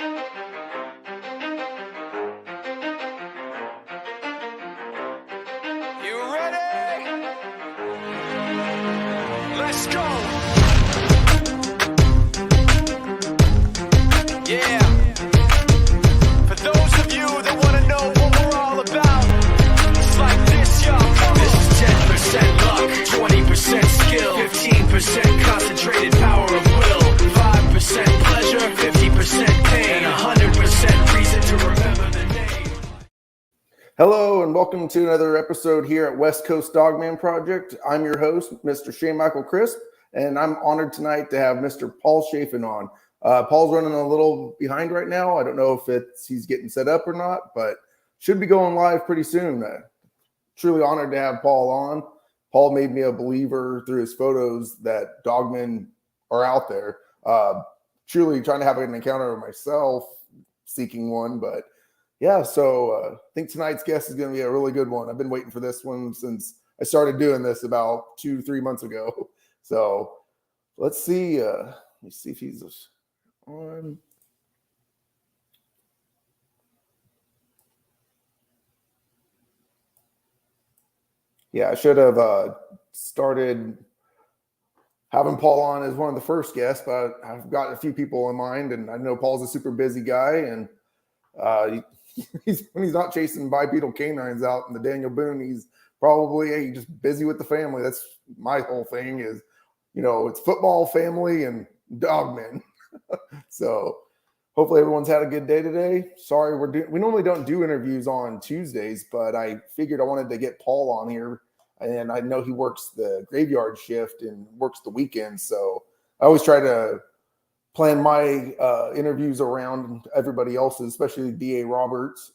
You ready? Let's go. Yeah. For those of you that want to know what we're all about, it's like this, y'all. This is 10% luck, 20% skill, 15% concentrated power of will, 5% pleasure, 50% pain, and 100% reason to remember the name. Hello and welcome to another episode here at West Coast Dogman Project. I'm your host, Mr. Shane Michael Crisp, and I'm honored tonight to have Mr. Paul Chafin on. Paul's running a little behind right now. I don't know if he's getting set up or not, but should be going live pretty soon. Truly honored to have Paul on. Paul made me a believer through his photos that dogmen are out there. Truly trying to have an encounter myself, seeking one, but yeah, so I think tonight's guest is going to be a really good one. I've been waiting for this one since I started doing this about 2-3 months ago. So let's see. Let me see if he's on. Yeah, I should have started having Paul on as one of the first guests, but I've got a few people in mind, and I know Paul's a super busy guy, and when he's not chasing bipedal canines out in the Daniel Boone, he's probably just busy with the family. That's my whole thing is, it's football, family, and dogmen. So hopefully everyone's had a good day today. Sorry, we normally don't do interviews on Tuesdays, but I figured I wanted to get Paul on here, and I know he works the graveyard shift and works the weekends. So I always try to plan my interviews around everybody else's, especially D.A. Roberts.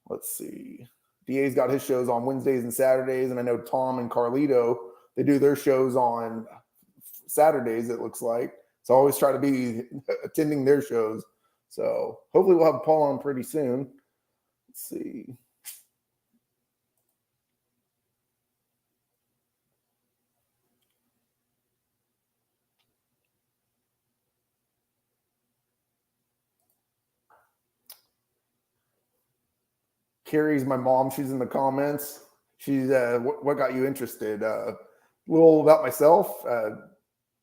Let's see. D.A.'s got his shows on Wednesdays and Saturdays, and I know Tom and Carlito, they do their shows on Saturdays, it looks like. So I always try to be attending their shows. So hopefully we'll have Paul on pretty soon. Let's see. Carrie's my mom. She's in the comments. She's what got you interested? A little about myself.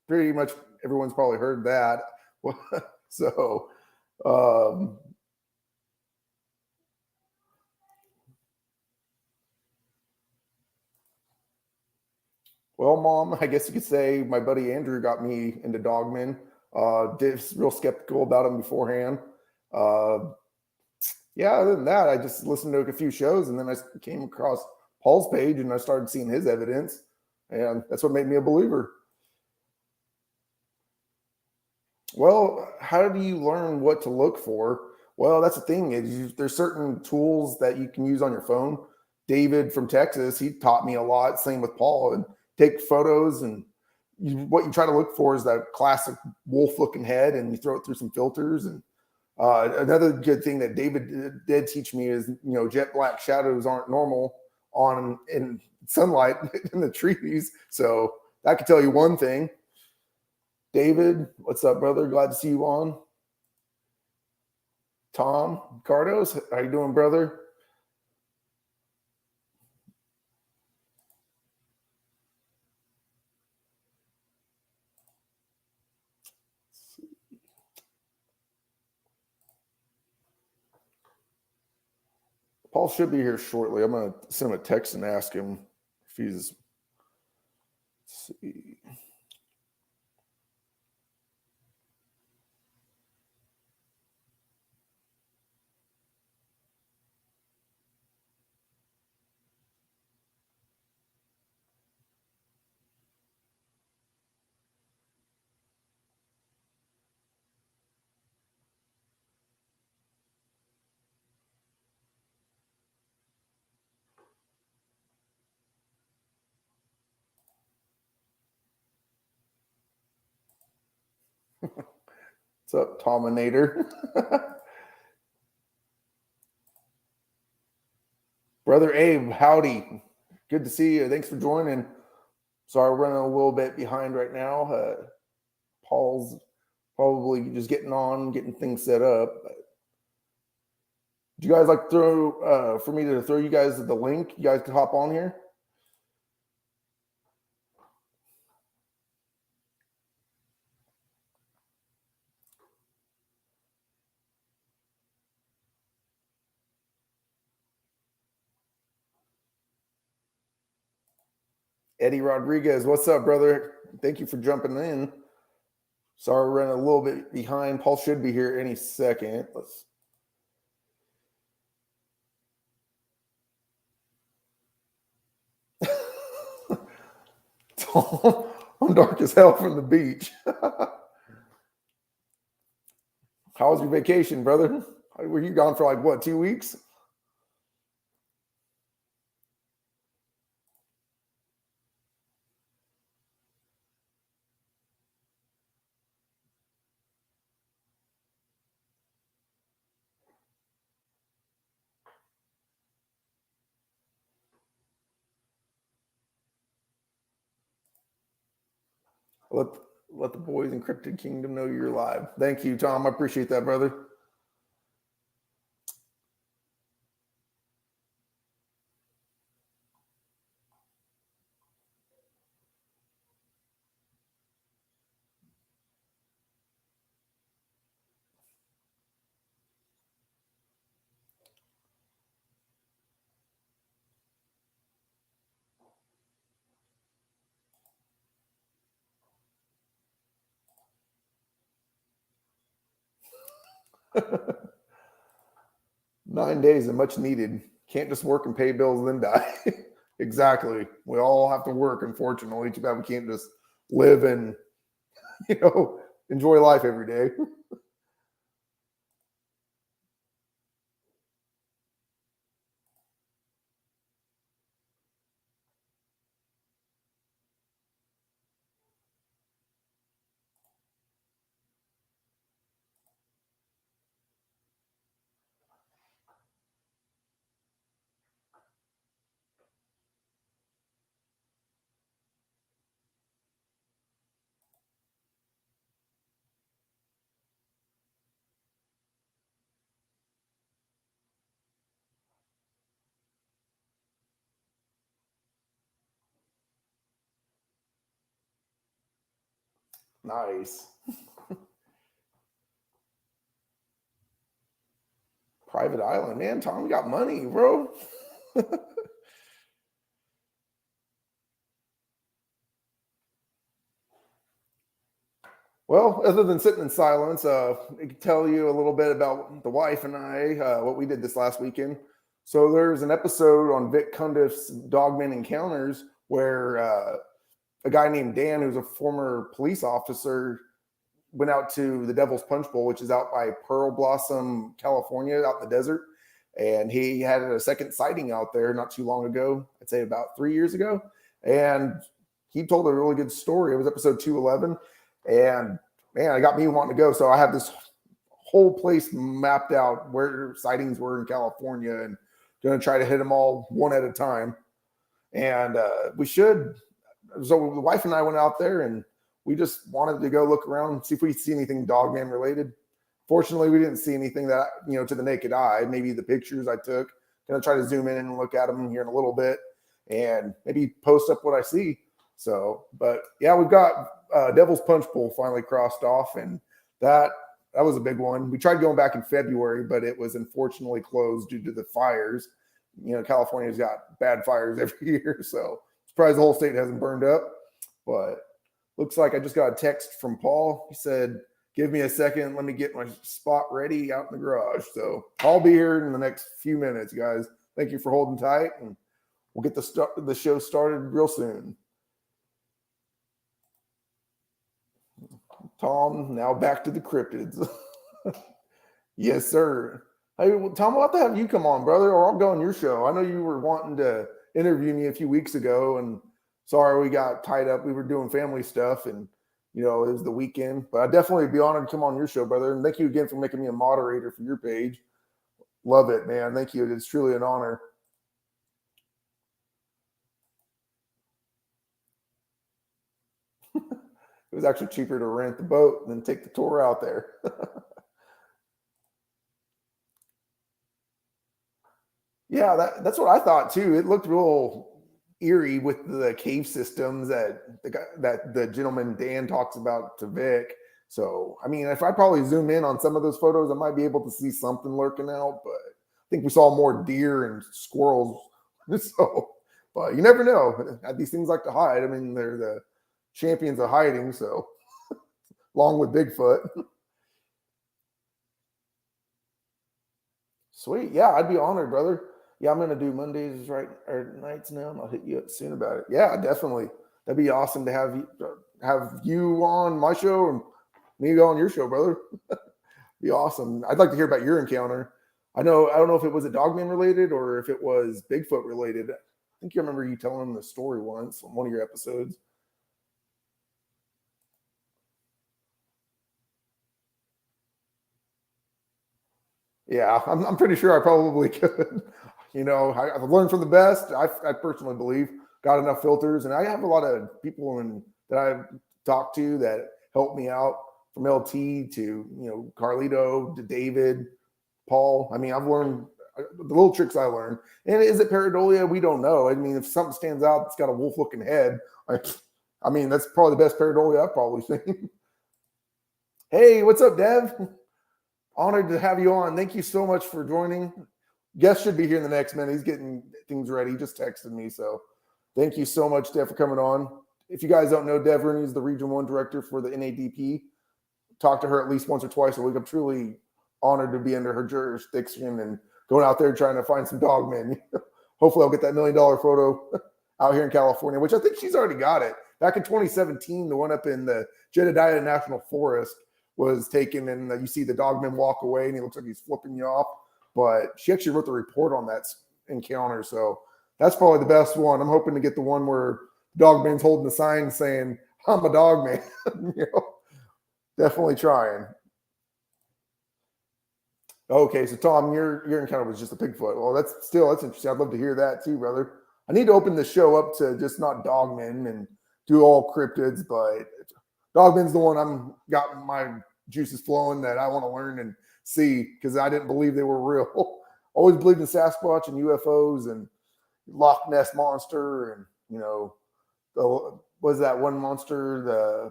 Pretty much everyone's probably heard that. So, well, Mom, I guess you could say my buddy Andrew got me into dogmen. Was real skeptical about him beforehand. Yeah, other than that, I just listened to a few shows, and then I came across Paul's page, and I started seeing his evidence, and that's what made me a believer. Well, how do you learn what to look for? Well, that's the thing is there's certain tools that you can use on your phone. David from Texas, he taught me a lot. Same with Paul, and take photos, and what you try to look for is that classic wolf-looking head, and you throw it through some filters. And another good thing that David did teach me is, jet black shadows aren't normal in sunlight in the trees. So that could tell you one thing. David, what's up, brother? Glad to see you on. Tom Cardos, how you doing, brother? Paul should be here shortly. I'm going to send him a text and ask him if he's. Let's see. What's up, Tominator? Brother Abe, howdy. Good to see you. Thanks for joining. Sorry, we're running a little bit behind right now. Paul's probably just getting things set up. But do you guys like throw for me to throw you guys the link? You guys can hop on here. Eddie Rodriguez, what's up, brother? Thank you for jumping in. Sorry, we're running a little bit behind. Paul should be here any second. Let's. I'm dark as hell from the beach. How was your vacation, brother? Were you gone for like what, 2 weeks? Let let the boys in Cryptid Kingdom know you're live. Thank you, Tom. I appreciate that, brother. Nine days and much needed. Can't just work and pay bills and then die. Exactly. We all have to work, unfortunately. Too bad we can't just live and enjoy life every day. Nice. Private island, man. Tom, you got money, bro. Well, other than sitting in silence, I can tell you a little bit about the wife and I, what we did this last weekend. So there's an episode on Vic Cundiff's Dogmen Encounters where a guy named Dan, who's a former police officer, went out to the Devil's Punch Bowl, which is out by Pearl Blossom, California, out in the desert. And he had a second sighting out there not too long ago, I'd say about 3 years ago. And he told a really good story. It was episode 211. And man, it got me wanting to go. So I have this whole place mapped out where sightings were in California and going to try to hit them all one at a time. And we should. So the wife and I went out there and we just wanted to go look around and see if we see anything Dogman related. Fortunately, we didn't see anything that, to the naked eye. Maybe the pictures I took. Going to try to zoom in and look at them here in a little bit and maybe post up what I see. So, but yeah, we've got Devil's Punch Bowl finally crossed off, and that was a big one. We tried going back in February, but it was unfortunately closed due to the fires. California's got bad fires every year, so surprised the whole state hasn't burned up. But looks like I just got a text from Paul. He said, "Give me a second. Let me get my spot ready out in the garage." So I'll be here in the next few minutes, guys. Thank you for holding tight, and we'll get the show started real soon. Tom, now back to the cryptids. Yes, sir. Hey, Tom, we'll have to have you come on, brother, or I'll go on your show. I know you were wanting to interview me a few weeks ago, and sorry we got tied up. We were doing family stuff, and it was the weekend. But I'd definitely be honored to come on your show, brother. And thank you again for making me a moderator for your page. Love it, man. Thank you. It's truly an honor. It was actually cheaper to rent the boat than take the tour out there. Yeah, that's what I thought too. It looked real eerie with the cave systems that the gentleman Dan talks about to Vic. So, I mean, if I probably zoom in on some of those photos, I might be able to see something lurking out. But I think we saw more deer and squirrels. So, but you never know. These things like to hide. I mean, they're the champions of hiding. So, along with Bigfoot. Sweet. Yeah, I'd be honored, brother. Yeah, I'm gonna do Mondays right or nights now, and I'll hit you up soon about it. Yeah, definitely. That'd be awesome to have you on my show and me on your show, brother. Be awesome. I'd like to hear about your encounter. I don't know if it was a dogman related or if it was Bigfoot related. I think you remember you telling the story once on one of your episodes. Yeah, I'm pretty sure I probably could. I've learned from the best. I personally believe got enough filters, and I have a lot of people that I've talked to that help me out from LT to Carlito to David, Paul. I mean, I've learned the little tricks I learned. And is it pareidolia? We don't know. I mean, if something stands out that's got a wolf-looking head, I mean, that's probably the best pareidolia I've probably seen. Hey, what's up, Dev? Honored to have you on. Thank you so much for joining. Guest should be here in the next minute. He's getting things ready. He just texted me. So thank you so much, Dev, for coming on. If you guys don't know, Dev Rooney is the Region 1 director for the NADP. Talk to her at least once or twice a week. I'm truly honored to be under her jurisdiction and going out there trying to find some dogmen. Hopefully I'll get that $1 million photo out here in California, which I think she's already got it. Back in 2017, the one up in the Jedediah National Forest was taken, and you see the dogman walk away, and he looks like he's flipping you off. But she actually wrote the report on that encounter, so that's probably the best one. I'm hoping to get the one where dogman's holding the sign saying, "I'm a dogman." Definitely trying. Okay, so Tom, your encounter was just a Bigfoot. Well, that's interesting. I'd love to hear that too, brother. I need to open the show up to just not dogmen and do all cryptids, but dogman's the one I'm got my juices flowing that I want to learn and see because I didn't believe they were real. Always believed in Sasquatch and UFOs and Loch Ness monster and was that one monster, the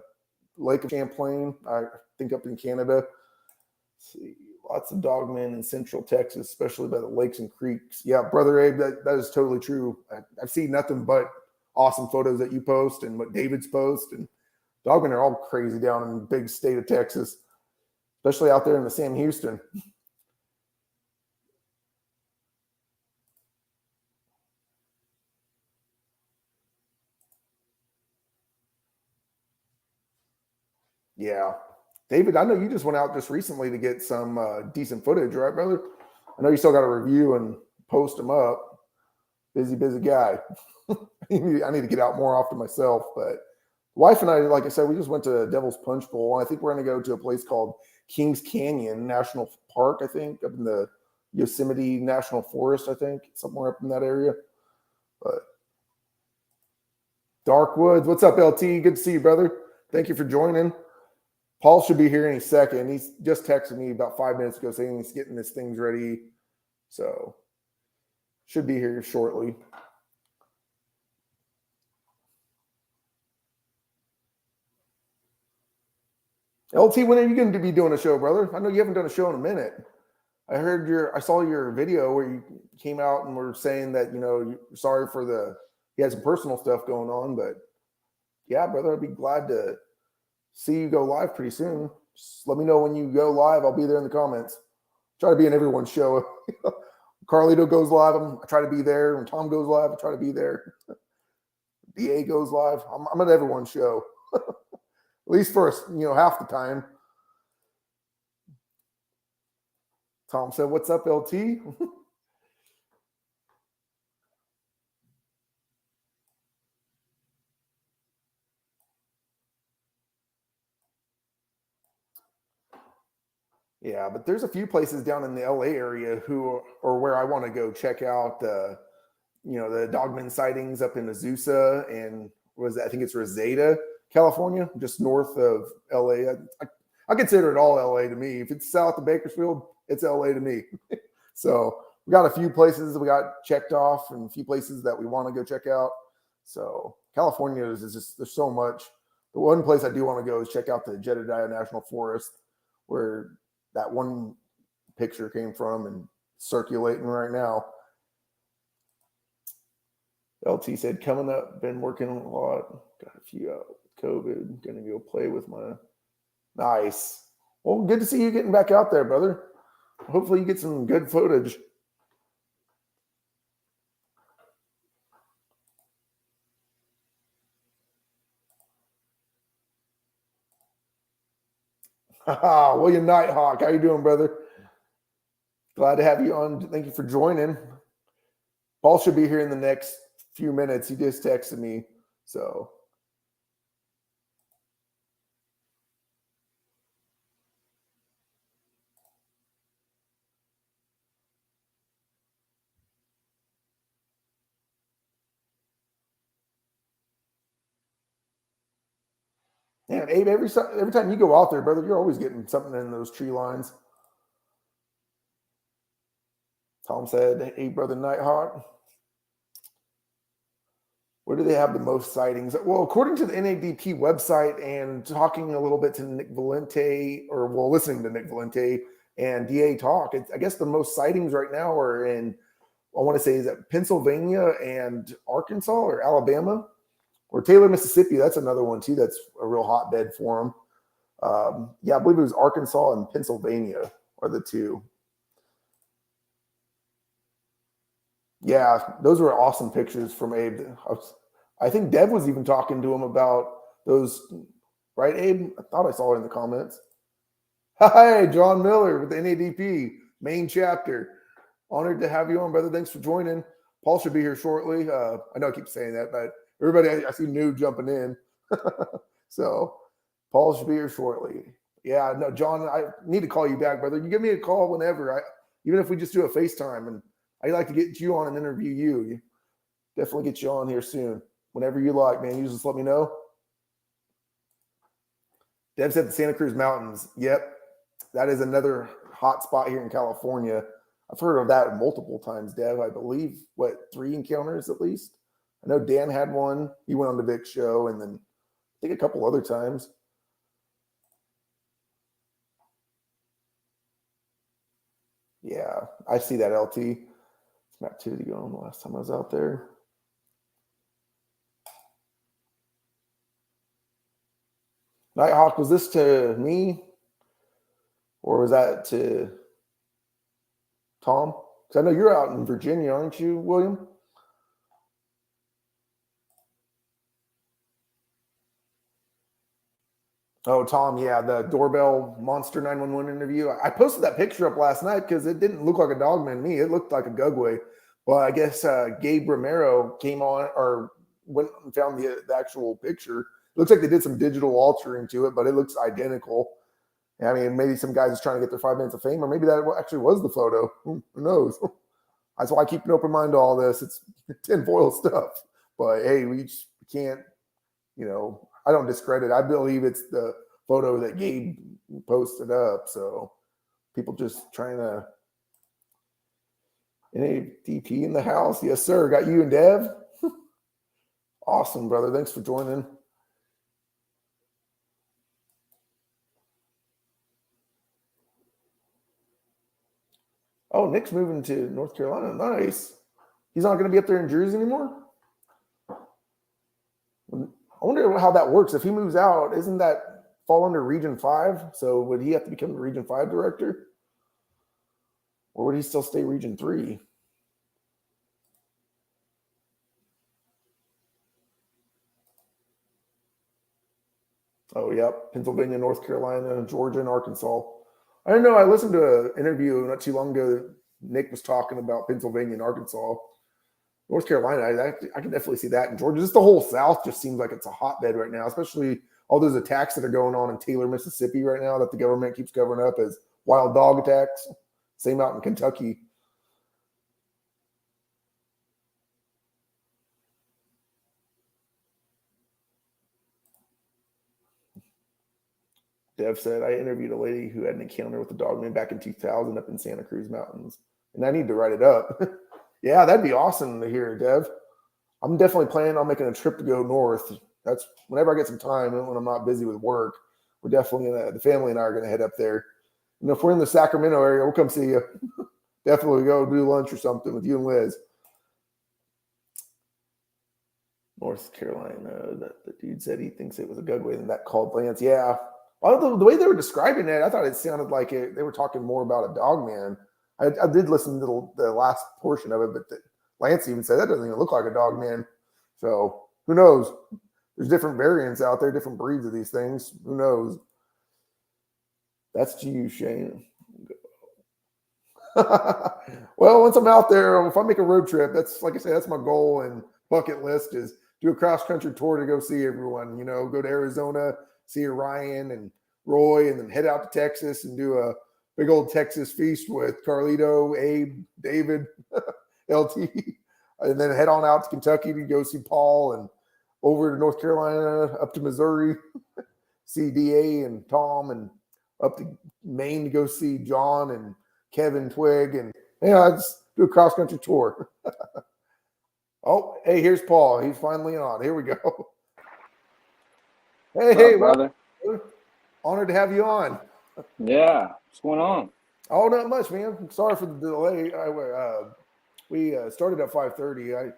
Lake of Champlain, I think up in Canada. Let's see, lots of dogmen in Central Texas, especially by the lakes and creeks. Yeah, brother Abe, that is totally true. I've seen nothing but awesome photos that you post and what David's post, and dogmen are all crazy down in the big state of Texas, especially out there in the Sam Houston. Yeah. David, I know you just went out just recently to get some decent footage, right, brother? I know you still got to review and post them up. Busy guy. I need to get out more often myself, but wife and I, like I said, we just went to Devil's Punch Bowl. I think we're going to go to a place called Kings Canyon National Park, I think, up in the Yosemite National Forest, I think, somewhere up in that area. But Dark Woods, what's up, LT? Good to see you, brother. Thank you for joining. Paul should be here any second. He's just texted me about 5 minutes ago saying he's getting his things ready. So should be here shortly. LT, when are you going to be doing a show, brother? I know you haven't done a show in a minute. I saw your video where you came out and were saying that, you're sorry for you had some personal stuff going on, but yeah, brother, I'd be glad to see you go live pretty soon. Just let me know when you go live. I'll be there in the comments. Try to be in everyone's show. Carlito goes live, I try to be there. When Tom goes live, I try to be there. DA goes live. I'm at everyone's show. At least for half the time. Tom said, "What's up, LT?" Yeah, but there's a few places down in the LA area where I want to go check out the dogman sightings up in Azusa and I think it's Rosada. California, just north of LA. I consider it all LA to me. If it's south of Bakersfield, it's LA to me. So we got a few places that we got checked off and a few places that we want to go check out. So California is just, there's so much. The one place I do want to go is check out the Jedediah National Forest, where that one picture came from and circulating right now. LT said, coming up, been working a lot. Got a few out with COVID. Gonna go play with my. Nice. Well, good to see you getting back out there, brother. Hopefully you get some good footage. William Nighthawk, how you doing, brother? Glad to have you on. Thank you for joining. Paul should be here in the next few minutes. He just texted me, so. Man, Abe, every time you go out there, brother, you're always getting something in those tree lines. Tom said, hey, brother Nighthawk. Where do they have the most sightings? Well, according to the NADP website and talking a little bit to Nick Valente, or well, listening to Nick Valente and DA talk, I guess the most sightings right now are in, I want to say, is that Pennsylvania and Arkansas or Alabama? Or Taylor, Mississippi, that's another one too. That's a real hotbed for them. Yeah, I believe it was Arkansas and Pennsylvania are the two. Yeah, those were awesome pictures from Abe. I think Dev was even talking to him about those, right, Abe? I thought I saw it in the comments. Hi, John Miller with the NADP, main chapter. Honored to have you on, brother. Thanks for joining. Paul should be here shortly. I know I keep saying that, but everybody, I see new jumping in. So Paul should be here shortly. Yeah, no, John, I need to call you back, brother. You give me a call whenever, even if we just do a FaceTime, and I'd like to get you on and interview you. Definitely get you on here soon. Whenever you like, man. You just let me know. Dev said the Santa Cruz Mountains. Yep. That is another hot spot here in California. I've heard of that multiple times, Dev. I believe, 3 encounters at least? I know Dan had one. He went on the Vic's show, and then I think a couple other times. Yeah, I see that, LT. It's not too ago the last time I was out there. Nighthawk, was this to me? Or was that to Tom? Because I know you're out in Virginia, aren't you, William? Oh, Tom, yeah, the doorbell monster 911 interview. I posted that picture up last night because it didn't look like a dogman to me. It looked like a Gugway. But I guess Gabe Romero came on or went and found the actual picture. It looks like they did some digital altering to it, but it looks identical. I mean, maybe some guys is trying to get their 5 minutes of fame, or maybe that actually was the photo. Who knows? That's why I keep an open mind to all this. It's tinfoil stuff. But hey, we just can't, I don't discredit. I believe it's the photo that Gabe posted up. So people just trying to. NADP in the house. Yes, sir. Got you and Dev. Awesome, brother. Thanks for joining. Oh, Nick's moving to North Carolina. Nice. He's not going to be up there in Jersey anymore? I wonder how that works. If he moves out, isn't that fall under Region 5? So would he have to become the Region 5 director? Or would he still stay Region 3? Oh, yep. Pennsylvania, North Carolina, Georgia, and Arkansas. I don't know. I listened to an interview not too long ago. Nick was talking about Pennsylvania and Arkansas. North Carolina, I can definitely see that in Georgia. Just the whole South just seems like it's a hotbed right now, especially all those attacks that are going on in Taylor, Mississippi right now that the government keeps covering up as wild dog attacks. Same out in Kentucky. Dev said, I interviewed a lady who had an encounter with the dogman back in 2000 up in Santa Cruz Mountains, and I need to write it up. Yeah, that'd be awesome to hear, Dev. I'm definitely planning on making a trip to go north. That's whenever I get some time and when I'm not busy with work. We're definitely the family and I are gonna head up there. And if we're in the Sacramento area, we'll come see you. Definitely go do lunch or something with you and Liz. North Carolina, the dude said he thinks it was a Gugway and that called Lance. Yeah. Well, the way they were describing it, I thought it sounded like they were talking more about a dogman. I did listen to the last portion of it, but Lance even said that doesn't even look like a dogman. So who knows? There's different variants out there, different breeds of these things. Who knows? That's to you, Shane. Well, once I'm out there, if I make a road trip, that's like I said, that's my goal and bucket list is do a cross country tour to go see everyone. You know, go to Arizona, see Ryan and Roy, and then head out to Texas and do a big old Texas feast with Carlito, Abe, David, LT, and then head on out to Kentucky to go see Paul and over to North Carolina, up to Missouri, see DA and Tom, and up to Maine to go see John and Kevin Twig, and just do a cross country tour. Oh, hey, here's Paul. He's finally on. Here we go. Hey, brother. Honored to have you on. Yeah, what's going on? Oh, not much, man. Sorry for the delay. We started at 5:30. I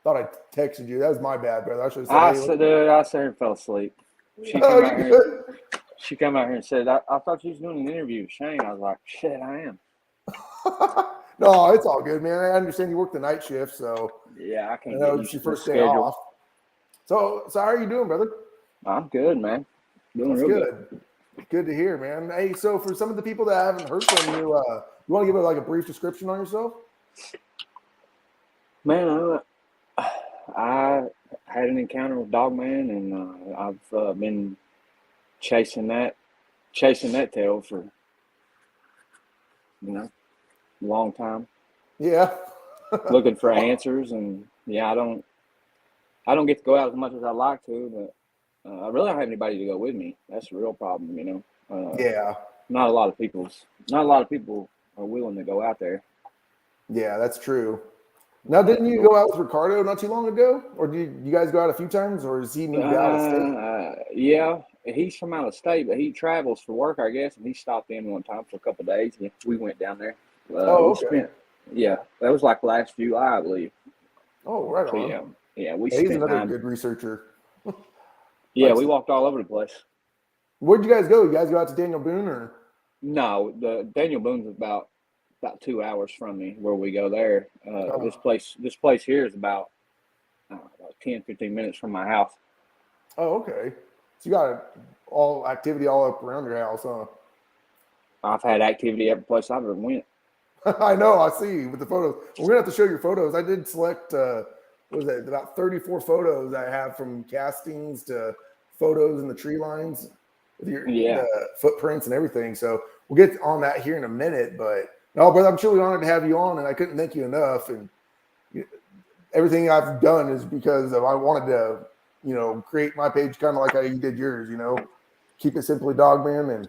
thought I texted you. That was my bad, brother. I should have said. I sat here and fell asleep. She came out here and said, I thought you was doing an interview with Shane. I was like, shit, I am. No, it's all good, man. I understand you work the night shift, so yeah, I can't. I know it's your first day off. So how are you doing, brother? I'm good, man. Doing That's real good. Good to hear, man. Hey, so for some of the people that haven't heard from you, you want to give a brief description on yourself? Man, I had an encounter with Dogman, and I've been chasing that tail for a long time. Yeah. Looking for answers, and I don't get to go out as much as I like to, but I really don't have anybody to go with me. That's the real problem, Yeah. Not a lot of people are willing to go out there. Yeah, that's true. Now, didn't you go out with Ricardo not too long ago? Or did you guys go out a few times, or is he moved out of state? Yeah, he's from out of state, but he travels for work, I guess, and he stopped in one time for a couple of days. And we went down there. Okay. That was like last July, I believe. Oh, right on. He's another good researcher. Yeah, we walked all over the place. Where'd you guys go? You guys go out to Daniel Boone, or? No, the Daniel Boone's about 2 hours from me where we go there. This place here is about 10, 15 minutes from my house. Oh, okay. So you got all activity all up around your house, huh? I've had activity every place I've ever went. I know. I see with the photos. We're gonna have to show your photos. I did select. What was that? About 34 photos I have from castings to photos in the tree lines with your footprints and everything. So we'll get on that here in a minute. But no, brother, I'm truly honored to have you on, and I couldn't thank you enough. And everything I've done is because I wanted to, create my page kind of like how you did yours. Keep it simply Dogman, and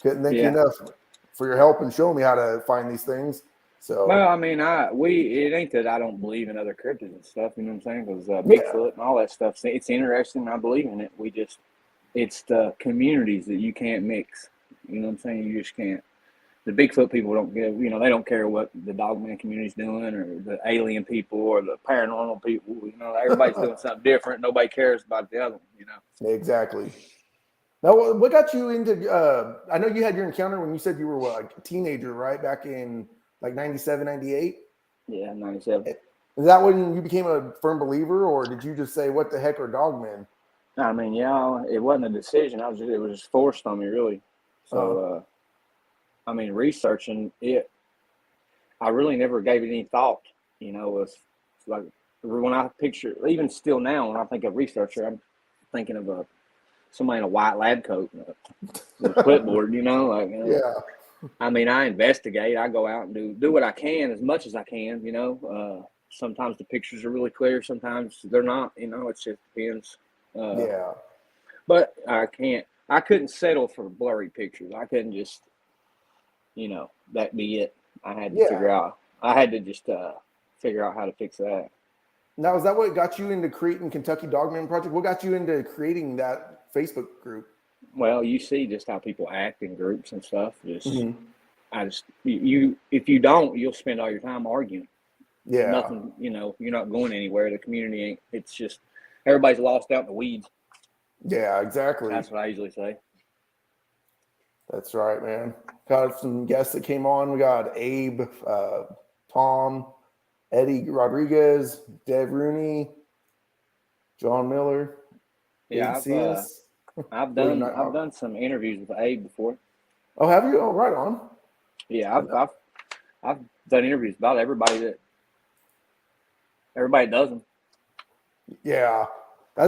couldn't thank you enough for your help and showing me how to find these things. So, well, I mean, it ain't that I don't believe in other cryptids and stuff. You know what I'm saying? Because Bigfoot and all that stuff, it's interesting. I believe in it. It's the communities that you can't mix. You know what I'm saying? You just can't. The Bigfoot people don't give. They don't care what the Dogman community's doing, or the alien people, or the paranormal people. Everybody's doing something different. Nobody cares about the other one. Exactly. Now, what got you into? I know you had your encounter when you said you were like a teenager, right? Back in like 97, 98? Yeah, 97. Is that when you became a firm believer, or did you just say, what the heck are dogmen? I mean, it wasn't a decision. It was just forced on me, really. So, researching it, I really never gave it any thought. It's like when I picture, even still now, when I think of researcher, I'm thinking of somebody in a white lab coat and a clipboard, Yeah. I mean, I investigate. I go out and do what I can as much as I can, Sometimes the pictures are really clear. Sometimes they're not, it just depends. Yeah. But I can't I couldn't settle for blurry pictures. I couldn't just, that be it. I had to figure out. I had to just figure out how to fix that. Now, is that what got you into creating Kentucky Dogman Project? What got you into creating that Facebook group? Well, you see just how people act in groups and stuff. If you don't, you'll spend all your time arguing. Yeah. Nothing, you're not going anywhere. The community ain't, it's just, everybody's lost out in the weeds. Yeah, exactly. That's what I usually say. That's right, man. Got some guests that came on. We got Abe, Tom, Eddie Rodriguez, Dev Rooney, John Miller. Yeah, I've done some interviews with Abe before. Oh, have you? Oh, right on. Yeah, I've done interviews about everybody does them. Yeah, I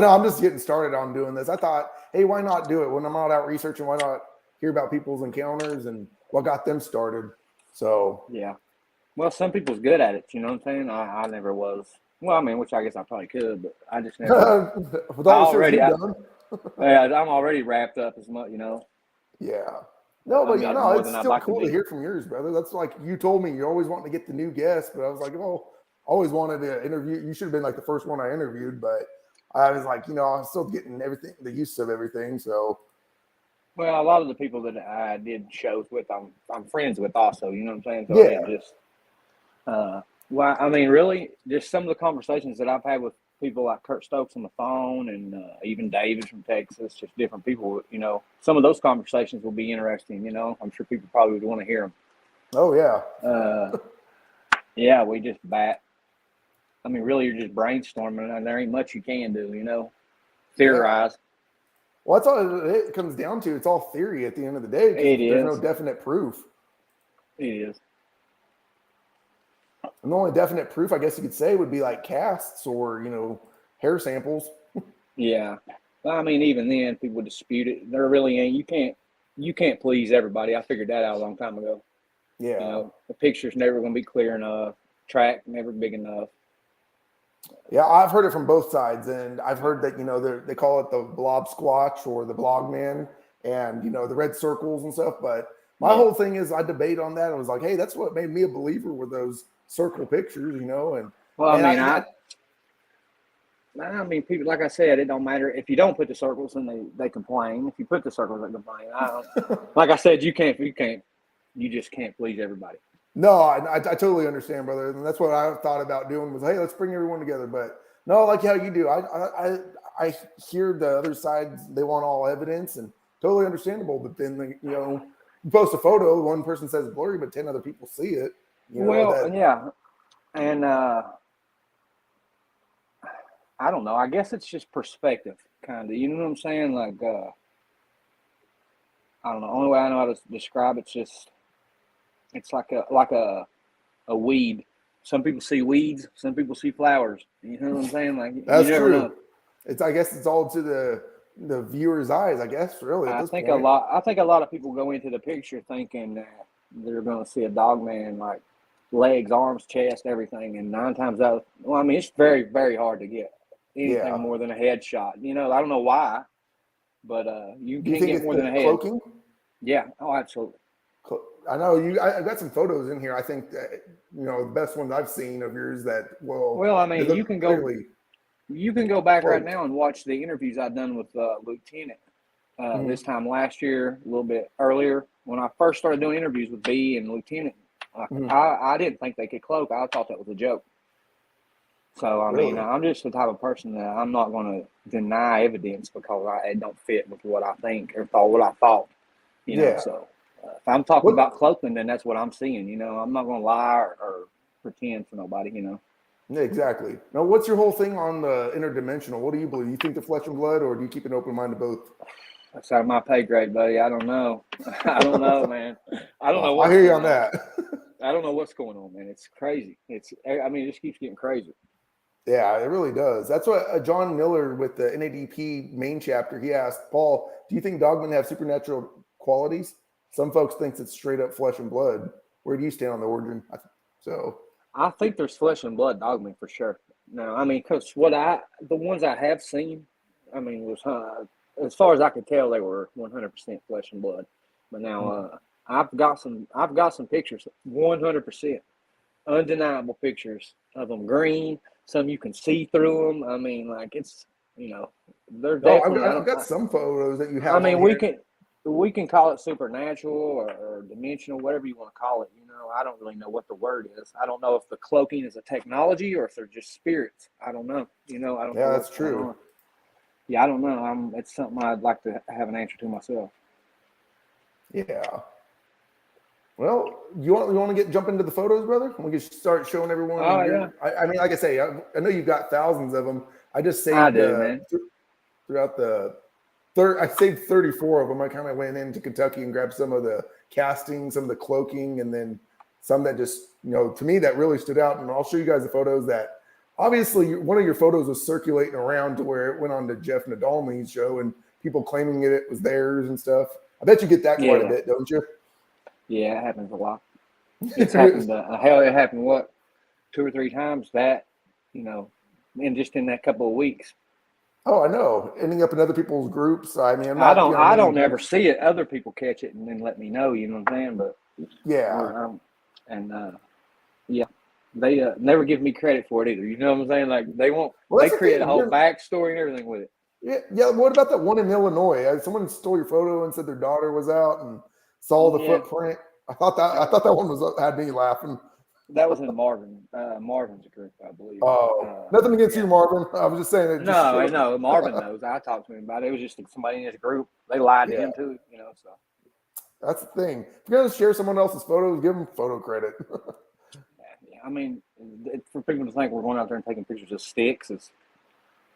know. I'm just getting started on doing this. I thought, hey, why not do it when I'm not out researching? Why not hear about people's encounters and what got them started? So yeah. Well, some people's good at it. You know what I'm saying? I never was. Well, I mean, which I guess I probably could, but I just never. I'm already wrapped up as much, Yeah. No, but it's still cool to hear from yours, brother. That's like you told me you're always wanting to get the new guests, but I was like, well, always wanted to interview. You should have been like the first one I interviewed, but I was like, I'm still getting everything, the use of everything. So. Well, a lot of the people that I did shows with, I'm friends with also. You know what I'm saying? So yeah. It just. Well, I mean, really, just some of the conversations that I've had with people like Kurt Stokes on the phone and even David from Texas, just different people, some of those conversations will be interesting, I'm sure people probably would want to hear them. Oh, yeah. Yeah, we just I mean, really, you're just brainstorming, and there ain't much you can do, theorize. Yeah. Well, that's all it comes down to. It's all theory at the end of the day. There's no definite proof. It is. And the only definite proof, I guess you could say, would be like casts or, hair samples. Yeah. Well, I mean, even then, people dispute it. There really ain't. You can't please everybody. I figured that out a long time ago. Yeah. The picture's never going to be clear enough. Track never big enough. Yeah, I've heard it from both sides, and I've heard that they call it the blob squatch or the blogman, and the red circles and stuff. But my whole thing is I debate on that. I was like, hey, that's what made me a believer with those circle pictures, and well, I mean, people, like I said, it don't matter if you don't put the circles, and they complain. If you put the circles, they complain. Like I said, you just can't please everybody. No, I totally understand, brother, and that's what I thought about doing was, hey, let's bring everyone together. But no, like how you do, I hear the other side, they want all evidence, and totally understandable. But then you post a photo, one person says it's blurry, but 10 other people see it. Yeah, and I don't know. I guess it's just perspective, kind of. You know what I'm saying? Like, I don't know. Only way I know how to describe it's like a weed. Some people see weeds. Some people see flowers. You know what I'm saying? Like that's you never true. know. I guess it's all to the viewer's eyes. I guess really. I think a lot of people go into the picture thinking that they're going to see a dog man like legs, arms, chest, everything, and 9 times out. Well, I mean, it's very, very hard to get anything more than a headshot. I don't know why, but you can't get more than a head. Cloaking? Yeah. Oh, absolutely. I know I've got some photos in here. I think that, the best ones I've seen of yours that Well, I mean, you can go back right now and watch the interviews I've done with Lieutenant this time last year, a little bit earlier when I first started doing interviews with B and Lieutenant. I didn't think they could cloak. I thought that was a joke. So, I mean, I'm just the type of person that I'm not going to deny evidence because it don't fit with what I think or what I thought, So if I'm talking about cloaking, then that's what I'm seeing, I'm not going to lie or pretend for nobody, Yeah, exactly. Now, what's your whole thing on the interdimensional? What do you believe? You think the flesh and blood, or do you keep an open mind to both? That's out of my pay grade, buddy. I don't know. I don't know, man. I don't know. I hear you on that. I don't know what's going on, man. It's crazy. It just keeps getting crazier. Yeah, it really does. That's what John Miller with the NADP main chapter, he asked, Paul, do you think dogmen have supernatural qualities? Some folks think it's straight up flesh and blood. Where do you stand on the origin? I think there's flesh and blood dogmen for sure. No, I mean, because the ones I have seen, I mean, was as far as I could tell, they were 100% flesh and blood. But now I've got some pictures, 100% undeniable pictures of them green. Some you can see through them. I mean, like it's they're Oh, definitely. I've got some photos that you I have mean, on here. we can call it supernatural or dimensional, whatever you want to call it. I don't really know what the word is. I don't know if the cloaking is a technology or if they're just spirits. I don't know. I don't Yeah, know that's what's going true. on. Yeah, I don't know. It's something I'd like to have an answer to myself. Yeah. Well, you want to jump into the photos, brother? We can start showing everyone. Oh yeah, I mean, like I say, I know you've got thousands of them. I just I saved do, man. throughout the third. I saved 34 of them. I kind of went into Kentucky and grabbed some of the casting, some of the cloaking, and then some that just to me that really stood out. And I'll show you guys the photos that obviously one of your photos was circulating around to where it went on to Jeff Nadolny's show and people claiming it was theirs and stuff. I bet you get that quite a bit, don't you? Yeah, it happens a lot. It's happened. Hell, it happened 2 or 3 times that, in that couple of weeks. Oh, I know. Ending up in other people's groups. I mean, I'm I not. don't. I don't mean, ever see it. Other people catch it and then let me know. You know what I'm saying? But yeah, yeah, they never give me credit for it either. You know what I'm saying? Like they won't. well, They create a whole backstory and everything with it. Yeah, yeah. What about that one in Illinois? Someone stole your photo and said their daughter was out and saw the footprint. I thought that one had me laughing. That was in Marvin. Marvin's group, I believe. Oh, nothing against you, Marvin. I was just saying it. No, Marvin knows. I talked to him about it. It was just somebody in his group. They lied to him too, So that's the thing. If you're gonna share someone else's photos, give them photo credit. I mean, for people to think we're going out there and taking pictures of sticks is.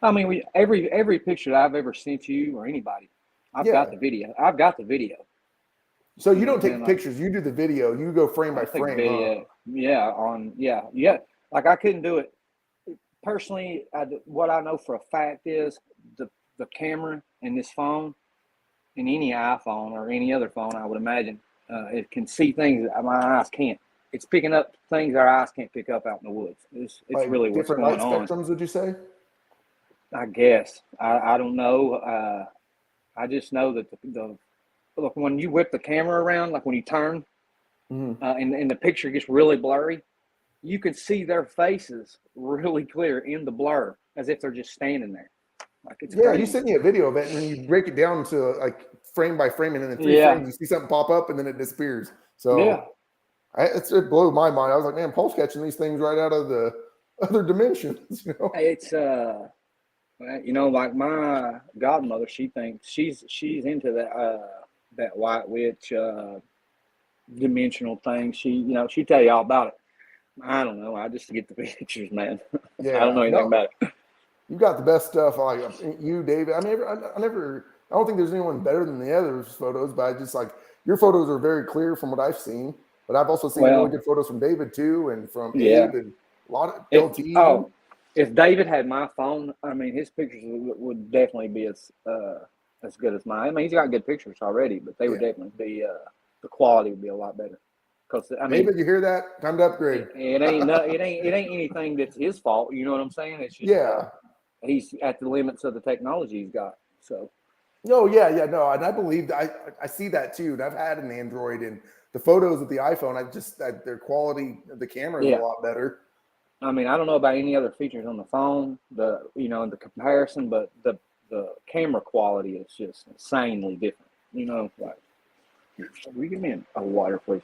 I mean, every picture that I've ever sent you or anybody, I've got the video. I've got the video. So you don't take pictures. You do the video. You go frame by frame. Video. Huh? Yeah. Like I couldn't do it personally. What I know for a fact is the camera in this phone, in any iPhone or any other phone, I would imagine, it can see things that my eyes can't. It's picking up things our eyes can't pick up out in the woods. It's like really what's going on. Different light spectrums, would you say? I guess. I don't know. I just know that look, when you whip the camera around, like when you turn, and the picture gets really blurry, you can see their faces really clear in the blur, as if they're just standing there. Like it's crazy. You sent me a video of it, and when you break it down to like frame by frame, and then in 3 frames, you see something pop up, and then it disappears. So it blew my mind. I was like, man, Paul's catching these things right out of the other dimensions. It's like my godmother, she thinks she's into that white witch dimensional thing. She tell you all about it. I don't know. I just get the pictures, man. Yeah, I don't know anything about it. You got the best stuff. Like you, David. I don't think there's anyone better than the others' photos, but I just like your photos are very clear from what I've seen. But I've also seen really good photos from David too, and from Abe, and a lot of LT. If David had my phone, I mean, his pictures would definitely be as good as mine. I mean, he's got good pictures already, but they would definitely be the quality would be a lot better. Because David, you hear that? Time to upgrade. It ain't anything that's his fault. You know what I'm saying? It's just he's at the limits of the technology he's got. So. No, no, and I believe I see that too. And I've had an Android, and the photos of the iPhone, their quality of the camera is a lot better. I mean, I don't know about any other features on the phone, the comparison, but the camera quality is just insanely different. Like, will you give me a water, please?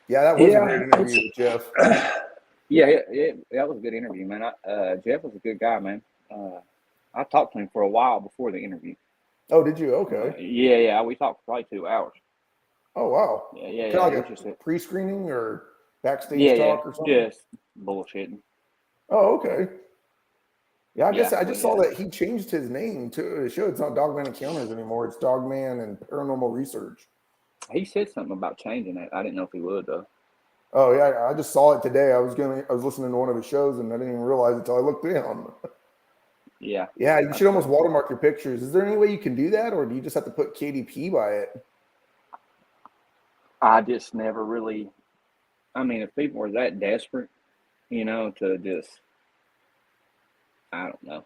Yeah, that was a great interview with Jeff. That was a good interview, man. Jeff was a good guy, man. I talked to him for a while before the interview. Oh, did you? Okay. We talked for probably 2 hours. Oh, wow. Yeah. Kind of like a pre-screening or backstage talk or something? Just bullshitting. Oh, okay. Yeah, I guess I just saw that he changed his name to the show. It's not Dogman Encounters anymore. It's Dogman and Paranormal Research. He said something about changing it. I didn't know if he would, though. Oh, yeah. I just saw it today. I was listening to one of his shows, and I didn't even realize it until I looked down. Yeah. Yeah, you should almost watermark your pictures. Is there any way you can do that, or do you just have to put KDP by it? I just never really. I mean, if people were that desperate, to just I don't know.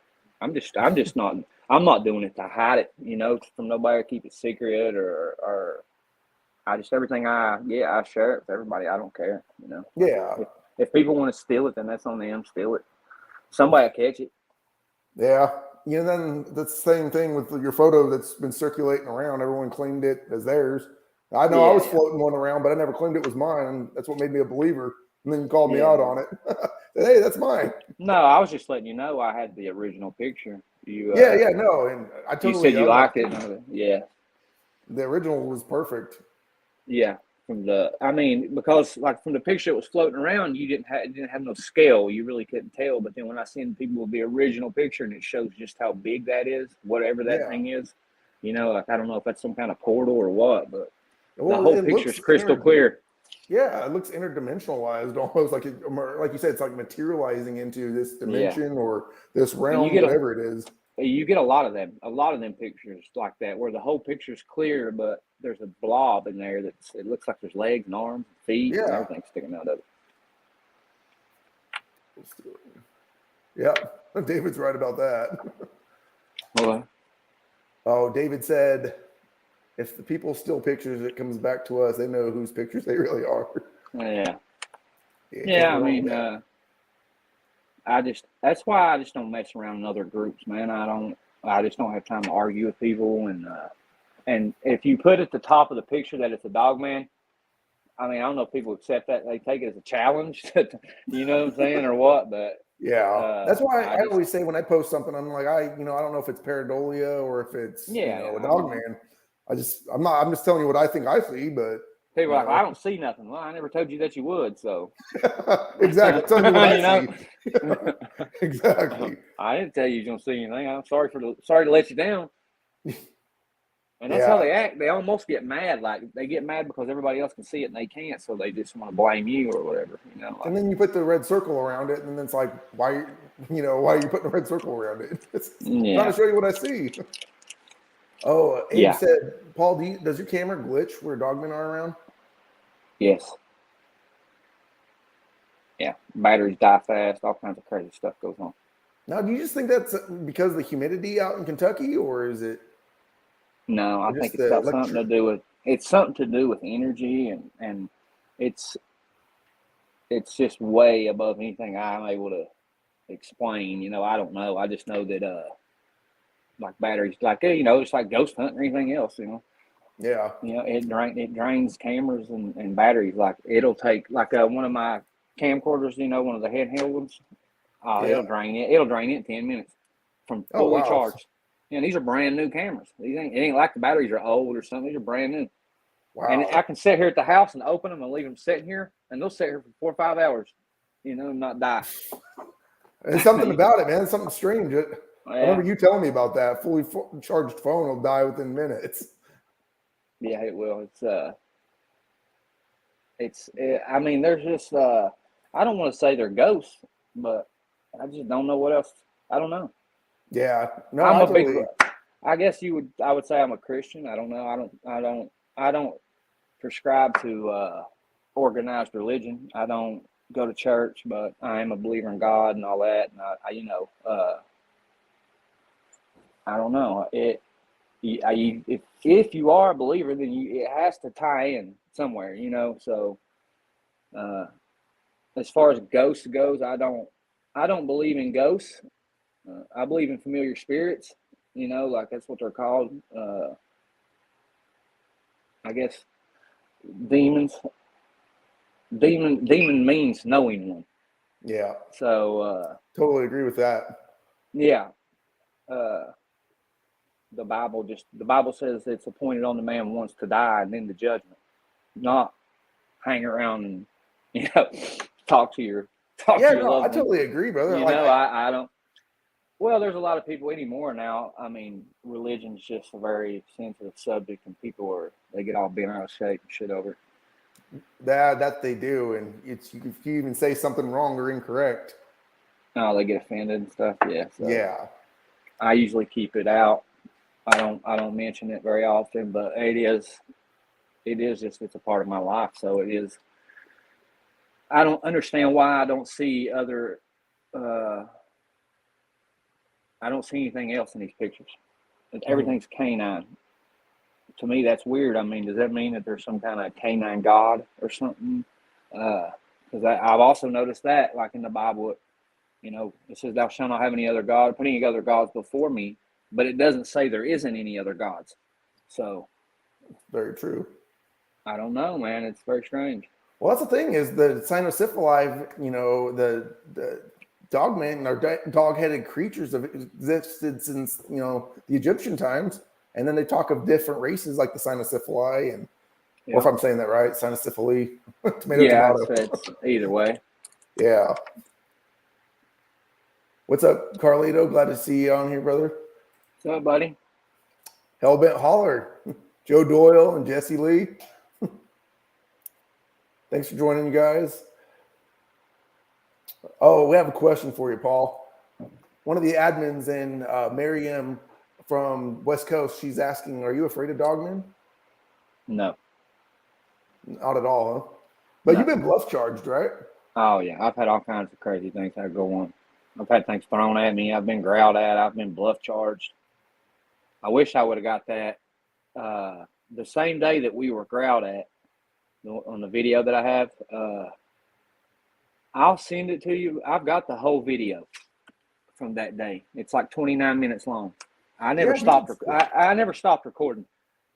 I'm not doing it to hide it, from nobody, or keep it secret, or I just, everything I share it with everybody. I don't care. Yeah. If people want to steal it, then that's on them. Steal it. Somebody will catch it. Yeah. Then the same thing with your photo that's been circulating around. Everyone claimed it as theirs. I know I was floating one around, but I never claimed it was mine. And that's what made me a believer. And then you called me out on it. Hey, that's mine. No, I was just letting you know I had the original picture. No, and I totally. You said you liked it. Yeah. The original was perfect. Yeah. Because like from the picture that was floating around, you didn't have no scale. You really couldn't tell. But then when I send people the original picture and it shows just how big that is, whatever that thing is, like I don't know if that's some kind of portal or what, but the whole picture is crystal clear. Yeah, it looks interdimensionalized, almost like like you said, it's like materializing into this dimension or this realm, whatever it is. You get a lot of them pictures like that, where the whole picture's clear, but there's a blob in there it looks like there's legs and arms, and feet, and everything sticking out of it. Yeah, David's right about that. What? Oh, David said, if the people steal pictures, it comes back to us. They know whose pictures they really are. Yeah. I mean, that's why I just don't mess around in other groups, man. I just don't have time to argue with people. And if you put at the top of the picture that it's a dogman, I mean, I don't know if people accept that. They take it as a challenge, you know what I'm saying, or what, but. Yeah, that's why I always say when I post something, I'm like, I don't know if it's pareidolia or if it's a dogman. I'm just telling you what I think I see, but people are like, I don't see nothing. Well, I never told you that you would, so exactly. Tell me what I see. Exactly. I didn't tell you don't see anything. I'm sorry to let you down. And that's how they act. They almost get mad. Like they get mad because everybody else can see it and they can't, so they just want to blame you or whatever. And then you put the red circle around it, and then it's like, why are you putting a red circle around it? It's trying to show you what I see. Oh, Abe said, Paul, does your camera glitch where dogmen are around? Yes. Yeah, batteries die fast. All kinds of crazy stuff goes on. Now, do you just think that's because of the humidity out in Kentucky, or is it? No, I think it's got something to do with. It's something to do with energy, and it's just way above anything I'm able to explain. I don't know. I just know that like batteries, like it's like ghost hunting or anything else. Yeah. It drains cameras and batteries. Like it'll take one of my camcorders. One of the handheld ones. It'll drain it. It'll drain it in 10 minutes from fully charged. These are brand new cameras. It ain't like the batteries are old or something. These are brand new. Wow. And I can sit here at the house and open them and leave them sitting here, and they'll sit here for 4 or 5 hours, and not die. There's something about it, man. It's something strange. I remember you telling me about that. Fully charged phone will die within minutes. Yeah, it will. I mean, there's just, I don't want to say they're ghosts, but I just don't know what else. I don't know. Yeah, no, I guess I would say I'm a Christian. I don't know. I don't prescribe to organized religion. I don't go to church, but I am a believer in God and all that. And I don't know. If you are a believer, then it has to tie in somewhere, So, as far as ghosts goes, I don't believe in ghosts. I believe in familiar spirits, like that's what they're called. I guess demons. Demon means knowing one. Yeah. So totally agree with that. Yeah. The Bible says it's appointed on the man once to die and then the judgment, not hang around and talk to your loved one. I totally agree, brother. I don't. Well, there's a lot of people anymore now. I mean, religion's just a very sensitive subject, and people they get all bent out of shape and shit over it. That they do, and if you even say something wrong or incorrect, they get offended and stuff. Yeah. So yeah. I usually keep it out. I don't mention it very often, but it is just, it's a part of my life. So it is. I don't understand why I don't see other I don't see anything else in these pictures. Everything's canine. To me, that's weird. I mean, does that mean that there's some kind of canine god or something? Because I've also noticed that, like in the Bible, it says, "Thou shalt not have any other god, put any other gods before me," but it doesn't say there isn't any other gods. So, very true. I don't know, man. It's very strange. Well, that's the thing is the cynocephali, the dogmen are dog-headed creatures have existed since the Egyptian times, and then they talk of different races like the cynocephali, and or if I'm saying that right, cynocephaly, tomato. It's either way. Yeah. What's up, Carlito? Glad to see you on here, brother. What's up, buddy? Hellbent Holler, Joe Doyle and Jesse Lee. Thanks for joining, you guys. Oh, we have a question for you, Paul. One of the admins in Miriam from West Coast, she's asking, are you afraid of dogmen? No. Not at all, huh? But you've been bluff charged, right? Oh, yeah. I've had all kinds of crazy things that go on. I've had things thrown at me. I've been growled at. I've been bluff charged. I wish I would have got that the same day that we were growled at on the video that I have. I'll send it to you. I've got the whole video from that day. It's like 29 minutes long. I never stopped. I never stopped recording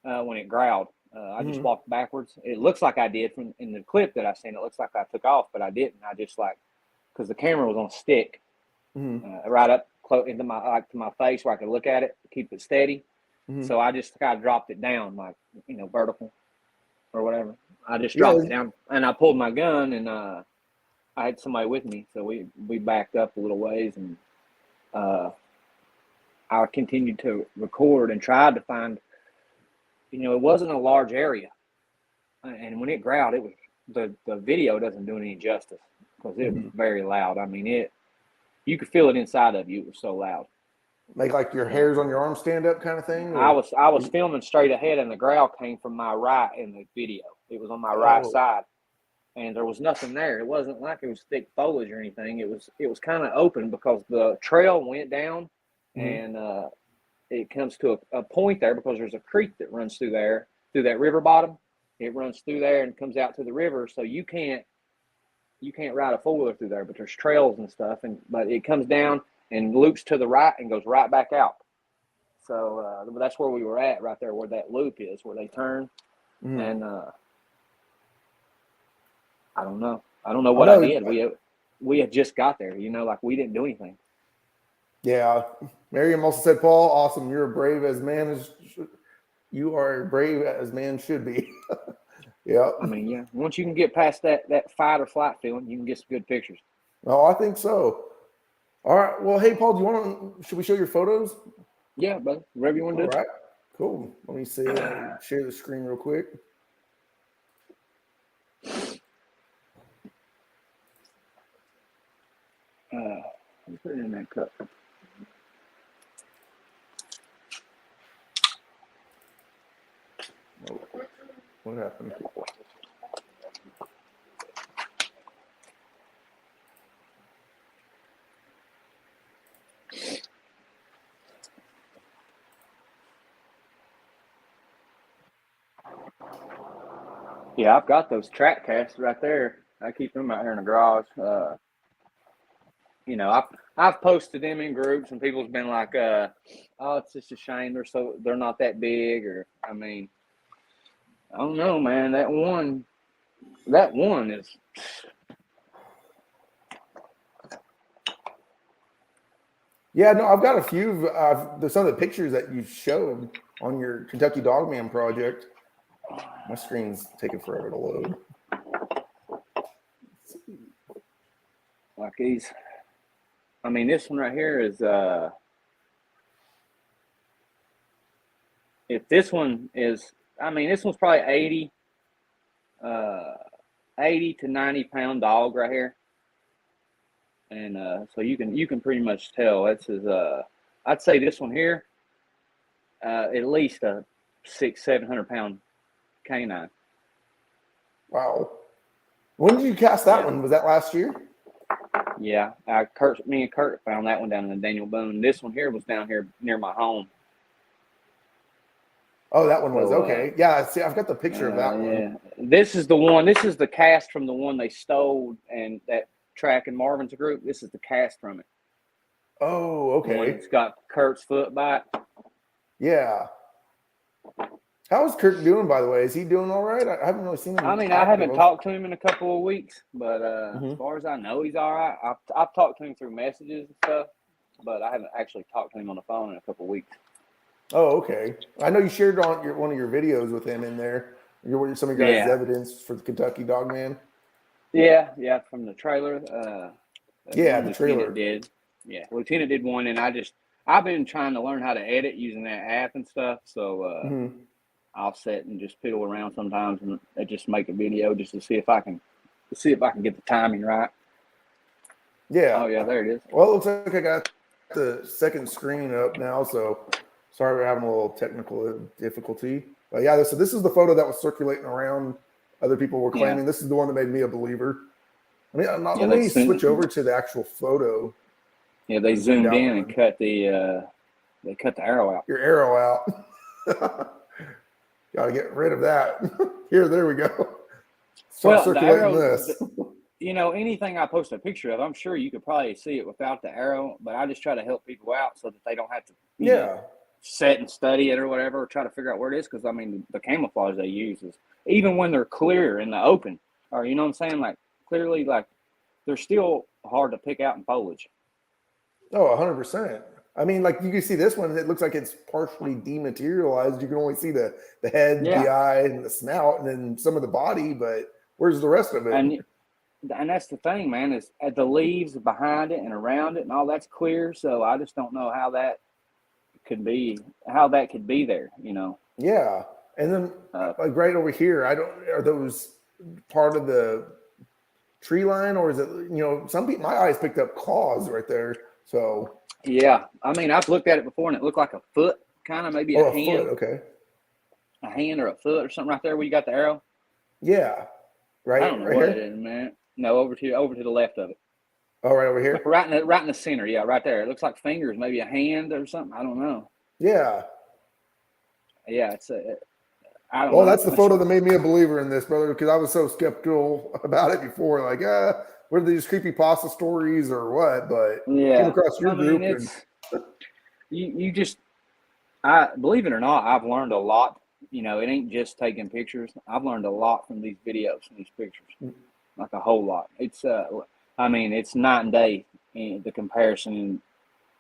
when it growled. I just walked backwards. It looks like I did from in the clip that I seen. It looks like I took off, but I didn't. I just because the camera was on stick, right up close into my to my face where I could look at it, keep it steady. So I just kind of dropped it down, vertical or whatever. I just dropped it down, and I pulled my gun, and I had somebody with me, so we backed up a little ways, and I continued to record and tried to find. It wasn't a large area, and when it growled, it was the video doesn't do any justice because it was very loud. I mean, you could feel it inside of you. It was so loud. Make like your hairs on your arm stand up kind of thing? Or? I was filming straight ahead, and the growl came from my right in the video. It was on my right side, and there was nothing there. It wasn't like it was thick foliage or anything. It was kind of open because the trail went down, and it comes to a point there because there's a creek that runs through there, through that river bottom. It runs through there and comes out to the river, so you can't ride a four-wheeler through there, but there's trails and stuff, but it comes down and loops to the right and goes right back out. So that's where we were at, right there where that loop is, where they turn. And I don't know. I don't know what I did. We had just got there, we didn't do anything. Yeah. Miriam also said, Paul, awesome. You're brave as man as you are brave as man should be. Yeah. I mean, yeah. Once you can get past that fight or flight feeling, you can get some good pictures. Oh, I think so. All right. Well, hey, Paul, should we show your photos? Yeah, brother. Whatever you want to do. All right. Cool. Let me see. Share the screen real quick. Put it in that cup. Oh, what happened? Yeah, I've got those track casts right there. I keep them out here in the garage. I've posted them in groups, and people's been like, "Oh, it's just a shame they're not that big." Or, I mean, I don't know, man. That one is. Yeah, no, I've got a few. There's some of the pictures that you showed on your Kentucky Dogman project. My screen's taking forever to load. Like these. I mean, this one right here is, if this one is, this one's probably 80 to 90 pound dog right here. And so you can pretty much tell this is, I'd say this one here, at least a 600-700 pound canine. Wow. When did you cast that one? Was that last year? Yeah, me and Kurt found that one down in the Daniel Boone. This one here was down here near my home. Oh, that one was So, okay. Yeah, see, I've got the picture of that one. Yeah, this is the one. This is the cast from the one they stole, and that track in Marvin's group. This is the cast from it. Oh, The one okay. that's got Kurt's foot by it. Yeah. How's Kurt doing, by the way? Is he doing all right? I haven't really seen him. I mean, I haven't talked to him in a couple of weeks, but Mhm. as far as I know, he's all right. I've talked to him through messages and stuff, but I haven't actually talked to him on the phone in a couple of weeks. Oh, okay. I know you shared on one of your videos with him in there. Some of your guys' evidence for the Kentucky Dogman. Yeah, from the trailer. The trailer did. Yeah, Lieutenant did one, and I've been trying to learn how to edit using that app and stuff. So I'll sit and just fiddle around sometimes and just make a video just to see if I can get the timing right. Yeah. Oh yeah, there it is. Well, it looks like I got the second screen up now, so sorry we're having a little technical difficulty. But yeah, so this is the photo that was circulating around. Other people were claiming this is the one that made me a believer. I mean, let me switch over to the actual photo. Yeah, they zoomed in and cut the arrow out. Your arrow out. Got to get rid of that. There we go. Start circulating this. Anything I post a picture of, I'm sure you could probably see it without the arrow, but I just try to help people out so that they don't have to sit and study it or whatever, or try to figure out where it is. Because, I mean, the camouflage they use is, even when they're clear in the open, or, you know what I'm saying? Like, clearly, like, they're still hard to pick out in foliage. Oh, 100%. I mean, like, you can see this one, it looks like it's partially dematerialized. You can only see the head, the eye, and the snout, and then some of the body, but where's the rest of it? And that's the thing, man, is the leaves behind it and around it and all that's clear. So I just don't know how that could be there, Yeah. And then like right over here, are those part of the tree line, or is it, some people, my eyes picked up claws right there. So yeah, I mean, I've looked at it before and it looked like a foot, kind of maybe a hand. Foot, okay. A hand or a foot or something right there where you got the arrow. Yeah. Right. I don't know what it is, man. No, over to the left of it. Oh, right over here? Right in the center. Yeah, right there. It looks like fingers, maybe a hand or something. I don't know. Yeah. Yeah, it's I don't know. Well, that's the photo that made me a believer in this, brother, because I was so skeptical about it before. Like, what are these creepypasta stories or what? But came across your group. I believe it or not, I've learned a lot. It ain't just taking pictures. I've learned a lot from these videos and these pictures, like a whole lot. It's, it's night and day in the comparison,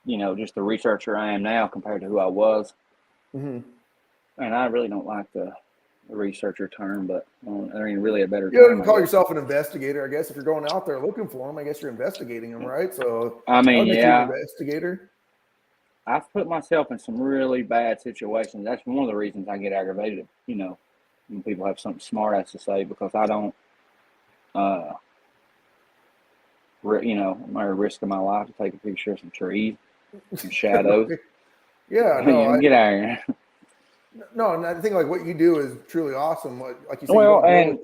just the researcher I am now compared to who I was. Mm-hmm. And I really don't like the researcher term, but there ain't really a better term. You can call yourself an investigator, I guess. If you're going out there looking for them, I guess you're investigating them, right? So, you're an investigator. I've put myself in some really bad situations. That's one of the reasons I get aggravated, when people have something smart ass to say, because I don't, I'm risking my life to take a picture of some trees, some shadows. Yeah, no, get out of here. No, and I think like what you do is truly awesome. Like you said, well, and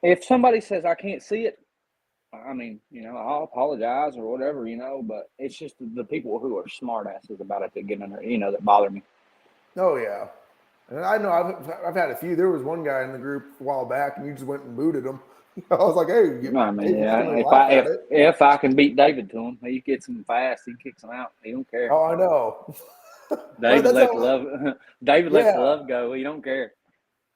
if somebody says I can't see it, I mean, I'll apologize or whatever, but it's just the people who are smart asses about it that get under, that bother me. Oh yeah, and I know I've had a few. There was one guy in the group a while back, and you just went and booted him. I was like, hey, if I can beat David to him, he gets him fast. He kicks him out. He don't care. Oh, I know. David let the love go. He don't care.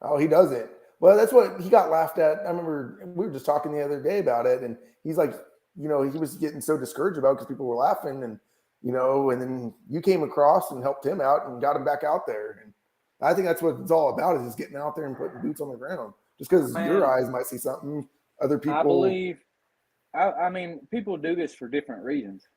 Oh, he doesn't. Well, that's what he got laughed at. I remember we were just talking the other day about it, and he's like, he was getting so discouraged about it because people were laughing, and and then you came across and helped him out and got him back out there. And I think that's what it's all about, is just getting out there and putting boots on the ground. Just because your eyes might see something, other people. I believe. I mean, people do this for different reasons.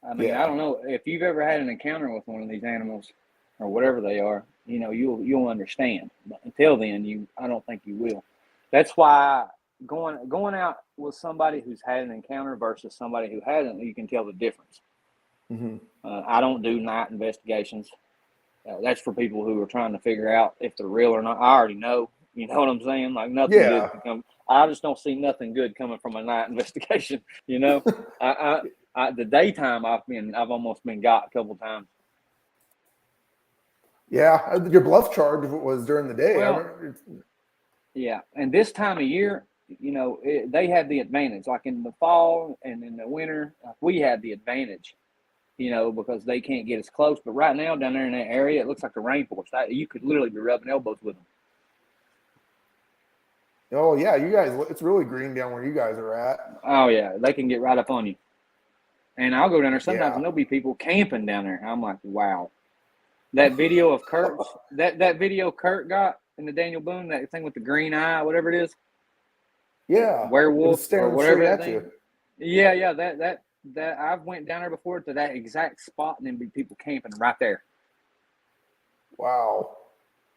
I mean, I don't know if you've ever had an encounter with one of these animals or whatever they are. You'll understand. But until then, I don't think you will. That's why going out with somebody who's had an encounter versus somebody who hasn't, you can tell the difference. Mm-hmm. I don't do night investigations. That's for people who are trying to figure out if they're real or not. I already know. You know what I'm saying? Like nothing good can come. I just don't see nothing good coming from a night investigation. You know, the daytime I've almost been got a couple times. Yeah, your bluff charge was during the day. I Well, remember. yeah, and this time of year, they had the advantage. Like in the fall and in the winter, we had the advantage. Because they can't get as close. But right now, down there in that area, it looks like a rainforest. You could literally be rubbing elbows with them. Oh yeah, you guys, it's really green down where you guys are at. Oh yeah, they can get right up on you. And I'll go down there sometimes, Yeah. and there'll be people camping down there. I'm like, wow. That video of Kurt's, that video Kurt got in the Daniel Boone, that thing with the green eye, whatever it is. Yeah, it was Werewolf or staring whatever straight that at thing. you. Yeah, that I've went down there before to that exact spot, and then be people camping right there. Wow.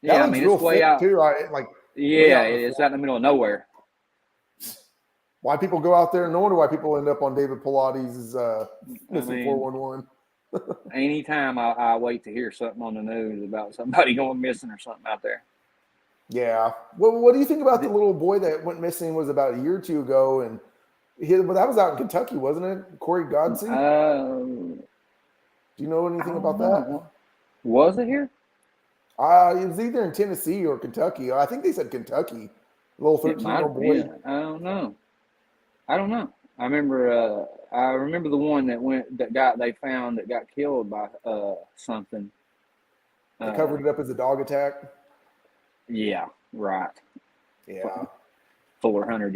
Yeah, That looks real it's way thick out. too, right? Like Yeah, it's out in the middle of nowhere. why people go out there? No wonder why people end up on David Pilates' missing 411. Anytime I wait to hear something on the news about somebody going missing or something out there. Yeah. Well, what do you think about the little boy that went missing? Was about a year or two ago, and that was out in Kentucky, wasn't it? Corey Godsey. Do you know anything about that? Was it here? It was either in Tennessee or Kentucky. I think they said Kentucky. Little 13-year-old boy. I don't know. I remember the one they found that got killed by something. They covered it up as a dog attack. Yeah, right. Yeah. 400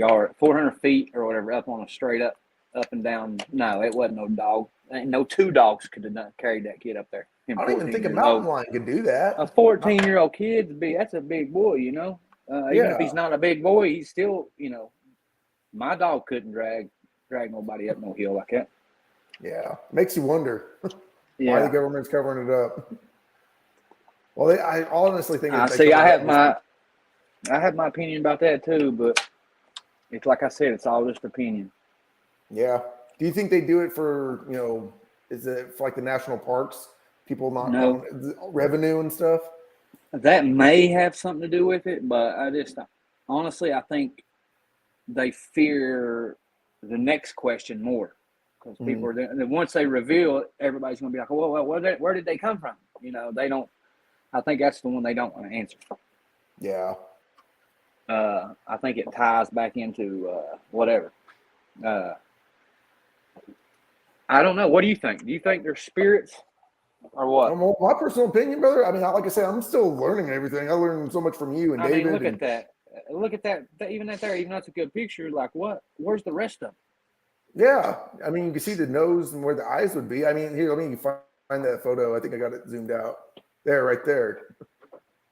feet or whatever, up on a straight up and down. No, it wasn't no dog. Ain't no two dogs could have not carried that kid up there. I don't even think a mountain lion could do that. A 14-year-old kid that's a big boy, Even if he's not a big boy, he's still, my dog couldn't drag nobody up no hill like that. Yeah, makes you wonder why the government's covering it up. Well, I honestly think. I have my opinion about that too, but it's like I said, it's all just opinion. Yeah. Do you think they do it for is it for like the national parks? People not revenue and stuff. That may have something to do with it, but honestly, I think they fear the next question more because people are there. Once they reveal it, everybody's going to be like, "Well, where did they come from?" They don't. I think that's the one they don't want to answer. Yeah. I think it ties back into whatever. I don't know. What do you think? Do you think they're spirits or what? My personal opinion, brother. I mean, like I said, I'm still learning everything. I learned so much from you and David. Look at that. Look at that. Even that there, even though it's a good picture, like what? Where's the rest of them? Yeah. I mean, you can see the nose and where the eyes would be. I mean, here, let me find that photo. I think I got it zoomed out. There, right there.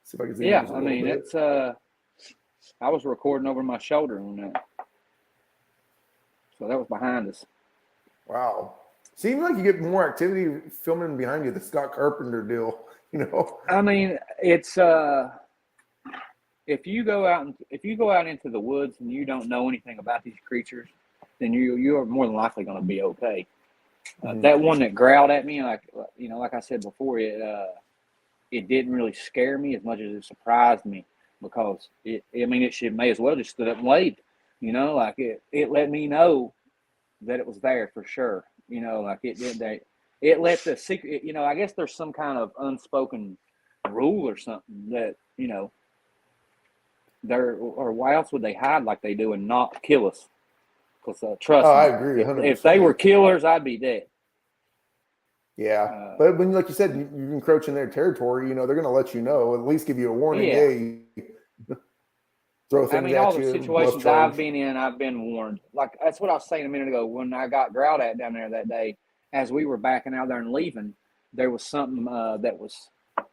See if I can zoom in. I mean, it's I was recording over my shoulder on that. So that was behind us. Wow. Seems like you get more activity filming behind you, the Scott Carpenter deal, I mean, it's if you go out into the woods and you don't know anything about these creatures, then you are more than likely going to be okay. That one that growled at me, like I said before, it didn't really scare me as much as it surprised me because it may as well just stood up and waved, like it let me know that it was there for sure. Like it did. It let the secret. I guess there's some kind of unspoken rule or something that or why else would they hide like they do and not kill us? Because trust me, I agree. 100%. If they were killers, I'd be dead. Yeah, but when, like you said, you encroach in their territory. They're going to let you know, at least give you a warning. Yeah. Hey, throw things at you. All the situations I've been in, I've been warned. Like that's what I was saying a minute ago when I got growled at down there that day. As we were backing out there and leaving, there was something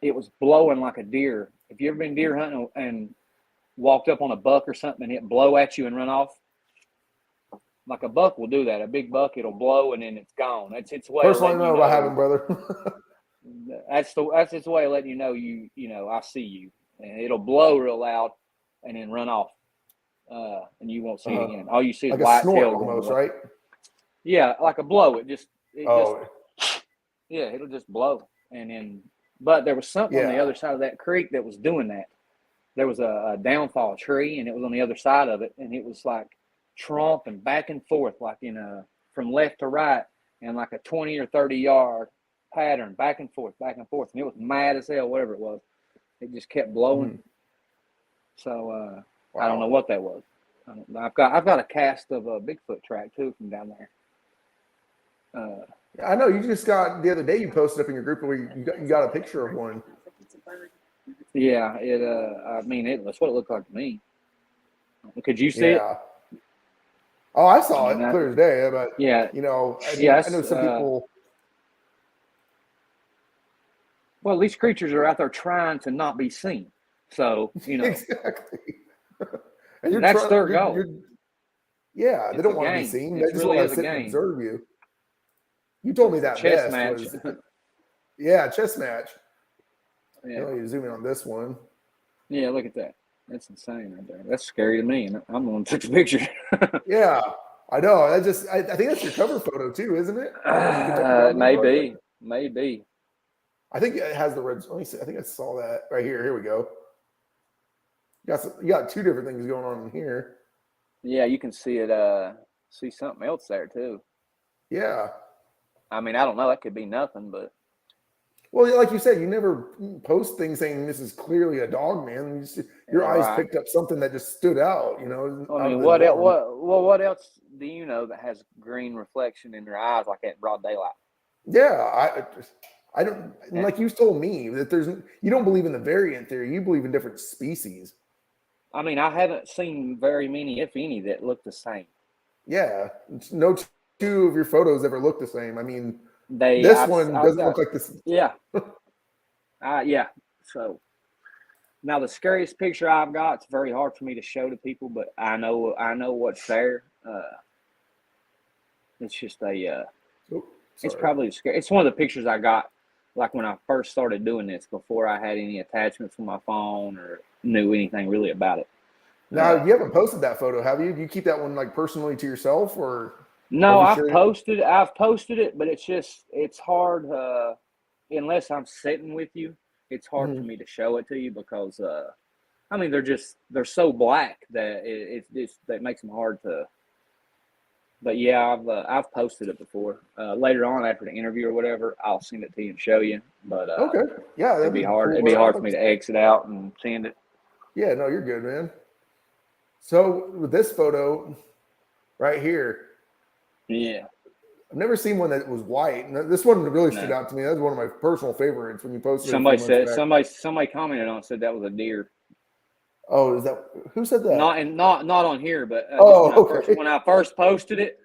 it was blowing like a deer. If you ever been deer hunting and walked up on a buck or something and it blow at you and run off, like a buck will do that. A big buck, it'll blow and then it's gone. That's its way. Personally, know what happened, brother. That's its way of letting you know I see you, and it'll blow real loud and then run off, and you won't see it again. All you see is like white a snort tail almost, going. right? Yeah, like a blow. It'll just blow, and then. But there was something on the other side of that creek that was doing that. there was a downfall tree, and it was on the other side of it, and it was like tromping back and forth, like in a from left to right, and like a 20 or 30 yard pattern, back and forth, and it was mad as hell, whatever it was. It just kept blowing. So I don't know what that was. I've got a cast of a Bigfoot track too from down there. I know you just got the other day. You posted up in your group where you got a picture of one. Yeah, I mean, that's what it looked like to me. Could you see it? Oh, I saw it clear as day. But yeah, you know, I know some people. Well, these creatures are out there trying to not be seen. So, you know. Exactly. And that's their goal. Yeah, they don't want to be seen. They just want to sit and observe you. You told me that chess best. Match. Chess match. Yeah. You zoom in on this one. Yeah, look at that. That's insane right there. That's scary to me, and I'm the one who took the picture. Yeah, I know. I think that's your cover photo too, isn't it? Maybe. I think it has the red. Let me see. I think I saw that right here. Here we go. You got two different things going on in here. Yeah, you can see it. See something else there too. Yeah. I mean, I don't know. That could be nothing, but. Well, like you said, you never post things saying this is clearly a dog, man. Your eyes picked up something that just stood out. You know. I mean, what else do you know that has green reflection in their eyes like at broad daylight? Yeah, I don't like you told me that you don't believe in the variant theory. You believe in different species. I mean, I haven't seen very many, if any, that look the same. Yeah, no two of your photos ever look the same. I mean, this one doesn't look like this. Yeah. Yeah. So now the scariest picture I've got, it's very hard for me to show to people, but I know what's there. It's just it's probably scary. It's one of the pictures I got like when I first started doing this, before I had any attachments for my phone or knew anything really about it. Now, you haven't posted that photo, have you? Do you keep that one like personally to yourself, or? No, I've posted it, but it's hard unless I'm sitting with you. It's hard for me to show it to you because I mean they're so black that that makes them hard to. But yeah, I've posted it before. Later on after the interview or whatever, I'll send it to you and show you. But okay, yeah, it'd be hard. It'd be hard for me to exit out and send it. Yeah, no, you're good, man. So with this photo right here, yeah, I've never seen one that was white. And this one really stood out to me. That's one of my personal favorites when you posted. Somebody commented on it, said that was a deer. Oh, is that who said that? Not on here, but when I first posted it,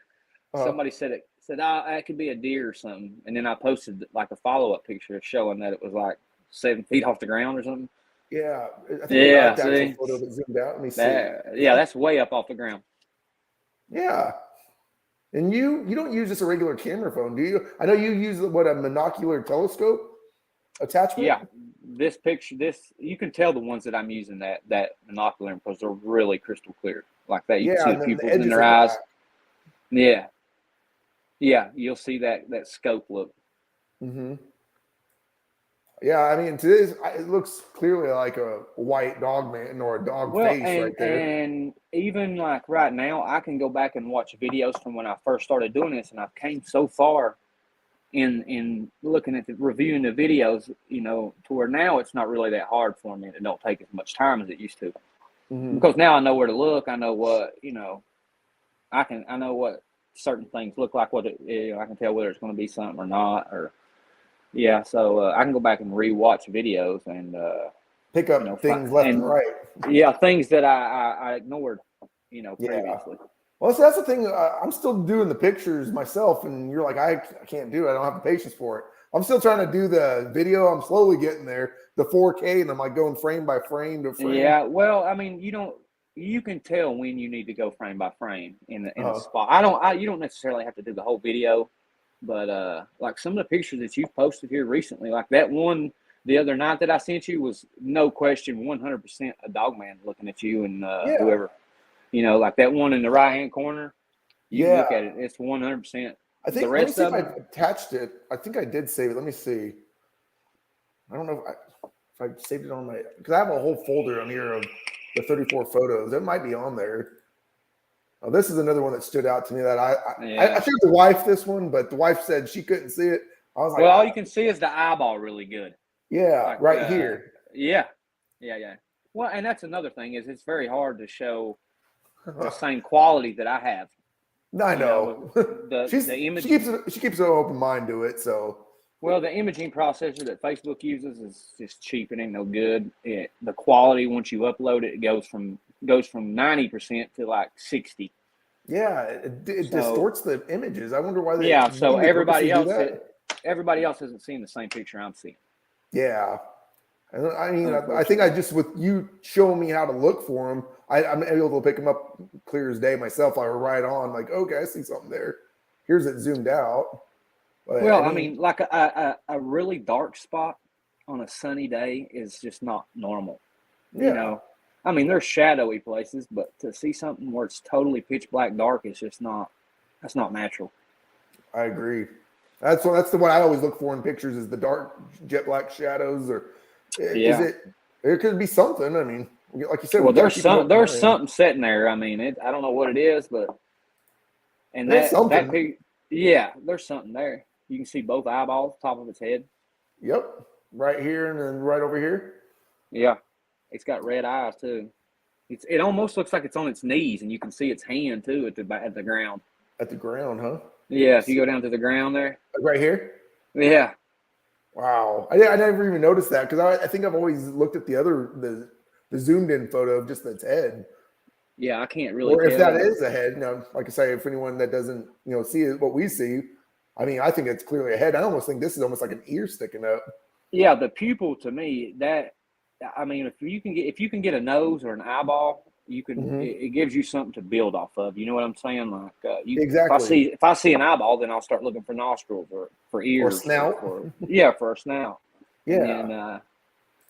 somebody said it could be a deer or something, and then I posted like a follow-up picture showing that it was like 7 feet off the ground or something. Yeah, I think that photo that zoomed out. Let me see. Yeah, that's way up off the ground. Yeah, and you don't use just a regular camera phone, do you? I know you use a monocular telescope attachment. Yeah. This picture, you can tell the ones that I'm using that monocular because they're really crystal clear, like that. You can see the pupils in their eyes. Yeah, you'll see that scope look. Mm-hmm. Yeah, I mean, it looks clearly like a white dog man or a dog face right there. And even like right now, I can go back and watch videos from when I first started doing this, and I've came so far in looking at reviewing the videos, you know, to where now it's not really that hard for me. It don't take as much time as it used to, because now I know where to look. I know what, you know, I know what certain things look like. I can tell whether it's going to be something or not, or so I can go back and rewatch videos and pick up things left and right. Yeah, things that I ignored, you know, previously. Well, so that's the thing. I'm still doing the pictures myself, and you're like, I can't do it. I don't have the patience for it. I'm still trying to do the video. I'm slowly getting there, the 4K, and I'm like going frame by frame to frame. Yeah, well, I mean, you can tell when you need to go frame by frame in a spot. You don't necessarily have to do the whole video, but like some of the pictures that you've posted here recently, like that one the other night that I sent you was no question 100% a dog man looking at you and whoever. You know, like that one in the right-hand corner. You look at it; it's 100%. I think. Let me see if I attached it. I think I did save it. Let me see. I don't know. if I saved it on my, because I have a whole folder on here of the 34 photos. It might be on there. Oh, this is another one that stood out to me that I showed the wife this one, but the wife said she couldn't see it. I was like, well, all you can see is the eyeball really good. Yeah, Like, right here. Yeah. Well, and that's another thing is it's very hard to show the same quality that I have. I know. The image, she keeps an open mind to it. So, well, the imaging processor that Facebook uses is just cheap and ain't no good. The quality once you upload it, goes from 90% to like 60. Yeah, it distorts the images. I wonder why they. Yeah, so everybody else hasn't seen the same picture I'm seeing. Yeah, I mean, I think I just with you showing me how to look for them, I'm able to pick them up clear as day myself. I were right on, like, okay, I see something there. Here's it zoomed out. But, well, I mean, like a really dark spot on a sunny day is just not normal. Yeah. You know, I mean, there's shadowy places, but to see something where it's totally pitch black dark is just not. That's not natural. I agree. That's the one I always look for in pictures is the dark jet black shadows, or is it? It could be something. I mean, like you said, well, there's something sitting there. I mean, I don't know what it is, but there's something there. You can see both eyeballs, top of its head. Yep, right here and then right over here. Yeah, it's got red eyes too. It almost looks like it's on its knees, and you can see its hand too at the ground. At the ground, huh? Yeah, if you go down to the ground there. Right here? Yeah. Wow. I never even noticed that because I think I've always looked at the zoomed in photo of just its head. Yeah, I can't really. Or if that is a head, like I say, if anyone that doesn't, see what we see, I mean, I think it's clearly a head. I almost think this is almost like an ear sticking up. Yeah, the pupil to me, I mean, if you can get a nose or an eyeball, you can. It gives you something to build off of. You know what I'm saying? Like exactly. If I see an eyeball, then I'll start looking for nostrils or for ears or snout. For a snout. Yeah. And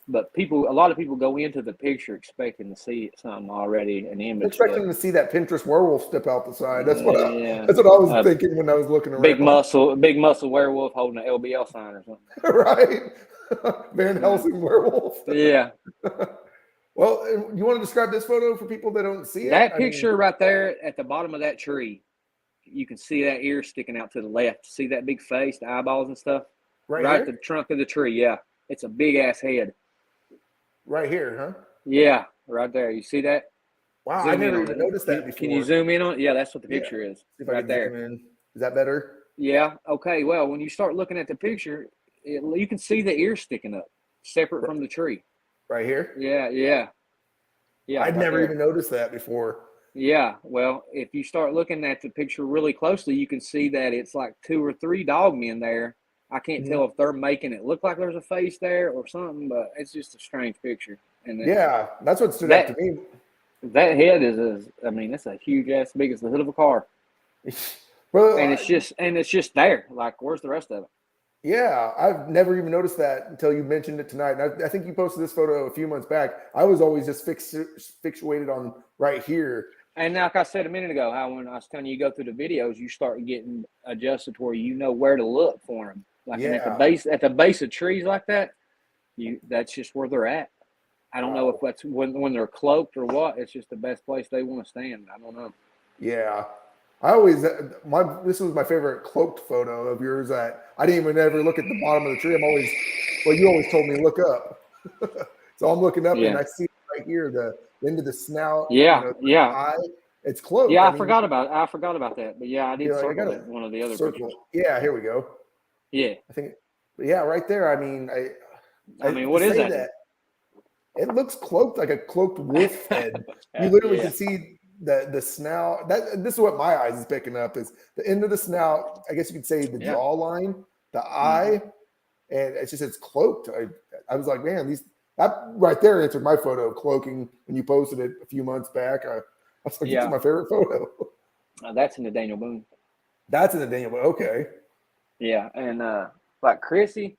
but a lot of people go into the picture expecting to see something already, an image. Expecting to see that Pinterest werewolf step out the side. That's what I was thinking when I was looking around. Big muscle werewolf holding an LBL sign or something. Right. Van Helsing werewolf. Yeah. Well, you want to describe this photo for people that don't see it? That picture right there at the bottom of that tree, you can see that ear sticking out to the left. See that big face, the eyeballs and stuff? Right at the trunk of the tree, yeah. It's a big-ass head. Right here, huh? Yeah, right there. You see that? Wow, I never even noticed that before. Can you zoom in on it? Yeah, that's what the picture is. Right there. Is that better? Yeah. Okay, well, when you start looking at the picture, you can see the ear sticking up, separate from the tree. Right here? Yeah. I'd never even noticed that before. Yeah, well, if you start looking at the picture really closely, you can see that it's like 2 or 3 dogmen there. I can't tell if they're making it look like there's a face there or something, but it's just a strange picture. And that's what stood out to me. That head it's a huge ass, big as the hood of a car. Well, and it's just there. Like, where's the rest of it? Yeah, I've never even noticed that until you mentioned it tonight. And I think you posted this photo a few months back. I was always just fixated on right here. And like I said a minute ago, how when I was telling you go through the videos, you start getting adjusted to where you know where to look for them. Like at the base of trees like that, that's just where they're at. I don't know if that's when they're cloaked or what. It's just the best place they want to stand. I don't know. Yeah. This was my favorite cloaked photo of yours that I didn't even ever look at the bottom of the tree. You always told me look up. So I'm looking up and I see right here the end of the snout. Yeah. Eye. It's cloaked. Yeah, I forgot about that. But yeah, I did circle it. One of the other circle. pictures. Yeah, here we go. Yeah. I think right there. I mean, what is that? It looks cloaked like a cloaked wolf head. You literally can see the snout. This is what my eyes is picking up is the end of the snout. I guess you could say the jawline, the eye, and it's cloaked. I was like, man, that right there answered my photo of cloaking when you posted it a few months back. I was like, this is my favorite photo. That's in the Daniel Boone. That's in the Daniel Boone. Okay. Yeah, and like Chrissy,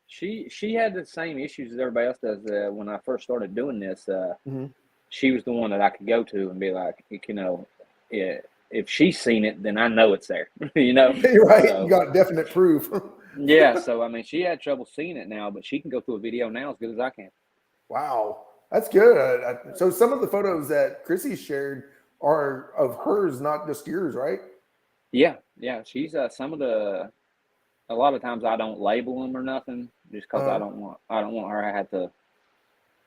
she had the same issues as everybody else does. When I first started doing this, she was the one that I could go to and be like, if she's seen it, then I know it's there. You're right. So, you got definite proof. Yeah, so I mean, she had trouble seeing it now, but she can go through a video now as good as I can. Wow, that's good. So some of the photos that Chrissy shared are of hers, not just yours, right? Yeah, yeah. She's some of the. A lot of times I don't label them or nothing, just because I Uh, don't want her. I had to.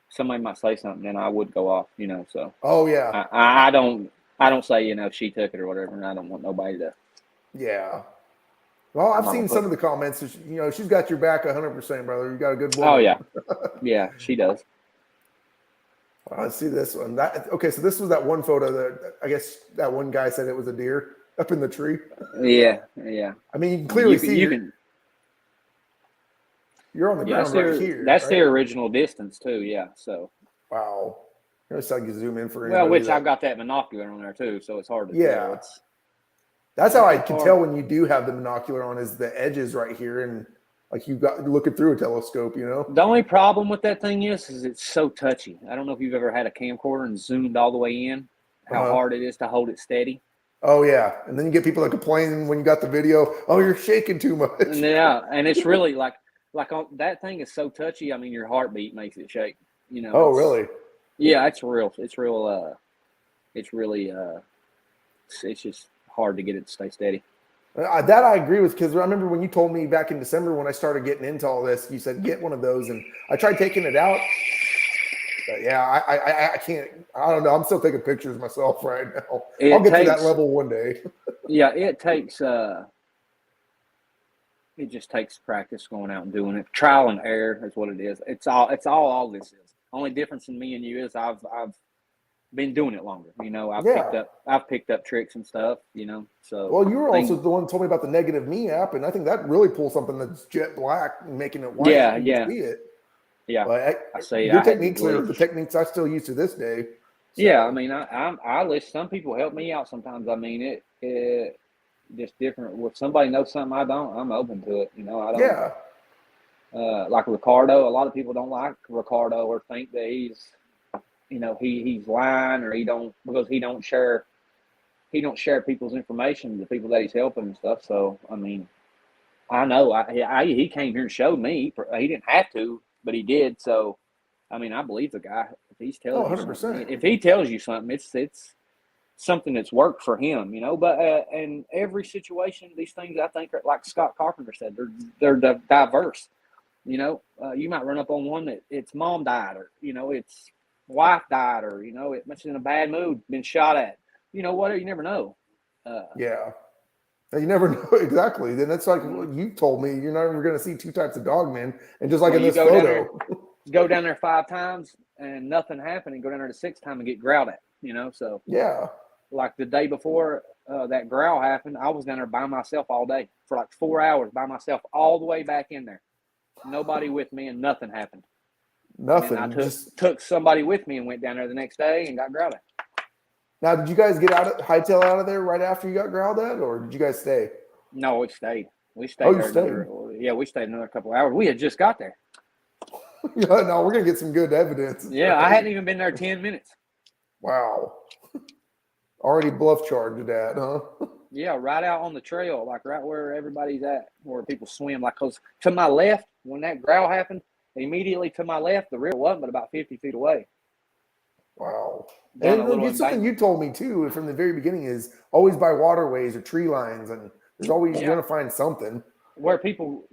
Somebody might say something, and I would go off, So oh yeah, I don't say she took it or whatever, and I don't want nobody to. yeah. Well, I'm I've not gonna seen some put. of the comments. She's got your back 100%, brother. You got a good Oh woman. yeah, yeah, she does. Let's see this one. Okay, so this was that one photo that I guess that one guy said it was a deer up in the tree. Yeah, yeah. I mean, you can I mean, clearly see you can. you're on the Yeah, ground right here, that's right? their original distance too. Yeah, so. Wow. Here's how you zoom in for Well, anybody which that. I've got that binocular on there too, so it's hard to tell. Yeah, that's how I It's can hard. tell when you do have the binocular on is the edges right here, and like you got looking through a telescope. The only problem with that thing is it's so touchy. I don't know if you've ever had a camcorder and zoomed all the way in, how Uh-huh. hard it is to hold it steady. Oh yeah, and then you get people that complain when you got the video. Oh, you're shaking too much. Yeah, and it's really like that thing is so touchy. I mean, your heartbeat makes it shake. Oh really? Yeah, it's real. It's real. It's really. It's just hard to get it to stay steady. That I agree with, because I remember when you told me back in December when I started getting into all this, you said get one of those, and I tried taking it out. But yeah, I can't. I don't know. I'm still taking pictures myself right now. I'll get to that level one day. Yeah, it takes. It just takes practice going out and doing it. Trial and error is what it is. It's all this is. Only difference in me and you is I've been doing it longer. I've picked up tricks and stuff, So Well, you were also the one who told me about the Negative Me app, and I think that really pulls something that's jet black and making it white. Yeah, you can see it. Yeah. But I say your I had techniques are the techniques I still use to this day. So. Yeah, I mean, I listen. Some people help me out sometimes. I mean, it just different. If somebody knows something I don't, I'm open to it. I don't. Yeah. Like Ricardo, a lot of people don't like Ricardo or think that he's lying, or because he don't share people's information, the people that he's helping and stuff. So I mean, I know he came here and showed me. He didn't have to, but he did. So I mean, I believe the guy. If he's telling you 100%. something, if he tells you something, it's something that's worked for him, But in every situation, these things I think are like Scott Carpenter said, they're diverse. You might run up on one that its mom died, or its wife died, or it's in a bad mood, been shot at. What? You never know. Yeah. You never know exactly. Then it's like you told me you're never going to see two types of dogmen, and just like in this photo, go down there 5 times and nothing happened, and go down there the 6th time and get growled at. So yeah. Like the day before that growl happened, I was down there by myself all day for like 4 hours by myself, all the way back in there. Nobody with me, and nothing happened. Nothing. And I took somebody with me and went down there the next day and got growled at. Now, did you guys hightail out of there right after you got growled at, or did you guys stay? No, we stayed. We stayed. Oh, there you stayed? we stayed another couple of hours. We had just got there. Yeah, no, we're gonna get some good evidence. Yeah, I hadn't even been there 10 minutes. Wow. Already bluff charged at, huh? Yeah, right out on the trail, like right where everybody's at, where people swim. Like, cause to my left, when that growl happened, immediately to my left, the river wasn't but about 50 feet away. Wow. And it's something you told me too from the very beginning is always by waterways or tree lines, and there's always you're gonna find something. Where people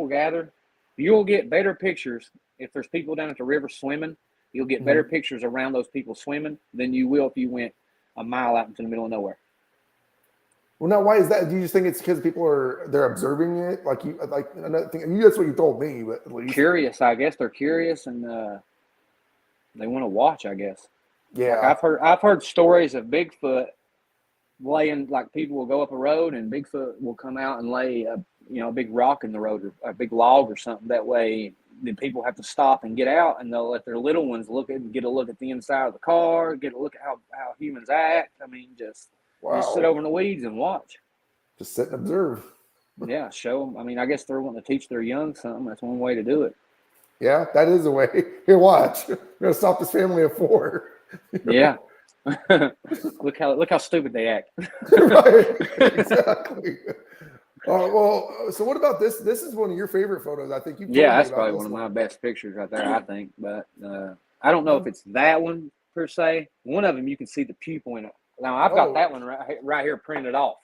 gather, you'll get better pictures if there's people down at the river swimming. You'll get better pictures around those people swimming than you will if you went a mile out into the middle of nowhere. Well, now why is that? Do you just think it's because they're observing it? Like another thing. That's what you told me, but at least. Curious, I guess they're curious and they want to watch. I guess. Yeah, like I've heard stories of Bigfoot laying, like people will go up a road and Bigfoot will come out and lay a big rock in the road or a big log or something. That way, then people have to stop and get out, and they'll let their little ones get a look at the inside of the car, get a look at how humans act. I mean, just sit over in the weeds and watch. Just sit and observe. Yeah, show them. I mean, I guess they're wanting to teach their young something. That's one way to do it. Yeah, that is a way. Here, watch. We're gonna stop this family of 4. Yeah. Look how stupid they act. Right. Exactly. Oh, well, so what about this? This is one of your favorite photos. I think you've told Yeah, me that's about probably this one of my one. best pictures right there, I think. But I don't know if it's that one per se. One of them, you can see the pupil in it. Now, I've got that one right here printed off.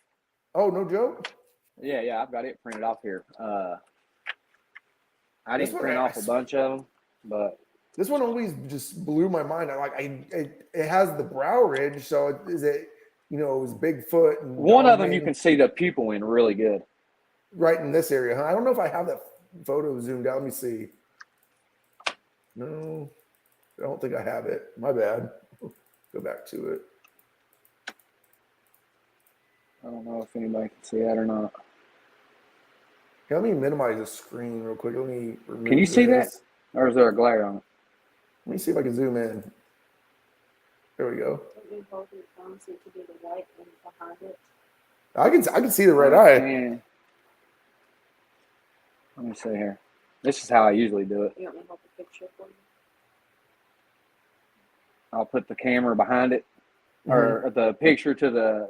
Oh, no joke? Yeah, I've got it printed off here. I This didn't one, print off a bunch of them, but this one always just blew my mind. It has the brow ridge, so it was Bigfoot and one of them you dogman can see the pupil in really good. right in this area. Huh? I don't know if I have that photo zoomed out. Let me see. No, I don't think I have it. My bad. Go back to it. I don't know if anybody can see that or not. Okay, let me minimize the screen real quick. Let me remove Can you see that? this. Or is there a glare on it? Let me see if I can zoom in. There we go. I can see the right eye. Man. Let me see here. This is how I usually do it. You want me to hold the picture for you? I'll put the camera behind it, or the picture to the,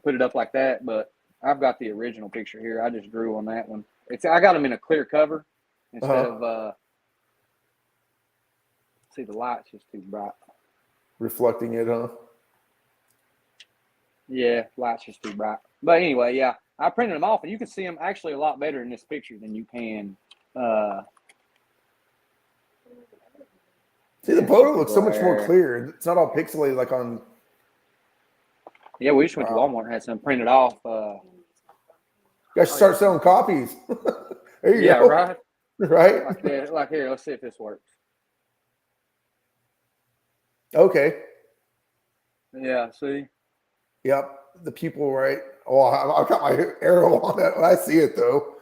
put it up like that. But I've got the original picture here. I just drew on that one. I got them in a clear cover instead of. See, the light's just too bright. Reflecting it, huh? Yeah, light's just too bright. But anyway, yeah, I printed them off, and you can see them actually a lot better in this picture than you can. See, the photo looks so much more clear. It's not all pixelated like on. Yeah, we just went to Walmart and had some printed off. You guys should start selling copies. There you go. Yeah, right. Right. Like here, let's see if this works. Okay. Yeah, see. Yep. The pupil, right? Oh, I've got my arrow on that. I see it though.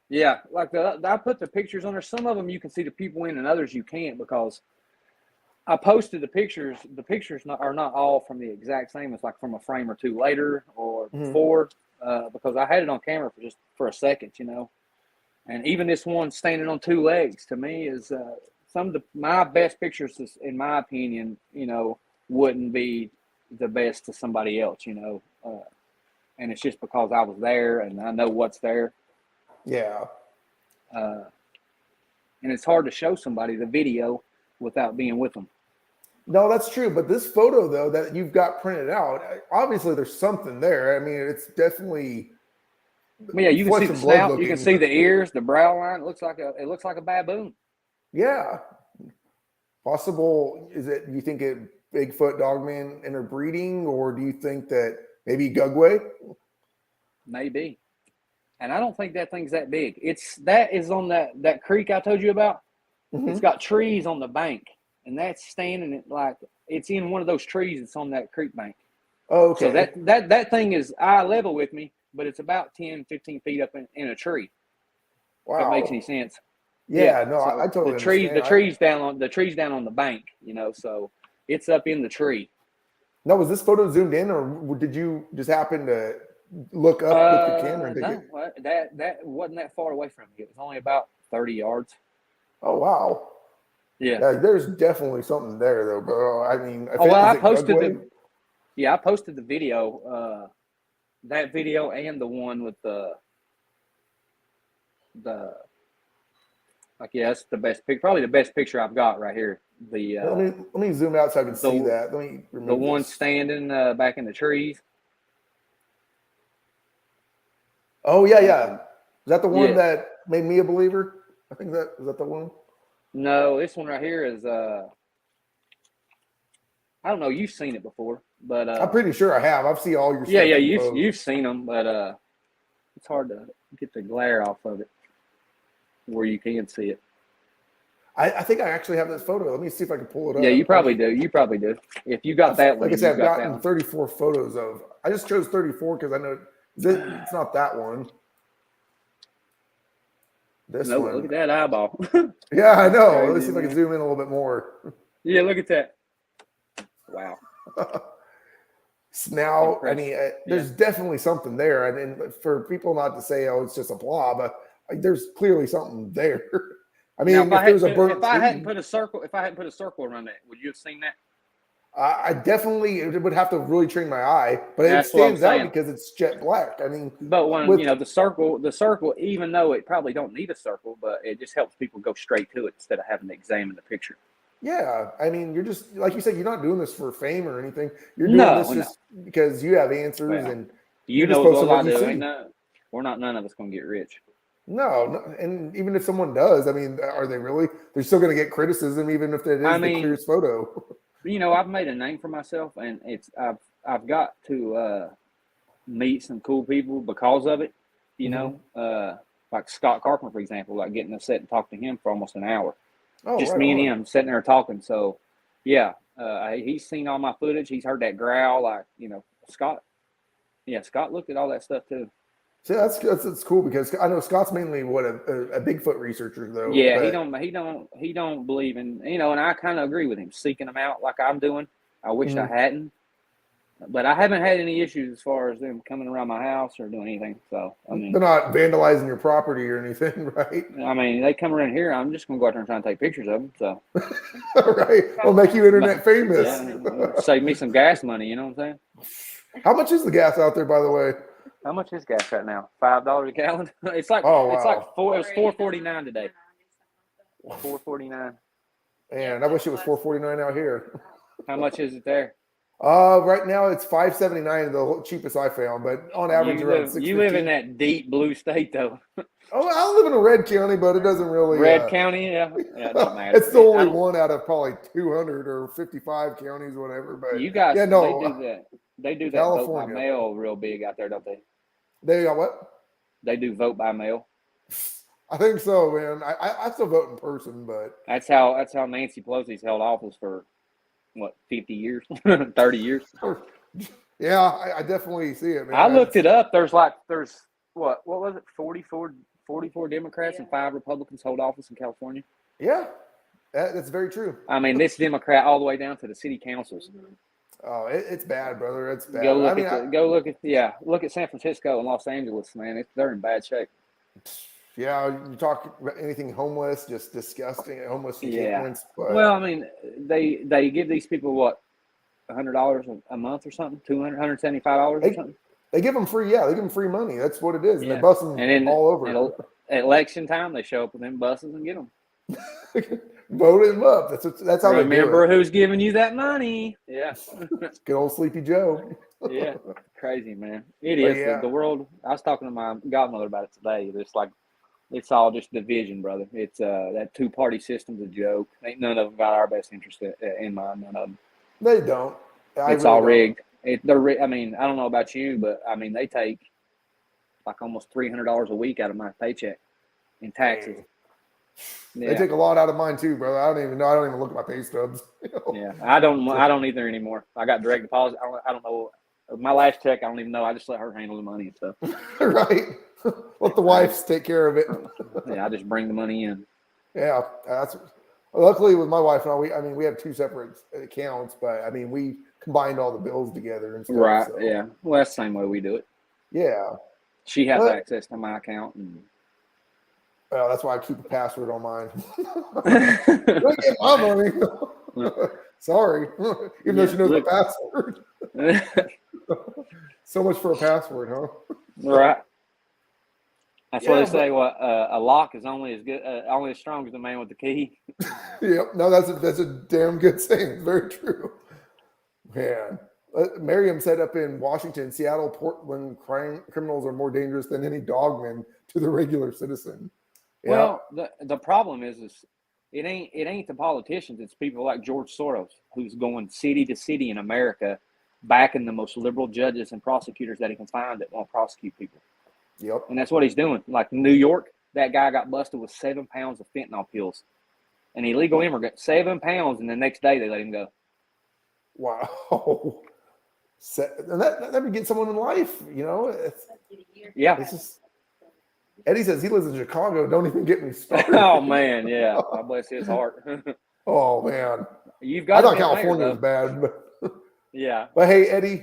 Yeah, like I put the pictures on there. Some of them you can see the people in, and others you can't because I posted the pictures. The pictures are not all from the exact same. It's like from a frame or two later or before, because I had it on camera for a second, And even this one standing on two legs to me is some of my best pictures, in my opinion, wouldn't be the best to somebody else, and it's just because I was there and I know what's there. Yeah. And it's hard to show somebody the video without being with them. No, that's true. But this photo, though, that you've got printed out, obviously there's something there. I mean, it's definitely. Yeah, you can see the snout. You can see the ears, the brow line. It looks like a baboon. Yeah. Possible. Do you think it Bigfoot, dogman interbreeding, or do you think that maybe Gugway? Maybe. And I don't think that thing's that big. That is on that creek I told you about. Mm-hmm. It's got trees on the bank, and that's standing it's in one of those trees that's on that creek bank. Oh, okay. So that thing is eye level with me, but it's about 10, 15 feet up in a tree. Wow. If that makes any sense. Yeah, no, so I totally understand. The trees down on the bank, so it's up in the tree. Now, was this photo zoomed in, or did you just happen to look up with the camera and take it? That wasn't that far away from me. It was only about 30 yards. Oh, wow. Yeah. There's definitely something there, though, bro. I mean, I posted I posted the video, that video and the one with it's the best pic, probably the best picture I've got right here. Let me zoom out so I can see that. Let me remove the one standing back in the trees. Oh yeah. Is that the one that made me a believer? I think is that the one? No, this one right here is I don't know. You've seen it before, but I'm pretty sure I have. I've seen all your stuff. Yeah. You've seen them, but it's hard to get the glare off of it where you can see it. I think I actually have this photo. Let me see if I can pull it up. Yeah, you probably do. If you got that one. Like I said, I've gotten 34 photos of. I just chose 34 because I know it's not that one. This one. Look at that eyeball. Yeah, I know. Let's see if I can zoom in a little bit more. Yeah, look at that. Wow. Snout. I mean, there's definitely something there. And then for people not to say, "Oh, it's just a blob," there's clearly something there. I mean, if there's a bird. If I hadn't put a circle around that, would you have seen that? I definitely would have to really train my eye, but it That's what I'm stands out saying. because it's jet black. I mean, But when with the circle, even though it probably don't need a circle, but it just helps people go straight to it instead of having to examine the picture. yeah, I mean, you're just like you said, you're not doing this for fame or anything. You're doing this just because you have answers Well, and you you're just know as posting well as what I you do. see. Ain't no, we're not none of us gonna get rich. No, and even if someone does, I mean, are they really? They're still going to get criticism, even if it is I the mean, clearest photo. I've made a name for myself, and I've got to meet some cool people because of it. Like Scott Carpenter, for example, like getting to sit and talk to him for almost an hour. Oh, Just right me and on. him sitting there talking. So, yeah, he's seen all my footage. He's heard that growl. Like, Scott. Yeah, Scott looked at all that stuff too. So that's cool because I know Scott's mainly a Bigfoot researcher though. Yeah, But he don't believe in, and I kind of agree with him seeking them out like I'm doing. I wish I hadn't, but I haven't had any issues as far as them coming around my house or doing anything. So they're not vandalizing your property or anything, right? they come around here. I'm just gonna go out there and try and take pictures of them. So, Right, we'll make you internet famous. yeah, save me some gas money. You know what I'm saying? How much is the gas out there, by the way? How much is gas right now? $5 a gallon. It's like Oh, it's like wow. it was $4.49 today. $4.49. Man, I wish it was $4.49 out here. How much is it there? Right now it's $5.79, the cheapest I found, but on average around $6.50. You live in that deep blue state though. Oh, I live in a red county, but it doesn't really. Red County, yeah, it don't matter. It's the only one out of probably 200 or 55 counties, whatever. But you guys, yeah, no, they do that California. vote by mail real big out there, don't they? They got what? They do vote by mail. I think so, man. I still vote in person, but That's how Nancy Pelosi's held office for what 50 years, 30 years. Yeah, I definitely see it, man. I looked it up. There's what was it? 44 Democrats and 5 Republicans hold office in California. Yeah, that's very true. I mean, this Democrat all the way down to the city councils. Oh, it's bad, brother. It's bad. Look at San Francisco and Los Angeles, man. They're in bad shape. Yeah, you talk about anything homeless, just disgusting. Homeless encampments. But well, I mean, they give these people what, $100 a month or something, $175 or something. They give them free. Yeah, they give them free money. That's what it is. And they bust them all over. At election time, they show up with them buses and get them. Vote him up. That's how they do it. Remember who's giving you that money? Yeah. Good old Sleepy Joe. Yeah, crazy, man. It is the world. I was talking to my godmother about it today. It's all just division, brother. It's that 2-party system's a joke. Ain't none of them got our best interest in mind. None of them. They don't. It's all rigged. I mean, I don't know about you, but I mean, they take like almost $300 a week out of my paycheck in taxes. Yeah. They take a lot out of mine too, brother. I don't even know. I don't even look at my pay stubs. Yeah, I don't either anymore. I got direct deposit. I don't know. My last check, I don't even know. I just let her handle the money and stuff. Right. Let the wives take care of it. Yeah, I just bring the money in. Yeah, luckily with my wife and I, we have 2 separate accounts, but I mean, we combined all the bills together and stuff. Right. So. Yeah. Well, that's the same way we do it. Yeah. She has access to my account. Well, that's why I keep a password on mine. Don't get my money. Sorry. Even though she knows my password. So much for a password, huh? Right. That's what they say. A lock is only as strong as the man with the key. Yep. No, that's a damn good saying. It's very true. Man. Miriam said up in Washington, Seattle, Portland, criminals are more dangerous than any dogmen to the regular citizen. Yeah. Well, the problem is it ain't the politicians. It's people like George Soros who's going city to city in America, backing the most liberal judges and prosecutors that he can find that won't prosecute people. Yep. And that's what he's doing. Like in New York, that guy got busted with 7 pounds of fentanyl pills. An illegal immigrant, 7 pounds, and the next day they let him go. Wow. And that would get someone in life, Yeah. It's just, Eddie says he lives in Chicago. Don't even get me started. Oh man, yeah. God bless his heart. Oh man. I thought California was bad, but yeah. But hey, Eddie,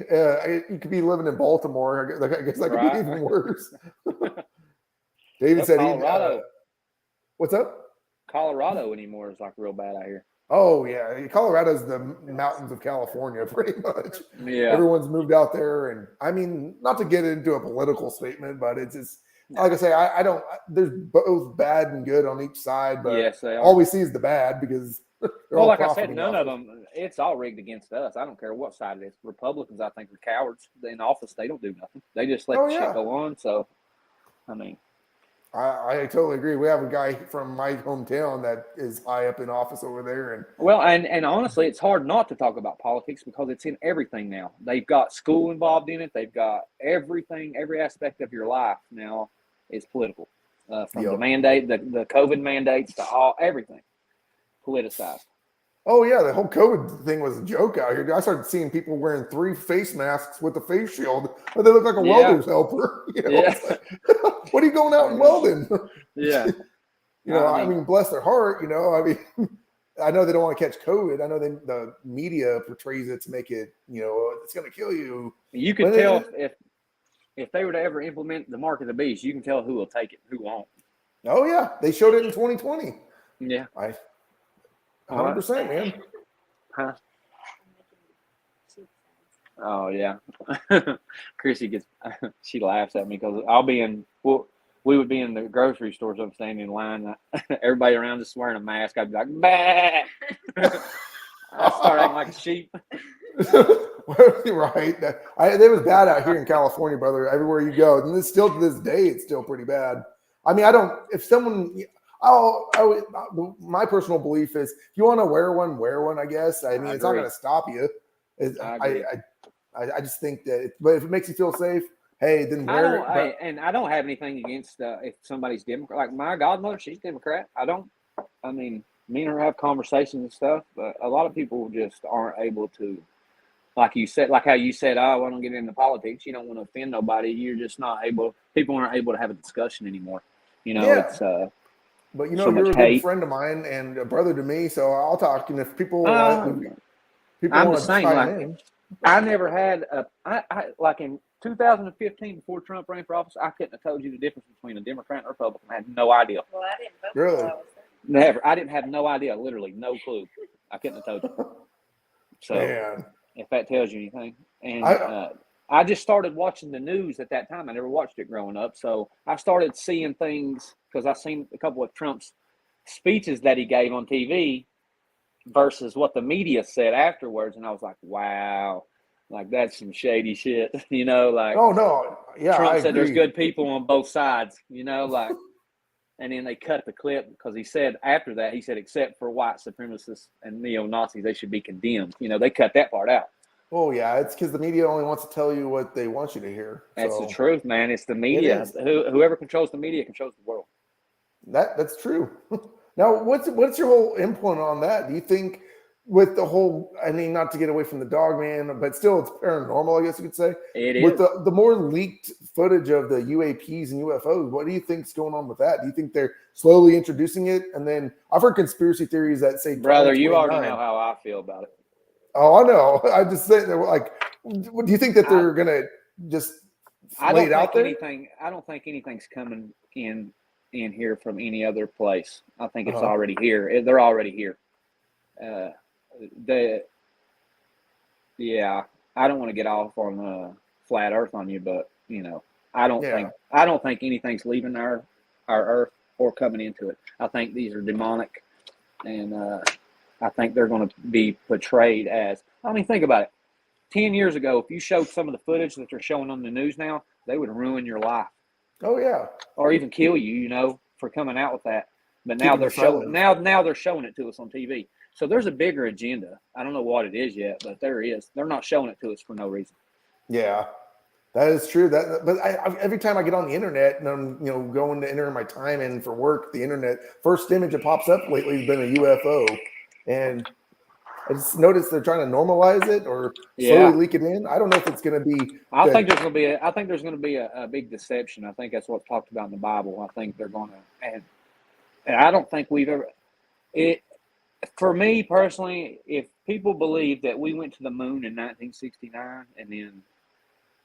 you could be living in Baltimore. I guess that could be even worse. David said Colorado. What's up? Colorado anymore is like real bad out here. Oh yeah, Colorado's the mountains of California, pretty much. Yeah. Everyone's moved out there, and I mean, not to get into a political statement, but it's just like I say, I don't. There's both bad and good on each side, but Yes, they are. all we see is the bad because they're Well, all like I said, profiting none off of them. It's all rigged against us. I don't care what side it is. Republicans, I think, are cowards. In office, they don't do nothing. They just let Oh, the yeah. shit go on. So, I mean, I totally agree. We have a guy from my hometown that is high up in office over there, and well, and honestly, it's hard not to talk about politics because it's in everything now. They've got school involved in it. They've got everything, every aspect of your life now is political. From the Yep. mandate, the COVID mandates to everything politicized. oh yeah, the whole COVID thing was a joke out here. I started seeing people wearing 3 face masks with a face shield, but they look like a Yeah. welder's helper. You know, Yeah. it's like, what are you going out and welding? Yeah. You know, I mean, bless their heart. You know, I mean, I know they don't want to catch COVID. I know the media portrays it to make it, you know, it's going to kill you. You can But tell if they were to ever implement the mark of the beast, you can tell who will take it, who won't. Oh yeah, they showed it in 2020. Yeah. 100%, man. Huh? Oh yeah. Chrissy gets she laughs at me because I'll be in we would be in the grocery stores. I'm standing in line. Everybody around us wearing a mask. I'd be like, bah! I start acting like a sheep. Right. It was bad out here in California, brother. Everywhere you go, and it's still to this day, it's still pretty bad. I mean, I don't. If someone, my personal belief is, if you want to wear one, wear one. I guess. I mean, it's not going to stop you. I just think that. But if it makes you feel safe, hey, then wear it. And I don't have anything against if somebody's Democrat. Like my godmother, she's Democrat. I mean, me and her have conversations and stuff, but a lot of people just aren't able to. Like you said, like how you said, oh, I don't get into politics. You don't want to offend nobody. You're just not able. People aren't able to have a discussion anymore. You know, Yeah. it's But you know, so you're a much good hate. friend of mine and a brother to me, so I'll talk. And if people I'm want the to same. chime Like in, I never had I like in 2015 before Trump ran for office, I couldn't have told you the difference between a Democrat and a Republican. I had no idea. Well, I didn't vote. Really? While I was there. Never. I didn't have no idea. Literally no clue. I couldn't have told you. So man, if that tells you anything, and I- I just started watching the news at that time. I never watched it growing up, so I started seeing things because I seen a couple of Trump's speeches that he gave on TV versus what the media said afterwards, and I was like, wow, like that's some shady shit, you know, like oh no, yeah, Trump I said there's agree. good people on both sides, you know, like, and then they cut the clip because he said after that, he said, except for white supremacists and neo-Nazis, they should be condemned. You know, they cut that part out. Oh yeah, it's because the media only wants to tell you what they want you to hear. That's So the truth, man. It's the media. is. Whoever controls the media controls the world. that's true. Now, what's your whole input on that? Do you think with the whole, I mean, not to get away from the dogman, but still it's paranormal, I guess you could say. It With is. the more leaked footage of the UAPs and UFOs, what do you think's going on with that? Do you think they're slowly introducing it? And then I've heard conspiracy theories that say, Brother, you already 2029. know how I feel about it. Oh, I know. I just say they're like, do you think that they're gonna just lay it out there? I don't think anything's coming in here from any other place. I think it's Uh-huh. already here. They're already here. Yeah, I don't want to get off on flat Earth on you, but you know, I don't think anything's leaving our Earth or coming into it. I think these are demonic, and I think they're going to be portrayed as. I mean, think about it. 10 years ago, if you showed some of the footage that they're showing on the news now, they would ruin your life Oh yeah. or even kill you, you know, for coming out with that. But now Keeping they're the showing silence. now they're showing it to us on TV. So there's a bigger agenda. I don't know what it is yet, but there is. They're not showing it to us for no reason. Yeah, that is true. But every time I get on the internet and I'm going to enter my time in for work, the internet first image that pops up lately has been a UFO, and I just noticed they're trying to normalize it or slowly leak it in. I don't know if it's going to be. I think there's going to be a big deception. I think that's what's talked about in the Bible. I think they're going to, and I don't think we've ever. For me personally, if people believe that we went to the moon in 1969 and then,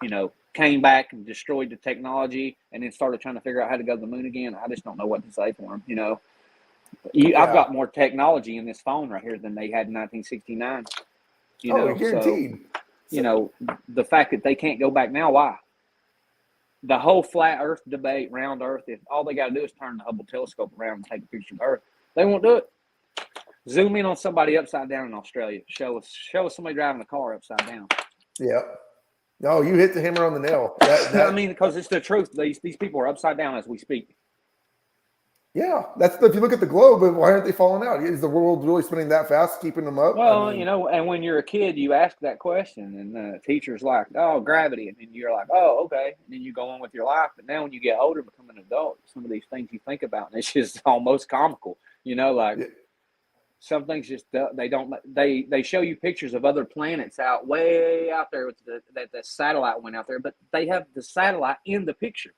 you know, came back and destroyed the technology and then started trying to figure out how to go to the moon again, I just don't know what to say for them. You know, I've got more technology in this phone right here than they had in 1969. Guaranteed. So, the fact that they can't go back now, why? The whole flat Earth debate, round Earth, if all they got to do is turn the Hubble telescope around and take a picture of Earth, they won't do it. Zoom in on somebody upside down in Australia. Show us somebody driving a car upside down. Yeah. No, you hit the hammer on the nail. I mean, because it's the truth. These people are upside down as we speak. Yeah, if you look at the globe, why aren't they falling out? Is the world really spinning that fast, keeping them up? Well, and when you're a kid, you ask that question, and the teacher's like, "Oh, gravity," and then you're like, "Oh, okay," and then you go on with your life. But now, when you get older, become an adult, some of these things you think about, and it's just almost comical. Some things just they show you pictures of other planets out way out there that the satellite went out there, but they have the satellite in the picture.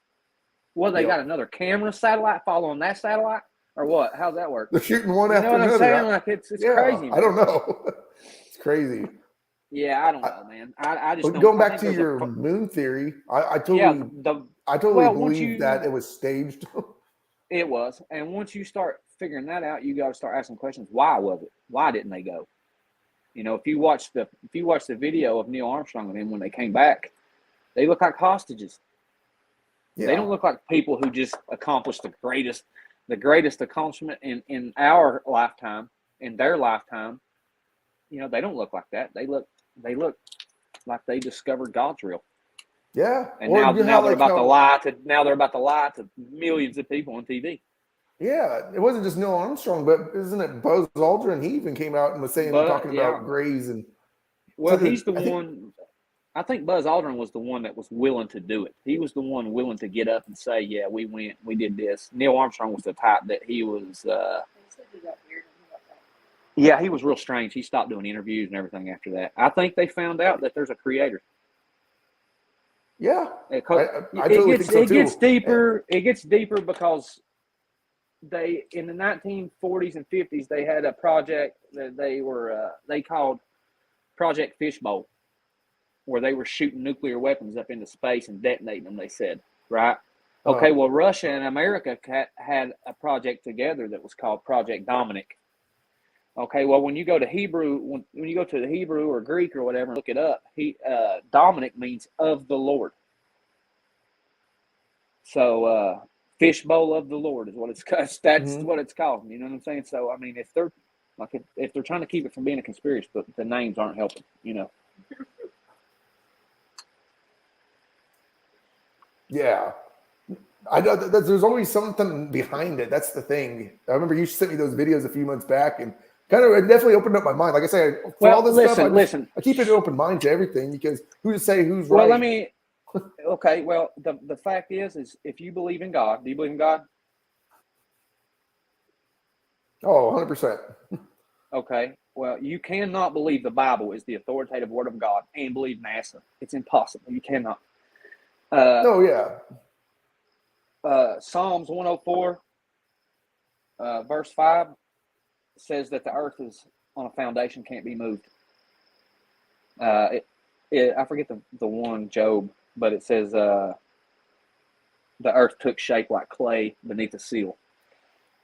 Well, they got another camera satellite following that satellite, or what? How's that work? They're shooting one after another. You know what I'm saying? Like it's crazy. Man. I don't know. It's crazy. Yeah, I don't know, man. I just don't. Going back to your moon theory, I totally believe that it was staged. It was, and once you start figuring that out, you got to start asking questions. Why was it? Why didn't they go? If you watch the video of Neil Armstrong and them when they came back, they look like hostages. Yeah. They don't look like people who just accomplished the greatest accomplishment in our lifetime, in their lifetime. They don't look like that. They look like they discovered God's real. Yeah. And now they're about to lie to millions of people on TV. Yeah, it wasn't just Neil Armstrong, but isn't it Buzz Aldrin? He even came out and was talking about grays and. Well, he's the one. I think Buzz Aldrin was the one that was willing to do it. He was the one willing to get up and say, "Yeah, we went, we did this." Neil Armstrong was the type that he was. Yeah, he was real strange. He stopped doing interviews and everything after that. I think they found out that there's a creator. Yeah, I totally think so too. It gets deeper. It gets deeper because they, in the 1940s and 50s, they had a project that they called Project Fishbowl, where they were shooting nuclear weapons up into space and detonating them. They said, right? Okay. Well, Russia and America had a project together that was called Project Dominic. Okay. Well, when you go to Hebrew, when you go to the Hebrew or Greek or whatever, and look it up. Dominic means of the Lord. So, Fishbowl of the Lord is what it's called. That's what it's called. You know what I'm saying? So, I mean, if they're trying to keep it from being a conspiracy, but the names aren't helping. Yeah. I know there's always something behind it. That's the thing. I remember you sent me those videos a few months back, and it definitely opened up my mind. Like I say, all this stuff, I keep an open mind to everything because who's to say who's right? Well, okay. Well, the fact is if you believe in God, do you believe in God? Oh, 100%. Okay. Well, you cannot believe the Bible is the authoritative word of God and believe NASA. It's impossible. You cannot. Psalms 104, verse 5 says that the earth is on a foundation, can't be moved. I forget the one, Job, but it says the earth took shape like clay beneath a seal.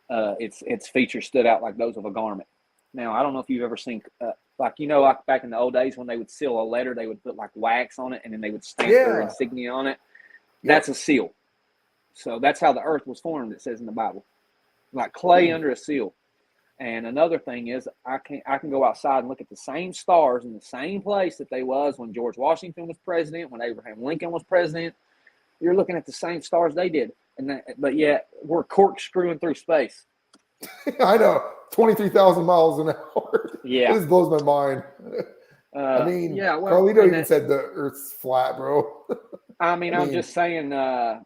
Its features stood out like those of a garment. Now, I don't know if you've ever seen, like back in the old days when they would seal a letter, they would put like wax on it and then they would stamp their insignia on it. That's a seal. So that's how the earth was formed, it says in the Bible. Like clay under a seal. And another thing is I can go outside and look at the same stars in the same place that they was when George Washington was president, when Abraham Lincoln was president. You're looking at the same stars they did. But yet we're corkscrewing through space. I know. 23,000 miles an hour. Yeah. This blows my mind. Carlito even said the earth's flat, bro. I'm just saying that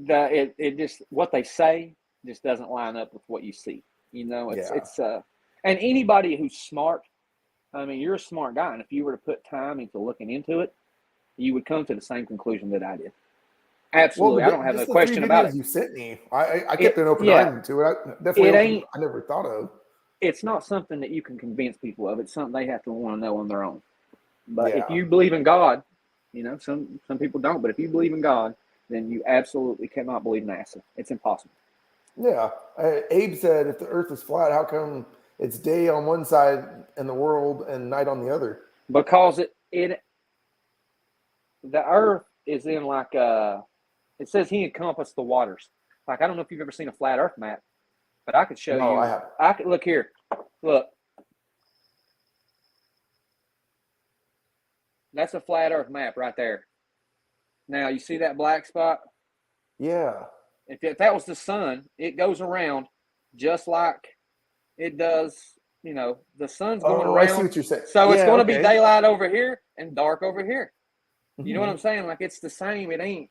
it just, what they say just doesn't line up with what you see. It's and anybody who's smart, you're a smart guy, and if you were to put time into looking into it, you would come to the same conclusion that I did. Absolutely, I don't have a question about it. You sent me. I kept an open eye to it. I never thought of. It's not something that you can convince people of. It's something they have to want to know on their own. But if you believe in God, some people don't. But if you believe in God, then you absolutely cannot believe NASA. It's impossible. Yeah. Abe said, if the Earth is flat, how come it's day on one side in the world and night on the other? Because the Earth is in like it says he encompassed the waters. Like, I don't know if you've ever seen a flat Earth map, but I could show you. I have. I could look here. Look, that's a flat Earth map right there. Now you see that black spot? Yeah. If that was the sun, it goes around just like it does. You know, the sun's going around. I see what you're saying. So it's going to be daylight over here and dark over here. You know what I'm saying? Like, it's the same. It ain't.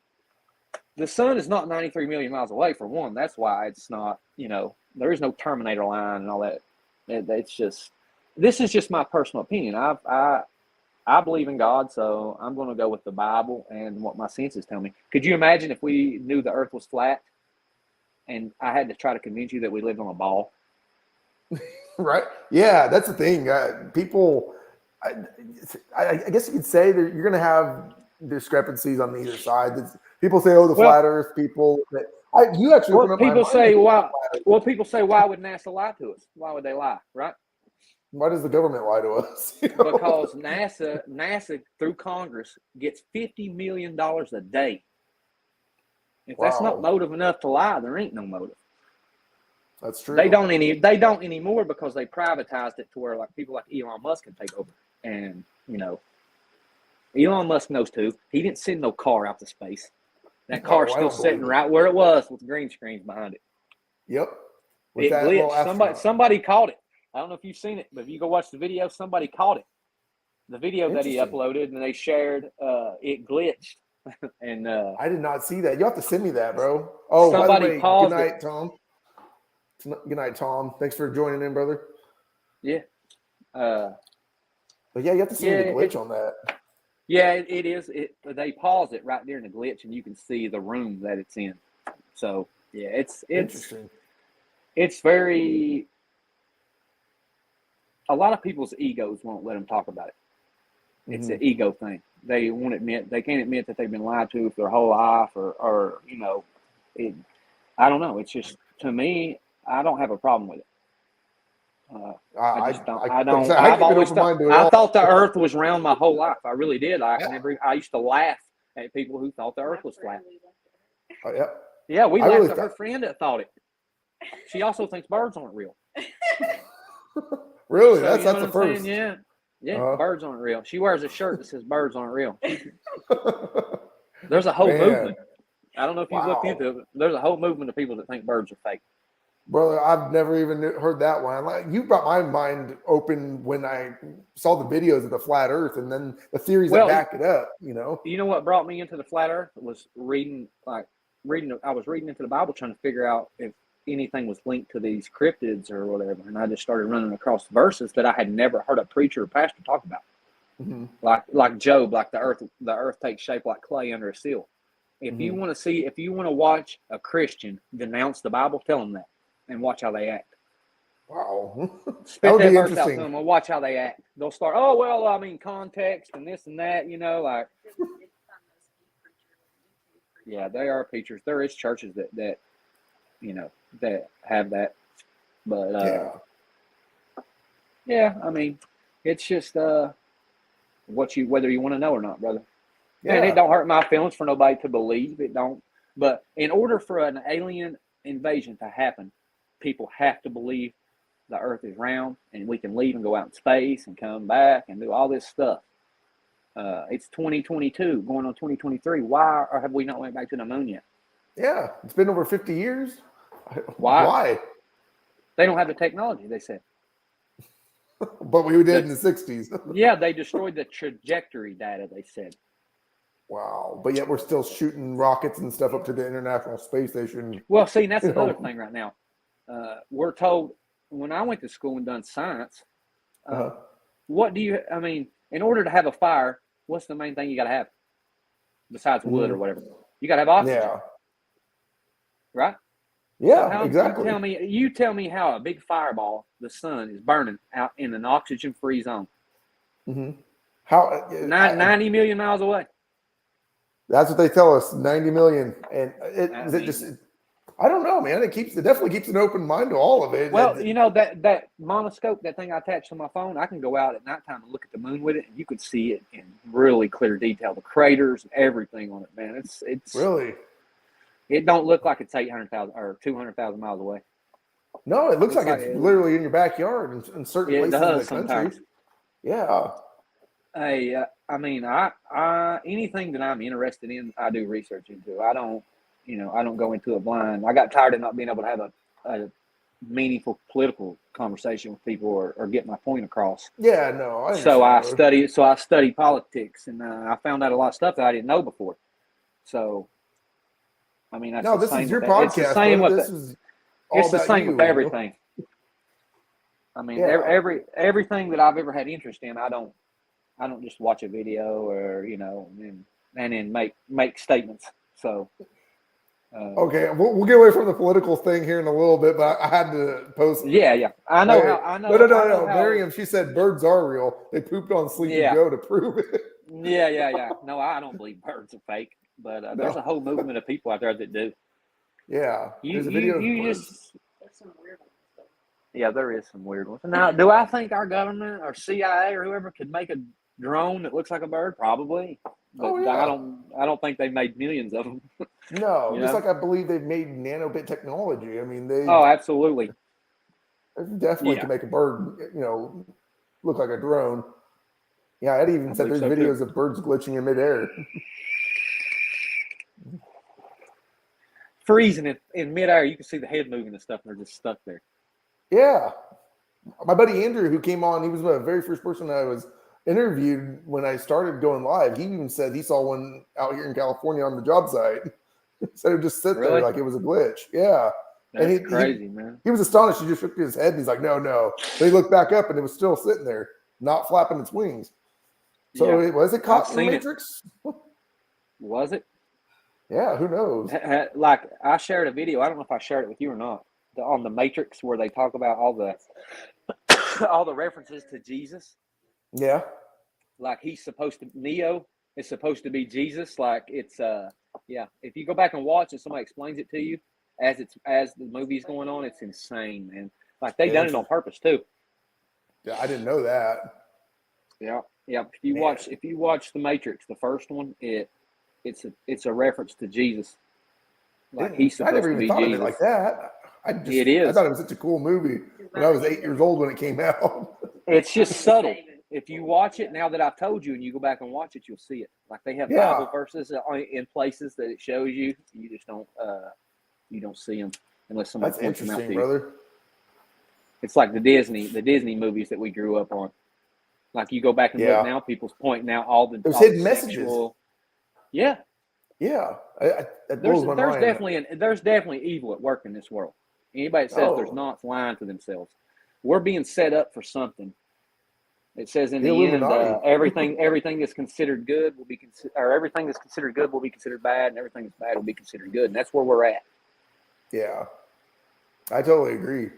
The sun is not 93 million miles away, for one. That's why it's not, there is no Terminator line and all that. It's just, this is just my personal opinion. I believe in God, so I'm going to go with the Bible and what my senses tell me. Could you imagine if we knew the Earth was flat and I had to try to convince you that we lived on a ball? Right? Yeah, that's the thing. People, I guess you could say that you're going to have discrepancies on either side. People say, "Oh, the flat Earth people." You actually open up my mind. People say, why would NASA lie to us? Why would they lie? Right? Why does the government lie to us? Because NASA through Congress gets $50 million a day. If that's not motive enough to lie, there ain't no motive. That's true. They don't anymore because they privatized it to where like people like Elon Musk can take over. And Elon Musk knows too. He didn't send no car out to space. That car's still sitting right where it was with green screens behind it. Yep. It glitched. Somebody caught it. I don't know if you've seen it, but if you go watch the video, somebody caught it. The video that he uploaded and they shared, it glitched. And I did not see that. You have to send me that, bro. Oh, by the way, good night, Tom. Good night, Tom. Thanks for joining in, brother. Yeah. But yeah, you have to see the glitch on that. Yeah, it is. They pause it right there in the glitch, and you can see the room that it's in. So yeah, it's interesting. It's very. A lot of people's egos won't let them talk about it. It's an ego thing. They won't admit. They can't admit that they've been lied to for their whole life, or I don't know. It's just, to me, I don't have a problem with it. I just don't. I don't. I've always thought. I thought the Earth was round my whole life. I really did. I used to laugh at people who thought the Earth was flat. Oh, yeah. Yeah, we laughed at her friend that thought it. She also thinks birds aren't real. Really? So, that's the first. Saying? Yeah. Birds aren't real. She wears a shirt that says birds aren't real. There's a whole movement. I don't know if you've looked into it, but there's a whole movement of people that think birds are fake. Brother, I've never even heard that one. Like, you brought my mind open when I saw the videos of the flat Earth and then the theories that back it up. You know what brought me into the flat Earth was reading. I was reading into the Bible trying to figure out if anything was linked to these cryptids or whatever, and I just started running across verses that I had never heard a preacher or pastor talk about. Like Job, like the earth takes shape like clay under a seal. If you want to watch a Christian denounce the Bible, tell them that. And watch how they act. Wow. Spit that verse out to them and watch how they act. They'll start, context and this and that, like. Yeah, they are preachers. There is churches that that have that. But, it's just whether you want to know or not, brother. Yeah. And it don't hurt my feelings for nobody to believe. It don't. But in order for an alien invasion to happen, people have to believe the Earth is round and we can leave and go out in space and come back and do all this stuff. It's 2022 going on 2023. Why have we not went back to the moon yet? Yeah, it's been over 50 years. Why? They don't have the technology, they said. But we did in the 60s. Yeah, they destroyed the trajectory data, they said. Wow. But yet we're still shooting rockets and stuff up to the International Space Station. Well, see, that's another thing right now. We're told, when I went to school and done science, in order to have a fire, what's the main thing you got to have besides wood or whatever? You got to have oxygen. Yeah. Right? Yeah, exactly. You tell me how a big fireball, the sun, is burning out in an oxygen-free zone. How 90 million miles away. That's what they tell us, 90 million. And I don't know, man. It definitely keeps an open mind to all of it. Well, that monoscope, that thing I attached to my phone, I can go out at nighttime and look at the moon with it, and you could see it in really clear detail, the craters and everything on it, man. It's really. It don't look like it's 800,000 or 200,000 miles away. No, it looks like it's literally in your backyard in certain places in the country. Sometimes. Yeah. Hey, I mean, I anything that I'm interested in, I do research into. I don't go into it blind. I got tired of not being able to have a meaningful political conversation with people or get my point across. Yeah, no. So I study politics, and I found out a lot of stuff that I didn't know before. So, I mean, this is your podcast. It's the same with everything. I mean, everything that I've ever had interest in, I don't just watch a video or and then make statements. So. Okay, we'll get away from the political thing here in a little bit, but I had to post. Yeah. I know. No. Miriam, she said birds are real. They pooped on Sleepy Joe to prove it. Yeah. No, I don't believe birds are fake, but there's a whole movement of people out there that do. Yeah, there's a video. There's some weird ones. Yeah, there is some weird ones. Now, do I think our government or CIA or whoever could make a drone that looks like a bird? Probably. But I don't think they made millions of them. No, just like I believe they've made nanobit technology. I mean, absolutely. Definitely can make a bird, look like a drone. Yeah, Eddie even said there's videos of birds glitching in midair. Freezing in midair, you can see the head moving and stuff, and they're just stuck there. Yeah. My buddy Andrew, who came on, he was the very first person I was interviewed when I started going live. He even said he saw one out here in California on the job site. So it just sit there like it was a glitch. Yeah. That's crazy, man. He was astonished. He just shook his head and he's like, no. But he looked back up and it was still sitting there, not flapping its wings. So was it caught in the Matrix? Was it? Yeah, who knows? Like, I shared a video. I don't know if I shared it with you or not. On the Matrix, where they talk about all the references to Jesus. Yeah. Like Neo is supposed to be Jesus. Like it's if you go back and watch and somebody explains it to you as the movie's going on, it's insane, man. Like they done it on purpose too. Yeah, I didn't know that. Yeah. If you watch The Matrix, the first one, it's a reference to Jesus. Like he's supposed to be Jesus. I never even thought of it like that. It is. I thought it was such a cool movie when I was 8 years old when it came out. It's just subtle. If you watch it now that I've told you and you go back and watch it, you'll see it. Like they have Bible verses in places that it shows you. You just don't see them unless somebody points them out to you. Brother. It's like the Disney movies that we grew up on. Like you go back and look now, people's pointing out all the hidden messages. Yeah. That blows my mind. There's definitely evil at work in this world. Anybody that says there's not is lying to themselves. We're being set up for something. It says in the end, everything that's considered good will be everything that's considered good will be considered bad, and everything that's bad will be considered good. And that's where we're at. Yeah, I totally agree.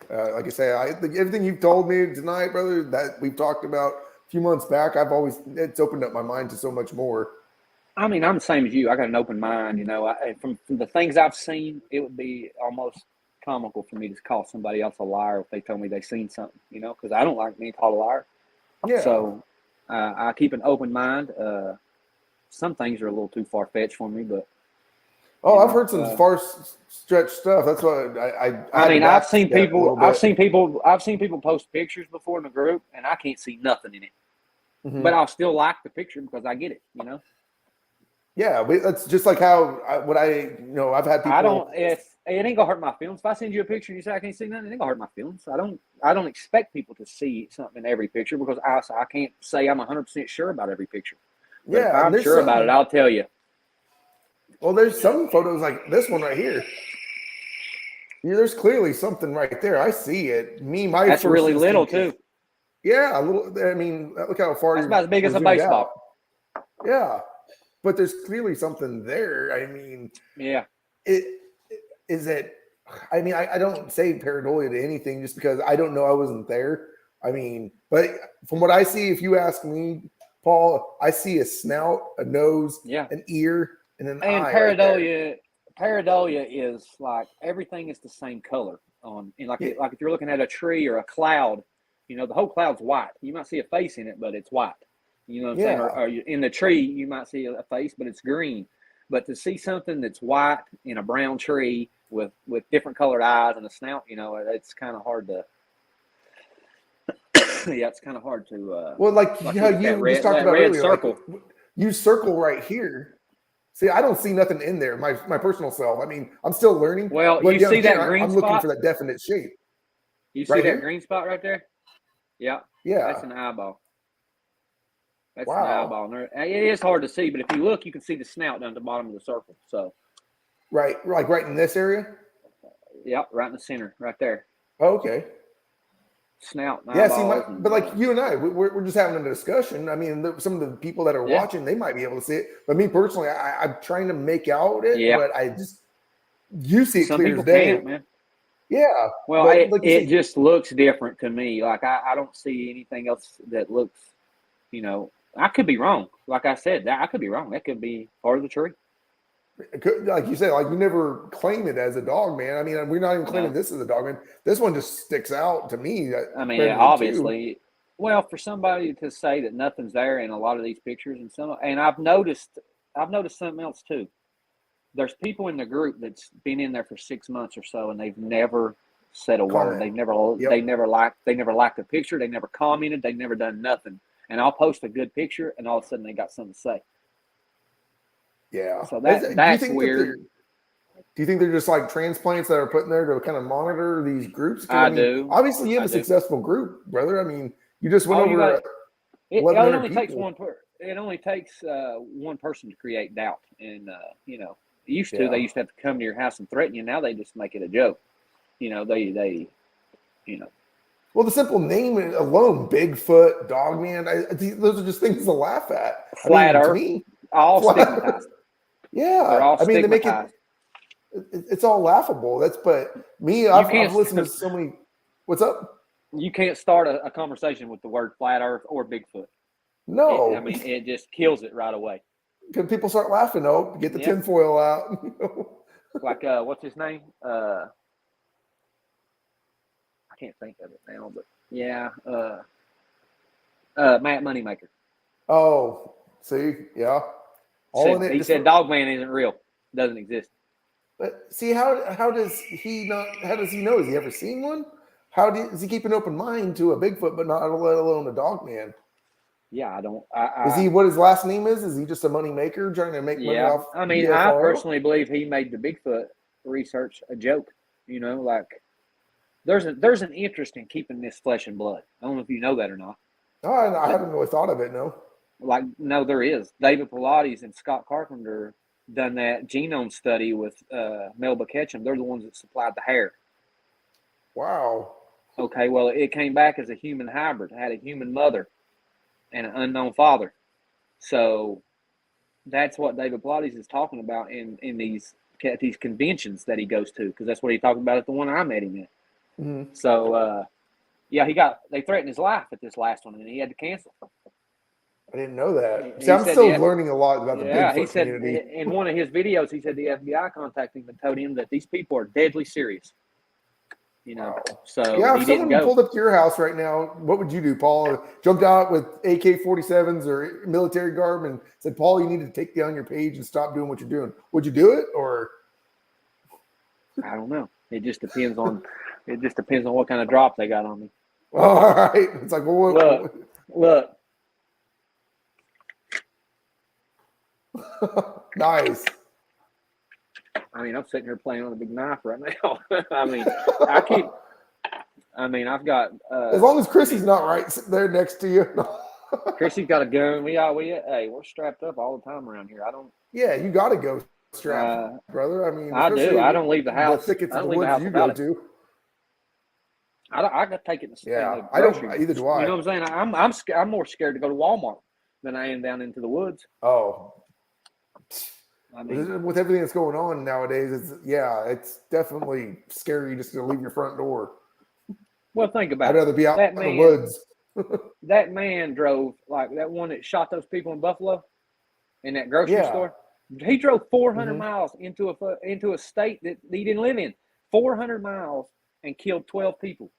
Like I say, everything you've told me tonight, brother, that we've talked about a few months back, it's opened up my mind to so much more. I mean, I'm the same as you. I got an open mind. From the things I've seen, it would be almost comical for me to call somebody else a liar if they told me they seen something. Because I don't like being called a liar. Yeah. So I keep an open mind. Some things are a little too far-fetched for me, but I've heard some far-stretched stuff. That's why I've seen people post pictures before in the group, and I can't see nothing in it. Mm-hmm. But I'll still like the picture because I get it. Yeah, that's just like how I've had people. It ain't gonna hurt my feelings. If I send you a picture and you say I can't see nothing, it ain't gonna hurt my feelings. I don't expect people to see something in every picture because I can't say I'm 100% sure about every picture. But if I'm sure about it, I'll tell you. Well, there's some photos like this one right here. There's clearly something right there. I see it. That's really little too. Yeah, a little. I mean, look how far. That's about as big as a baseball. Yeah. But there's clearly something there. I mean, yeah. I don't say pareidolia to anything just because I don't know. I wasn't there. I mean, but from what I see, if you ask me, Paul, I see a snout, a nose, an ear, and an eye. And pareidolia is like everything is the same color like if you're looking at a tree or a cloud, the whole cloud's white. You might see a face in it, but it's white. You know what I'm saying? Or in the tree, you might see a face, but it's green. But to see something that's white in a brown tree with different colored eyes and a snout, it's kind of hard to. Yeah, it's kind of hard to. Well, like how you just talked about red earlier, circle. like, you circle right here. See, I don't see nothing in there. My personal self. I mean, I'm still learning. Well, but you see that green I'm spot? looking for that definite shape. You see that green spot right there? Yeah. Yeah. That's an eyeball. That's wow. an eyeball. It is hard to see, but if you look, you can see the snout down at the bottom of the circle. So. Right, like right in this area. Yep, right in the center, right there. Oh, okay. Snout. Yeah, see, but like you and I, we're just having a discussion. I mean, some of the people that are watching, they might be able to see it, but me personally, I'm trying to make out it, but you see it clear as day. Can't, man. Yeah. Well, it just looks different to me. Like I don't see anything else that looks, I could be wrong. Like I said, I could be wrong. That could be part of the tree. Like you said, like we never claim it as a dog man. I mean, we're not even claiming this as a dog man. This one just sticks out to me. I mean, obviously. Well, for somebody to say that nothing's there in a lot of these pictures, and I've noticed something else too. There's people in the group that's been in there for 6 months or so, and they've never said a word. They never liked a picture. They never commented. They've never done nothing. And I'll post a good picture, and all of a sudden they got something to say. Yeah. So that's weird. Do you think they're just like transplants that are put in there to kind of monitor these groups? I do. Obviously, you have a successful group, brother. I mean, you just went over. It only takes one. It only takes one person to create doubt, and they used to have to come to your house and threaten you. Now they just make it a joke. They. Well, the simple name alone, Bigfoot, Dogman, those are just things to laugh at. Flat Earth, all stigmatized. Yeah, they're all they make it. It's all laughable. But me, I've listened to so many. What's up? You can't start a conversation with the word flat Earth or Bigfoot. No, it just kills it right away. Because people start laughing. Get the tinfoil out. Like what's his name? I can't think of it now, but Matt Moneymaker. Oh, see, yeah. He said Dogman isn't real, doesn't exist. But see, how does he not? How does he know? Has he ever seen one? Does he keep an open mind to a Bigfoot, but not let alone a Dogman? Yeah, I don't. Is he what his last name is? Is he just a money maker trying to make money off? I mean, I personally believe he made the Bigfoot research a joke. Like there's an interest in keeping this flesh and blood. I don't know if you know that or not. Oh, I haven't really thought of it. No. No, there is. David Pilates and Scott Carpenter done that genome study with Melba Ketchum. They're the ones that supplied the hair. Wow. Okay, well, it came back as a human hybrid. It had a human mother and an unknown father. So that's what David Pilates is talking about in these conventions that he goes to, because that's what he talked about at the one I met him in. Mm-hmm. So, they threatened his life at this last one, and he had to cancel. I didn't know that. See, I'm still learning a lot about the Bigfoot community. He said in one of his videos, he said the FBI contacted him and told him that these people are deadly serious. Wow. So if someone pulled up to your house right now, what would you do, Paul? Jumped out with AK-47s or military garb and said, Paul, you need to take down your page and stop doing what you're doing. Would you do it, or? I don't know. It just depends on what kind of drop they got on me. All right. It's like, well, look. Nice. I mean, I'm sitting here playing on a big knife right now. I've got. As long as Chrissy's not right there next to you. Chrissy's got a gun. We're strapped up all the time around here. Yeah, you got to go strapped, brother. I mean, I do. I don't leave the house. The thickets of the woods you go to. I got to take it. I don't. Either do I. You know what I'm saying? I'm more scared to go to Walmart than I am down into the woods. Oh. I mean, with everything that's going on nowadays, it's definitely scary just to leave your front door. Well, think about it. I'd rather be out in the woods. That man drove, like that one that shot those people in Buffalo in that grocery store. He drove 400 miles into a state that he didn't live in. 400 miles and killed 12 people.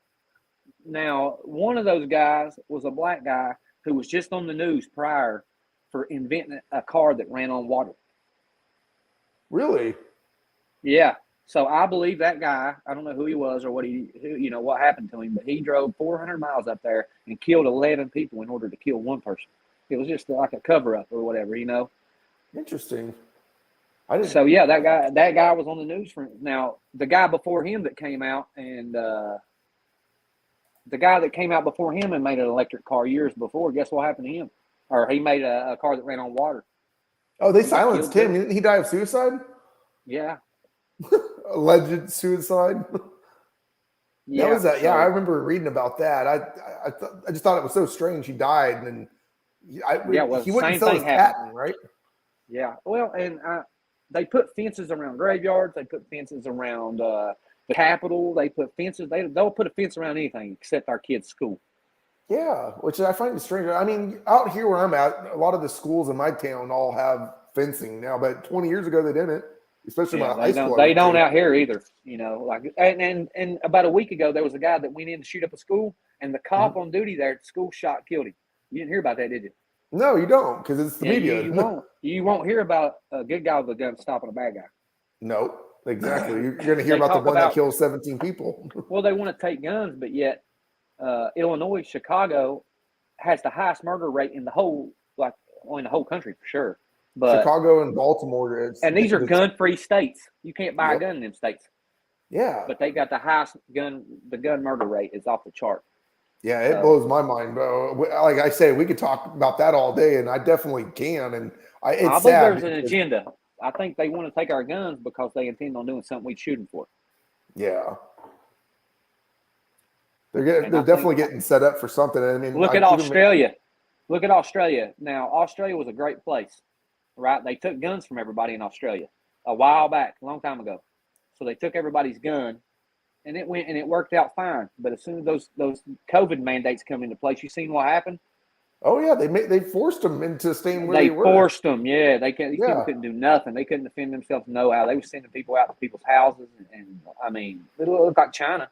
Now, one of those guys was a black guy who was just on the news prior for inventing a car that ran on water. Really? Yeah. So I believe that guy. I don't know who he was or what what happened to him, but he drove 400 miles up there and killed 11 people in order to kill one person. It was just like a cover up or whatever, Interesting. So yeah, that guy was on the news for now. The guy before him that came out and made an electric car years before. Guess what happened to him? Or he made a car that ran on water. Oh, they silenced him. Didn't he die of suicide? Yeah. Alleged suicide. Yeah. Yeah, I remember reading about that. I just thought it was so strange. He died, and he wouldn't sell his patent, right? Yeah. Well, and they put fences around graveyards. They put fences around the Capitol. They put fences. They'll put a fence around anything except our kids' school. Yeah, which I find strange. I mean, out here where I'm at, a lot of the schools in my town all have fencing now, but 20 years ago they didn't. Especially my high school. They don't out here either. And about a week ago there was a guy that went in to shoot up a school, and the cop on duty there at the school killed him. You didn't hear about that, did you? No, you don't, because it's the media. You won't hear about a good guy with a gun stopping a bad guy. No, exactly. You're going to hear about the one that kills 17 people. Well, they want to take guns, but yet Illinois, Chicago has the highest murder rate in the whole country for sure. But Chicago and Baltimore, these are gun-free states. You can't buy a gun in them states. Yeah, but they got the highest gun murder rate is off the chart. Yeah, it blows my mind, bro. Like I say, we could talk about that all day, and I definitely can. And I believe there's an agenda. I think they want to take our guns because they intend on doing something we'd shoot them for. Yeah, they're definitely getting set up for something. I mean, look at Australia. Look at Australia. Now, Australia was a great place, right? They took guns from everybody in Australia a while back, a long time ago. So they took everybody's gun. And it worked out fine. But as soon as those COVID mandates come into place, you seen what happened? Oh yeah, they forced them into staying where they were. They forced them, yeah. People couldn't do nothing. They couldn't defend themselves. No how. They were sending people out to people's houses, and I mean, it looked like China.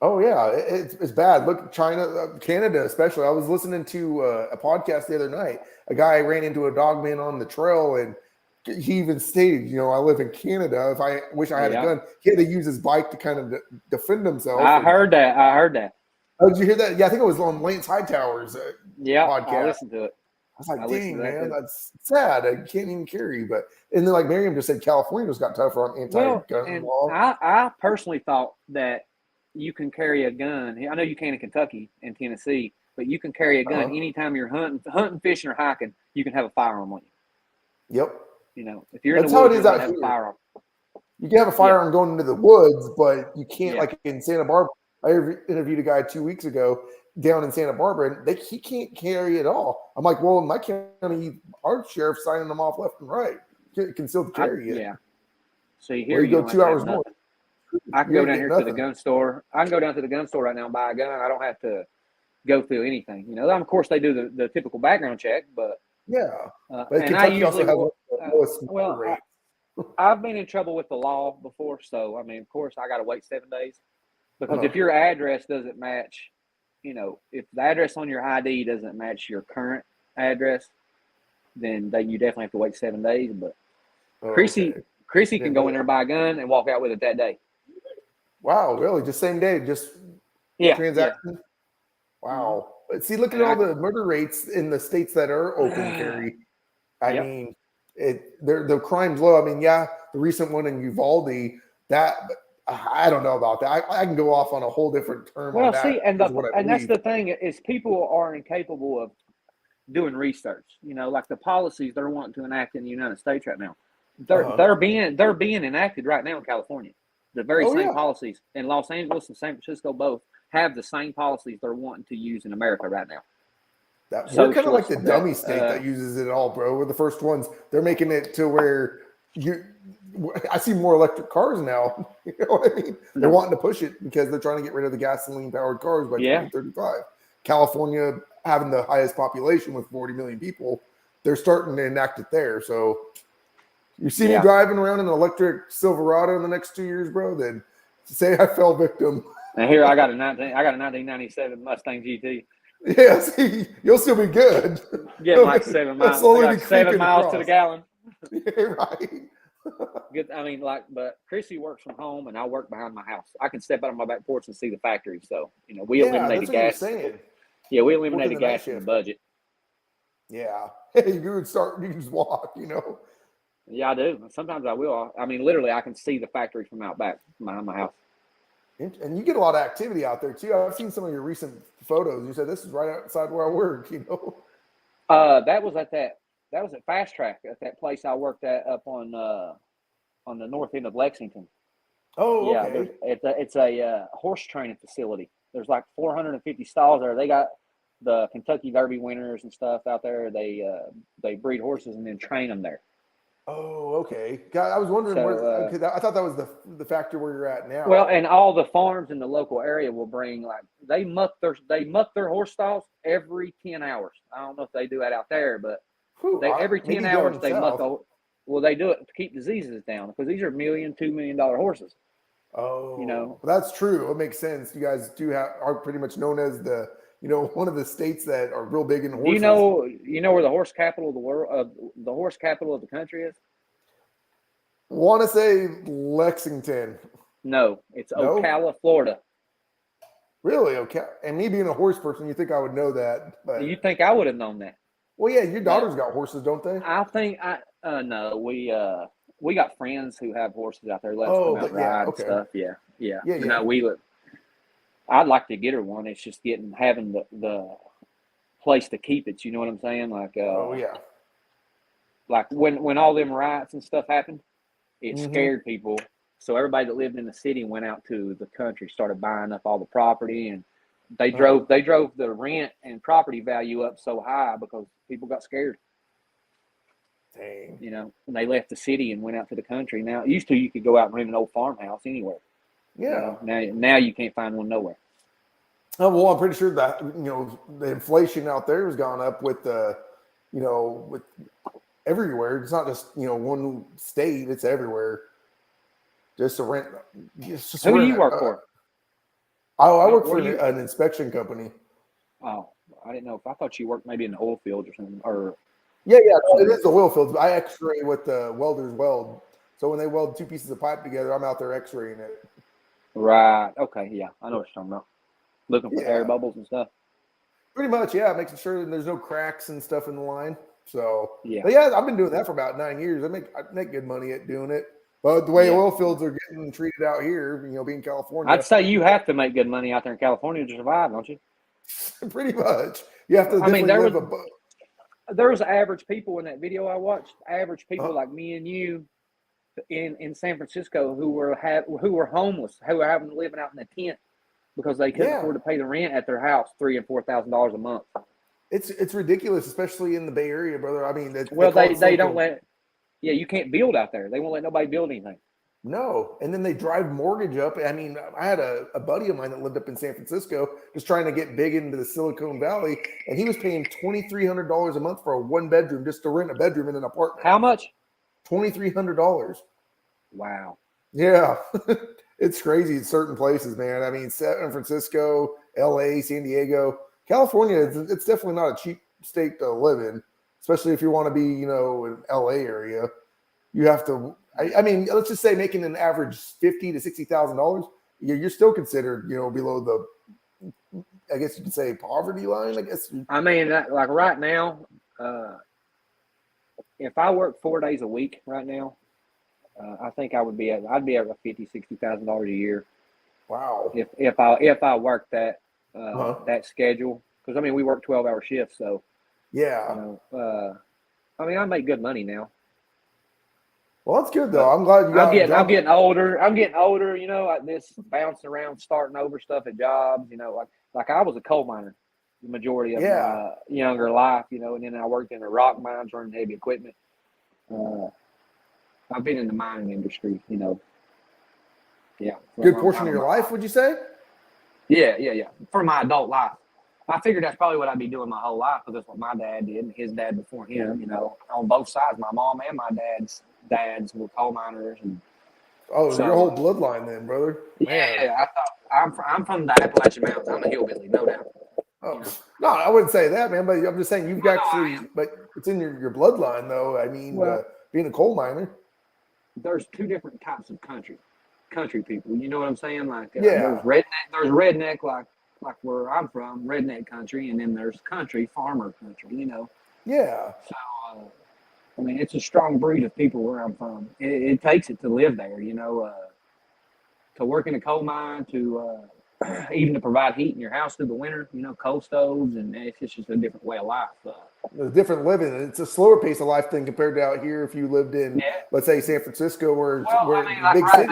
Oh yeah, it's bad. Look, China, Canada especially. I was listening to a podcast the other night. A guy ran into a dogman on the trail, and he even stated, I live in Canada. If I wish I had a gun, he had to use his bike to kind of defend himself. I heard that. Oh, did you hear that? Yeah, I think it was on Lance Hightower's podcast. I listened to it. I was like, dang, man, that's sad. I can't even carry. And then, like Miriam just said, California's got tougher on anti-gun law. I personally thought that you can carry a gun. I know you can in Kentucky and Tennessee, but you can carry a gun anytime you're hunting, fishing, or hiking. You can have a firearm on you. Yep. If you're in the woods, you can have a firearm. You can have a firearm going into the woods, but you can't, like in Santa Barbara. I interviewed a guy 2 weeks ago down in Santa Barbara, and he can't carry it all. I'm like, well, in my county, our sheriff's signing them off left and right. Concealed carry. Yeah. So you go 2 hours north. I can go down here to the gun store. I can go down to the gun store right now and buy a gun. I don't have to go through anything. Of course, they do the typical background check, but but and I usually I've been in trouble with the law before, so I mean, of course, I got to wait 7 days because if your address doesn't match, if the address on your ID doesn't match your current address, then you definitely have to wait 7 days. But Chrissy can go in there and buy a gun and walk out with it that day. Wow, really? Just same day? Just transaction? Yeah. Wow. But see, look at all the murder rates in the states that are open carry. I mean, the crime's low. I mean, the recent one in Uvalde, I don't know about that. I can go off on a whole different term. Well, see, and that's the thing is people are incapable of doing research. Like the policies they're wanting to enact in the United States right now. They're being enacted right now in California. The very same policies in Los Angeles and San Francisco both have the same policies they're wanting to use in America right now. We're kind of like the dummy state that uses it all, bro. We're the first ones. They're making it to where I see more electric cars now. You know what I mean? They're wanting to push it because they're trying to get rid of the gasoline-powered cars by 2035. California having the highest population with 40 million people, they're starting to enact it there. So you see me Yeah. driving around in an electric Silverado in the next 2 years, bro, then say I fell victim. And here I got a 1997 Mustang GT. Yeah, see, you'll still be good. Getting like 7 You'll miles. slowly I be got 7 creeping miles to the across. gallon. Yeah, right. Good. I mean, but Chrissy works from home, and I work behind my house. I can step out on my back porch and see the factory. So we Yeah, eliminated that's what you were gas. saying. Yeah, we Working eliminated the night gas from the shift. budget. Yeah. Hey, you can just walk, Yeah, I do. Sometimes I will. I mean, literally, I can see the factory from out back behind my house. And you get a lot of activity out there too. I've seen some of your recent photos. You said this is right outside where I work, That was at Fast Track at that place I worked at up on the north end of Lexington. Oh, Yeah, okay. it's a horse training facility. There's like 450 stalls there. They got the Kentucky Derby winners and stuff out there. They breed horses and then train them there. Oh, okay. God, I was wondering So, because I thought that was the factory where you're at now. Well, and all the farms in the local area will bring they muck their horse stalls every 10 hours. I don't know if they do that out there, but every 10 hours they muck. Well, they do it to keep diseases down because these are $1 million, $2 million horses. Oh, Well, that's true. It makes sense. You guys are pretty much known as the one of the states that are real big in horses. You know where the horse capital of the world, the horse capital of the country is? Want to say Lexington? No, it's Ocala, Florida. Really? Okay. And me being a horse person, you think I would know that? But You think I would have known that? Well, yeah, your daughter's got horses, don't they? I think no, we got friends who have horses out there. Let's come out and ride and stuff. Yeah. No, I'd like to get her one. It's just having the place to keep it. You know what I'm saying? Like, oh yeah. Like when all them riots and stuff happened, it scared people. So everybody that lived in the city went out to the country, started buying up all the property, and they drove the rent and property value up so high because people got scared. Dang. And they left the city and went out to the country. Now, used to you could go out and rent an old farmhouse anywhere. Yeah. Now you can't find one nowhere. Oh, well, I'm pretty sure that the inflation out there has gone up with with everywhere. It's not just one state; it's everywhere. Just to rent. Who do you work for? Oh, I work for an inspection company. Oh, I didn't know. I thought you worked maybe in the oil fields or something. Or yeah, it is the oil fields. But I X-ray what the welders weld. So when they weld two pieces of pipe together, I'm out there X-raying it. Right. Okay. Yeah, I know what you're talking about. Looking for air bubbles and stuff. Pretty much, yeah. Making sure that there's no cracks and stuff in the line. So yeah, I've been doing that for about 9 years. I make good money at doing it. But the way oil fields are getting treated out here, being California, I'd say you have to make good money out there in California to survive, don't you? Pretty much. You have to. I mean, there was average people in that video I watched. Average people like me and you in San Francisco who were homeless, who were having to live out in a tent because they couldn't afford to pay the rent at their house, $3,000 and $4,000 a month. It's ridiculous, especially in the Bay Area, brother. I mean, they don't let. Yeah, you can't build out there. They won't let nobody build anything. No, and then they drive mortgage up. I mean, I had a buddy of mine that lived up in San Francisco, just trying to get big into the Silicon Valley, and he was paying $2,300 a month for a 1-bedroom just to rent a bedroom in an apartment. How much? $2,300. Wow. Yeah, it's crazy in certain places, man. I mean, San Francisco, LA, San Diego, California. It's definitely not a cheap state to live in, especially if you want to be, in LA area. You have to. I mean, let's just say making an average $50,000 to $60,000, you're still considered, below the, I guess you could say, poverty line. I guess. I mean, like right now, if I work 4 days a week right now, I think I'd be at $50,000, $60,000 a year. Wow. If I work that that schedule, because I mean we work 12-hour shifts, so yeah. I mean I make good money now. Well, that's good though. I'm glad you got. I'm getting older. Like this bouncing around, starting over stuff at jobs. Like I was a coal miner the majority of my younger life. And then I worked in the rock mines running heavy equipment. I've been in the mining industry. Yeah. Good portion of your life, would you say? Yeah. For my adult life. I figured that's probably what I'd be doing my whole life because that's what my dad did and his dad before him. You know, on both sides, my mom and my dads were coal miners, and Oh, so your whole bloodline then, brother. Man. yeah, I thought I'm from the Appalachian Mountains. I'm a hillbilly, no doubt. Oh, You know? no, I wouldn't say that, man. But I'm just saying you've Well, no, actually, but it's in your bloodline, though. I mean, well, being a coal miner. there's two different types of country people. You know what I'm saying? Like Yeah. there's redneck like where I'm from, redneck country, and then there's country, farmer country. You know, Yeah. so I mean, it's a strong breed of people where I'm from. It takes it to live there. You know, to work in a coal mine, to even to provide heat in your house through the winter. You know, coal stoves, and it's just a different way of life. The different living. It's a slower pace of life thing compared to out here if you lived in, Yeah. let's say, San Francisco, where Well, where I mean, it's a like big right city.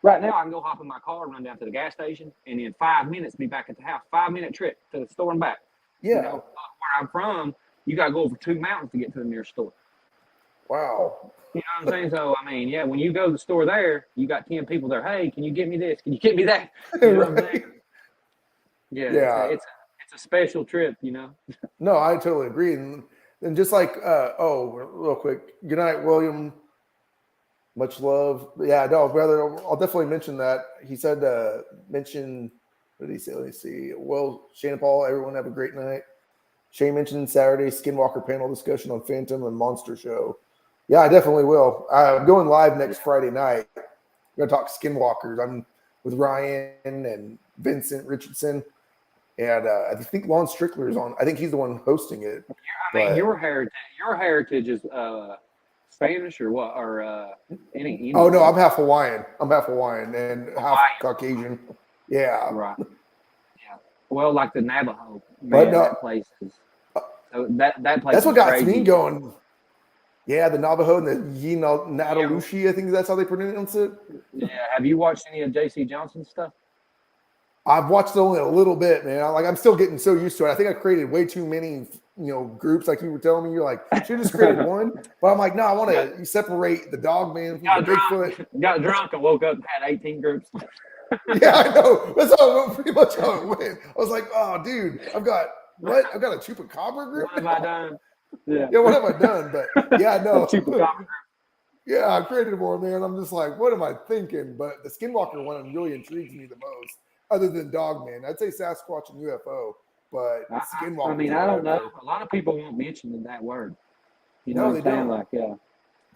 right now, I can go hop in my car, run down to the gas station, and in 5 minutes be back at the house. 5 minute trip to the store and back. Yeah. You know, where I'm from, you got to go over 2 mountains to get to the nearest store. Wow. You know what I'm saying? So, I mean, yeah, when you go to the store there, you got 10 people there. Hey, can you get me this? Can you get me that? You know what I'm saying? Yeah, Yeah. it's a special trip, you know? No, I totally agree. And just like, real quick, good night, William. Much love. Yeah, no, brother, I'll definitely mention that. He said, mention, what did he say? Let me see. Well, Shane and Paul, everyone have a great night. Shane mentioned Saturday Skinwalker panel discussion on Phantom and Monster Show. Yeah, I definitely will. I'm going live next Friday night. We're going to talk Skinwalkers. I'm with Ryan and Vincent Richardson. And I think Lon Strickler is on. I think he's the one hosting it. I mean, your heritage is Spanish or what? Or any? Oh no, I'm half Hawaiian. I'm half Hawaiian and half Hawaiian. Caucasian. Yeah. Right. Yeah. Well, like the Navajo, But man, no, that place is. So that place. that's what is got crazy. me going. Yeah, the Navajo and the Natalushi, I think that's how they pronounce it. Yeah. Have you watched any of J.C. Johnson's stuff? I've watched only a little bit, man. I'm still getting so used to it. I think I created way too many, groups. Like you were telling me, you're like, should have just created one. But I'm like, no, I want to separate the dogman from the Bigfoot. Got drunk and woke up and had 18 groups. Yeah, I know. That's pretty much how it went. I was like, oh, dude, I've got a chupacabra group. What have I done? Yeah, what have I done? But yeah, no. Chupacabra group. Yeah, I created more, man. I'm just like, what am I thinking? But the Skinwalker one really intrigues me the most, other than Dogman. I'd say Sasquatch and UFO, but Skinwalker. I mean, I don't know. A lot of people won't mention that word. You know No, what they I'm saying? don't. Like, yeah.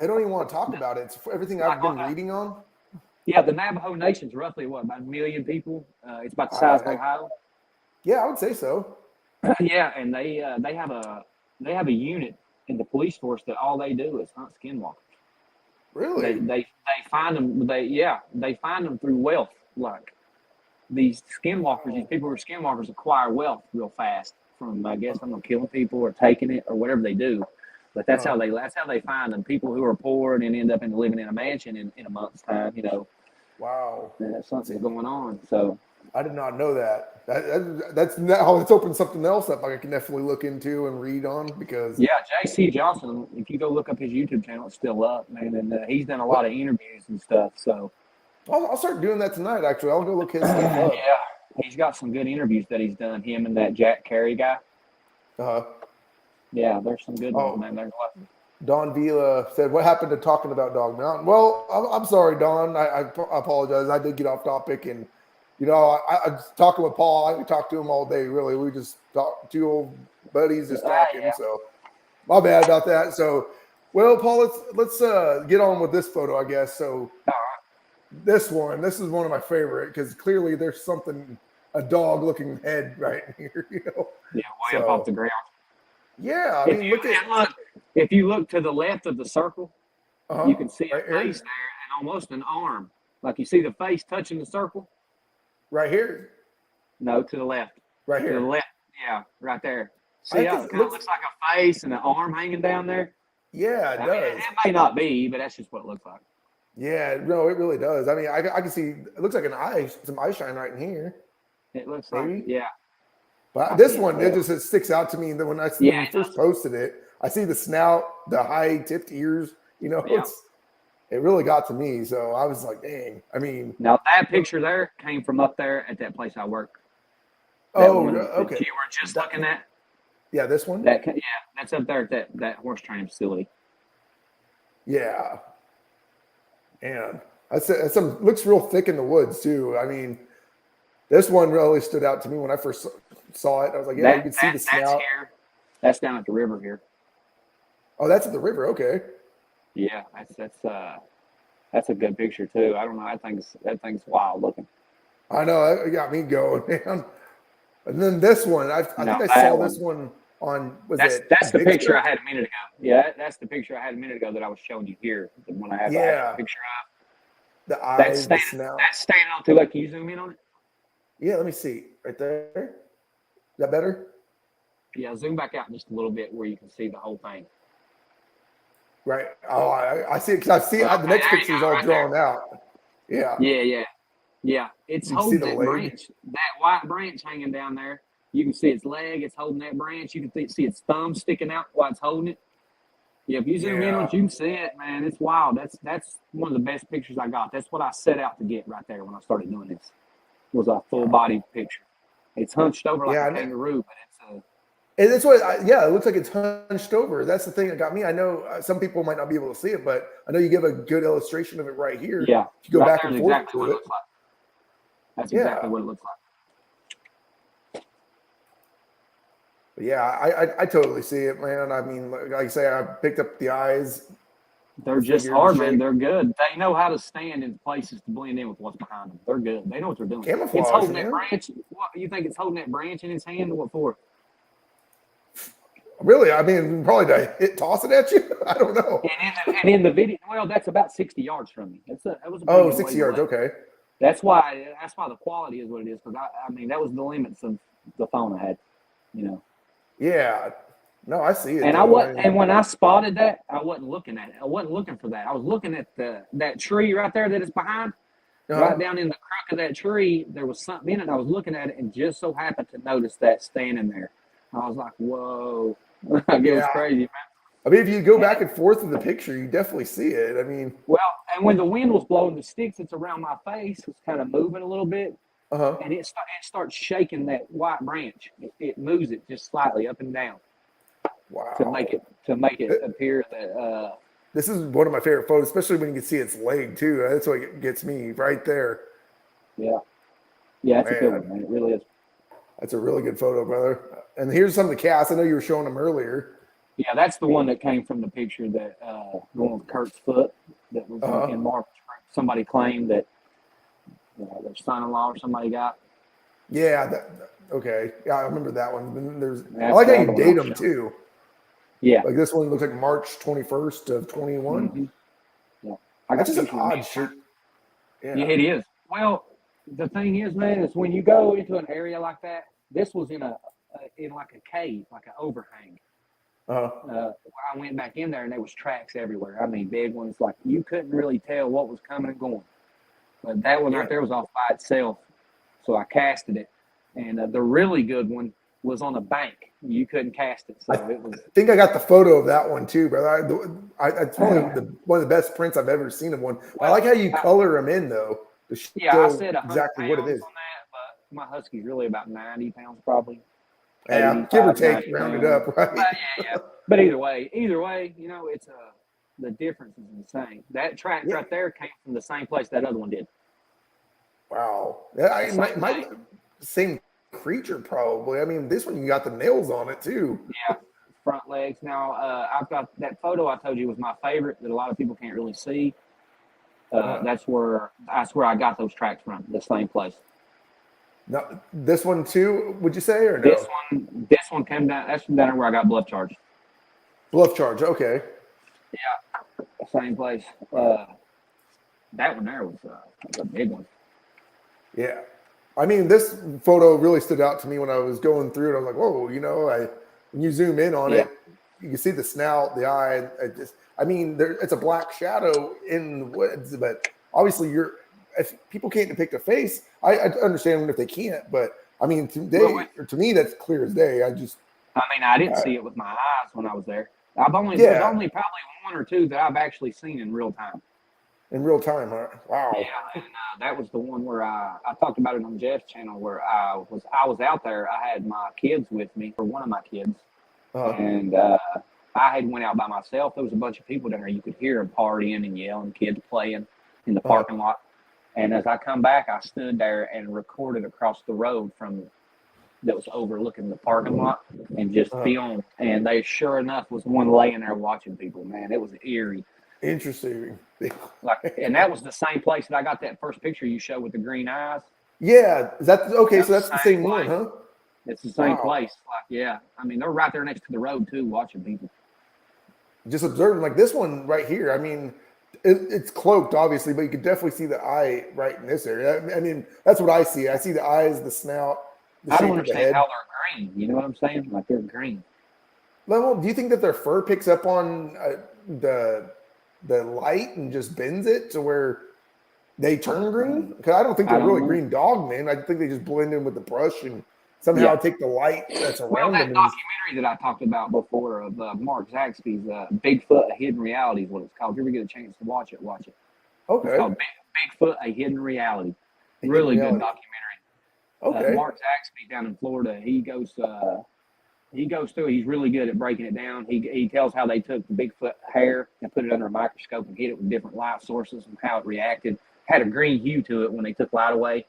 I don't even want to talk about it. It's everything I've been reading on. Yeah, the Navajo Nation's roughly about 1 million people. It's about the size of Ohio. Yeah, I would say so. Yeah, and they have a unit in the police force that all they do is hunt skinwalkers. Really? They find them. They find them through wealth. Like these skinwalkers, these people who are skinwalkers acquire wealth real fast from, I guess, killing people or taking it or whatever they do. But that's how they find them. People who are poor and then end up living in a mansion in a month's time. Wow. Something's going on. So I did not know that. That's now it's opened something else up I can definitely look into and read on because J.C. Johnson, if you go look up his YouTube channel, it's still up, man, and he's done a lot of interviews and stuff. So I'll start doing that tonight. Actually, I'll go look his stuff up. Yeah, he's got some good interviews that he's done. Him and that Jack Carey guy. Yeah, there's some good ones, man. There's a lot. Don Vila said, "What happened to talking about Dog Mountain?" Well, I'm sorry, Don. I apologize. I did get off topic, and I was talking with Paul. I could talk to him all day. Really, we just talk, two old buddies just talking. So, my bad about that. So, well, Paul, let's get on with this photo, I guess. So, this is one of my favorite because clearly there's a dog-looking head right here. Yeah, way up off the ground. Yeah, I mean, look. If you look to the left of the circle, you can see right a face there and almost an arm. Like you see the face touching the circle. Right here? No, to the left. Right here. To the left. Yeah, right there. See how it kind of looks like a face and an arm hanging down there? Yeah, it does. Mean, it may not be, but that's just what it looks like. Yeah, no, it really does. I mean, I can see it looks like some eye shine right in here. It looks like, yeah. But this one, it sticks out to me that when when you first posted it, I see the snout, the high tipped ears, it really got to me. So I was like, dang. I mean, now that picture there came from up there at that place I work. Oh, one okay. that you were just looking at. Yeah, this one. Yeah, that's up there at that horse training facility. Yeah, and that's some looks real thick in the woods too. I mean, this one really stood out to me when I first saw it. I was like, yeah, you can see the That's snout. here. That's down at the river here. Oh, that's at the river. Okay. Yeah, that's a good picture too. I don't know. That thing's wild looking. I know that got me going, man. And then this one, I think I saw this one on. That's the Big picture Trip? I had a minute ago. Yeah, that's the picture I had a minute ago that I was showing you here. The one I had a picture of. The eyes, the snout. That's standing on too. Like, can you zoom in on it? Yeah, let me see. Right there. Is that better? Yeah, zoom back out just a little bit where you can see the whole thing. Right. Oh, I see it because I see the next picture is all drawn out. Yeah. Yeah. It's You can see holding the that leg. branch, that white branch hanging down there. You can see its leg. It's holding that branch. You can see its thumb sticking out while it's holding it. Yeah, if you zoom in on it, you can see it, man. It's wild. That's one of the best pictures I got. That's what I set out to get right there when I started doing this. Was a full body picture. It's hunched over like a kangaroo, but it's a. And that's what, it looks like it's hunched over. That's the thing that got me. I know some people might not be able to see it, but I know you give a good illustration of it right here. Yeah, if you go right back and forth exactly what it looks like. That's exactly what it looks like. But yeah, I totally see it, man. I mean, like I say, I picked up the eyes. They're just hard, man. They're good. They know how to stand in places to blend in with what's behind them. They're good. They know what they're doing. Camouflage, it's holding man. that branch. What you think it's holding that branch in its hand? What for? Really? I mean, probably to toss it at you? I don't know. And in the video, well, that's about 60 yards from me. That was a 60 yards. Okay. That's why the quality is what it is. Because I mean, that was the limits of the phone I had. You know. Yeah. No, I see it. And when I spotted that, I wasn't looking at it. I wasn't looking for that. I was looking at that tree right there that it's behind. Right down in the crook of that tree, there was something in it. I was looking at it and just so happened to notice that standing there. I was like, whoa. It was crazy, man. I mean, if you go back and forth in the picture, you definitely see it. I mean, well, and when the wind was blowing, the sticks that's around my face was kind of moving a little bit. And it starts shaking that white branch. It moves it just slightly up and down. Wow. To make it appear that this is one of my favorite photos, especially when you can see its leg too. That's what gets me right there. Yeah, it's a good one, man. It really is. That's a really good photo, brother. And here's some of the casts. I know you were showing them earlier. Yeah, that's the one that came from the picture that going with Kurt's foot that was in March. Somebody claimed that their son-in-law or somebody got. Yeah. Okay. Yeah, I remember that one. Then I like how you date them too. Yeah. Like this one looks like March 21st of 21. Mm-hmm. Yeah. That's just an odd shirt. Yeah, it is. Well, the thing is, man, is when you go into an area like that, this was in like a cave, like an overhang. I went back in there and there was tracks everywhere. I mean, big ones. Like you couldn't really tell what was coming and going. But that one right there was off by itself. So I casted it. And the really good one was on a bank. You couldn't cast it. So it was. I think I got the photo of that one too, brother. It's probably one of the best prints I've ever seen of one. Well, I like how you color them in though. I said exactly what it is. On that, but my husky's really about 90 pounds probably. Yeah, give or take, rounded up, right? Yeah. But either way, it's the difference is insane. That track right there came from the same place that other one did. Wow. Same creature probably. I mean, this one you got the nails on it too. Yeah, front legs. Now I've got that photo I told you was my favorite that a lot of people can't really see. That's where I got those tracks from, the same place. No, this one too, would you say, or no? This one came down. That's from down where I got bluff charged. Bluff charge, okay. Yeah, same place. That one there was a big one. Yeah, I mean, this photo really stood out to me when I was going through it. I was like, whoa, when you zoom in on it, you can see the snout, the eye. It's a black shadow in the woods, but obviously if people can't depict a face, I understand if they can't, but I mean, to me, that's clear as day. I didn't see it with my eyes when I was there. There's only probably one or two that I've actually seen in real time. in real time, huh? Wow. Yeah, and that was the one where I talked about it on Jeff's channel where I was out there. I had my kids with me, or one of my kids, and I had went out by myself. There was a bunch of people down there. You could hear them partying and yelling, kids playing in the parking lot. And as I come back, I stood there and recorded across the road from that was overlooking the parking lot and just filmed. And they, sure enough, was one laying there watching people. Man, it was eerie. Interesting. Like, and that was the same place that I got that first picture you showed with the green eyes. Yeah, is that okay? So that's the same one, huh? It's the same place. Like, yeah, I mean, they're right there next to the road too, watching people. Just observing, like this one right here. I mean, it's cloaked, obviously, but you could definitely see the eye right in this area. I mean, that's what I see. I see the eyes, the snout, the I shape don't of the understand head. how they're green. You know what I'm saying? Like they're green. Level, do you think that their fur picks up on the light and just bends it to where they turn green? Because I don't think they're really green dogmen. I think they just blend in with the brush and somehow take the light that's around that them. documentary that I talked about before of Mark Zaxby's Bigfoot: A Hidden Reality is what it's called. If you ever get a chance to watch it, watch it. Okay. It's called Bigfoot: A Hidden Reality. Really good documentary. Okay. Mark Zaxby down in Florida, he goes through. He's really good at breaking it down. He tells how they took the Bigfoot hair and put it under a microscope and hit it with different light sources and how it reacted. Had a green hue to it when they took light away.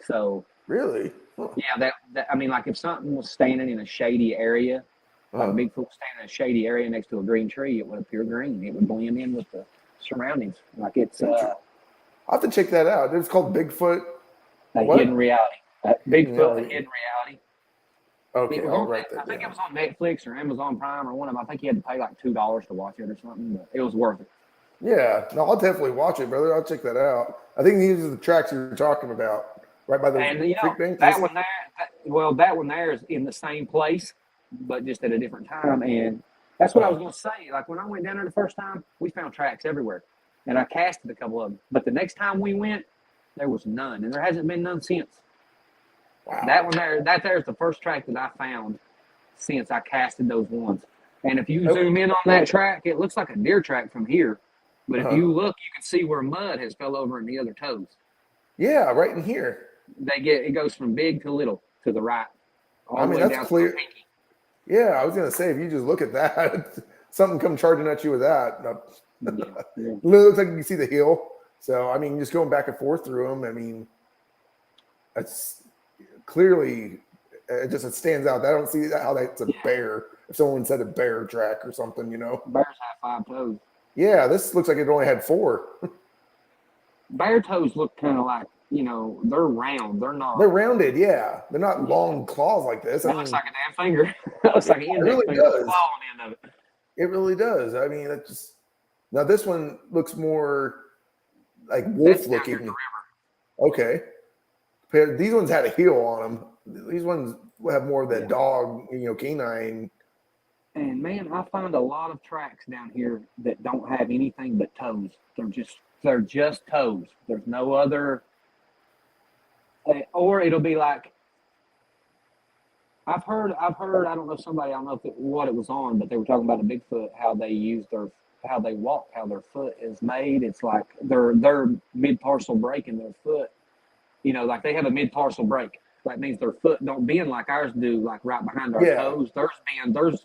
So really, yeah, that I mean, like if something was standing in a shady area, like Bigfoot was standing in a shady area next to a green tree, it would appear green. It would blend in with the surroundings. Like it's. I'll have to check that out. It's called Bigfoot. A Hidden Reality. Bigfoot: A Hidden Reality. Okay, I'll write that I think down. it was on Netflix or Amazon Prime or one of them. I think you had to pay like $2 to watch it or something, but it was worth it. Yeah, no, I'll definitely watch it, brother. I'll check that out. I think these are the tracks you were talking about, right by the creek bank. That one there, that one there is in the same place, but just at a different time. And that's what I was going to say. Like when I went down there the first time, we found tracks everywhere, and I casted a couple of them. But the next time we went, there was none, and there hasn't been none since. Wow. That one there is the first track that I found since I casted those ones. And if you zoom in on that track, it looks like a deer track from here. But if you look, you can see where mud has fell over in the other toes. Yeah, right in here. It goes from big to little to the right. I mean, that's clear. Yeah, I was gonna say if you just look at that, something come charging at you with that. It looks like you can see the hill. So I mean, just going back and forth through them. I mean, that's clearly it stands out. I don't see how that's a bear. If someone said a bear track or something, you know. Bears have 5 toes. Yeah, this looks like it only had 4. Bear toes look kind of like, you know, they're round. They're not. They're rounded, yeah. They're not long claws like this. It looks like a damn finger. It looks like an index really finger. does. Claw on the end of it. It really does. I mean, it's just now this one looks more like wolf looking. Okay. These ones had a heel on them. These ones have more of that dog, you know, canine. And man, I find a lot of tracks down here that don't have anything but toes. They're just toes. There's no other. Or it'll be like I've heard. I don't know somebody. I don't know what it was on, but they were talking about the Bigfoot, how they use how they walk, how their foot is made. It's like their mid-tarsal break in their foot. You know, like they have a mid-tarsal break. That means their foot don't bend like ours do, like right behind our toes. Theirs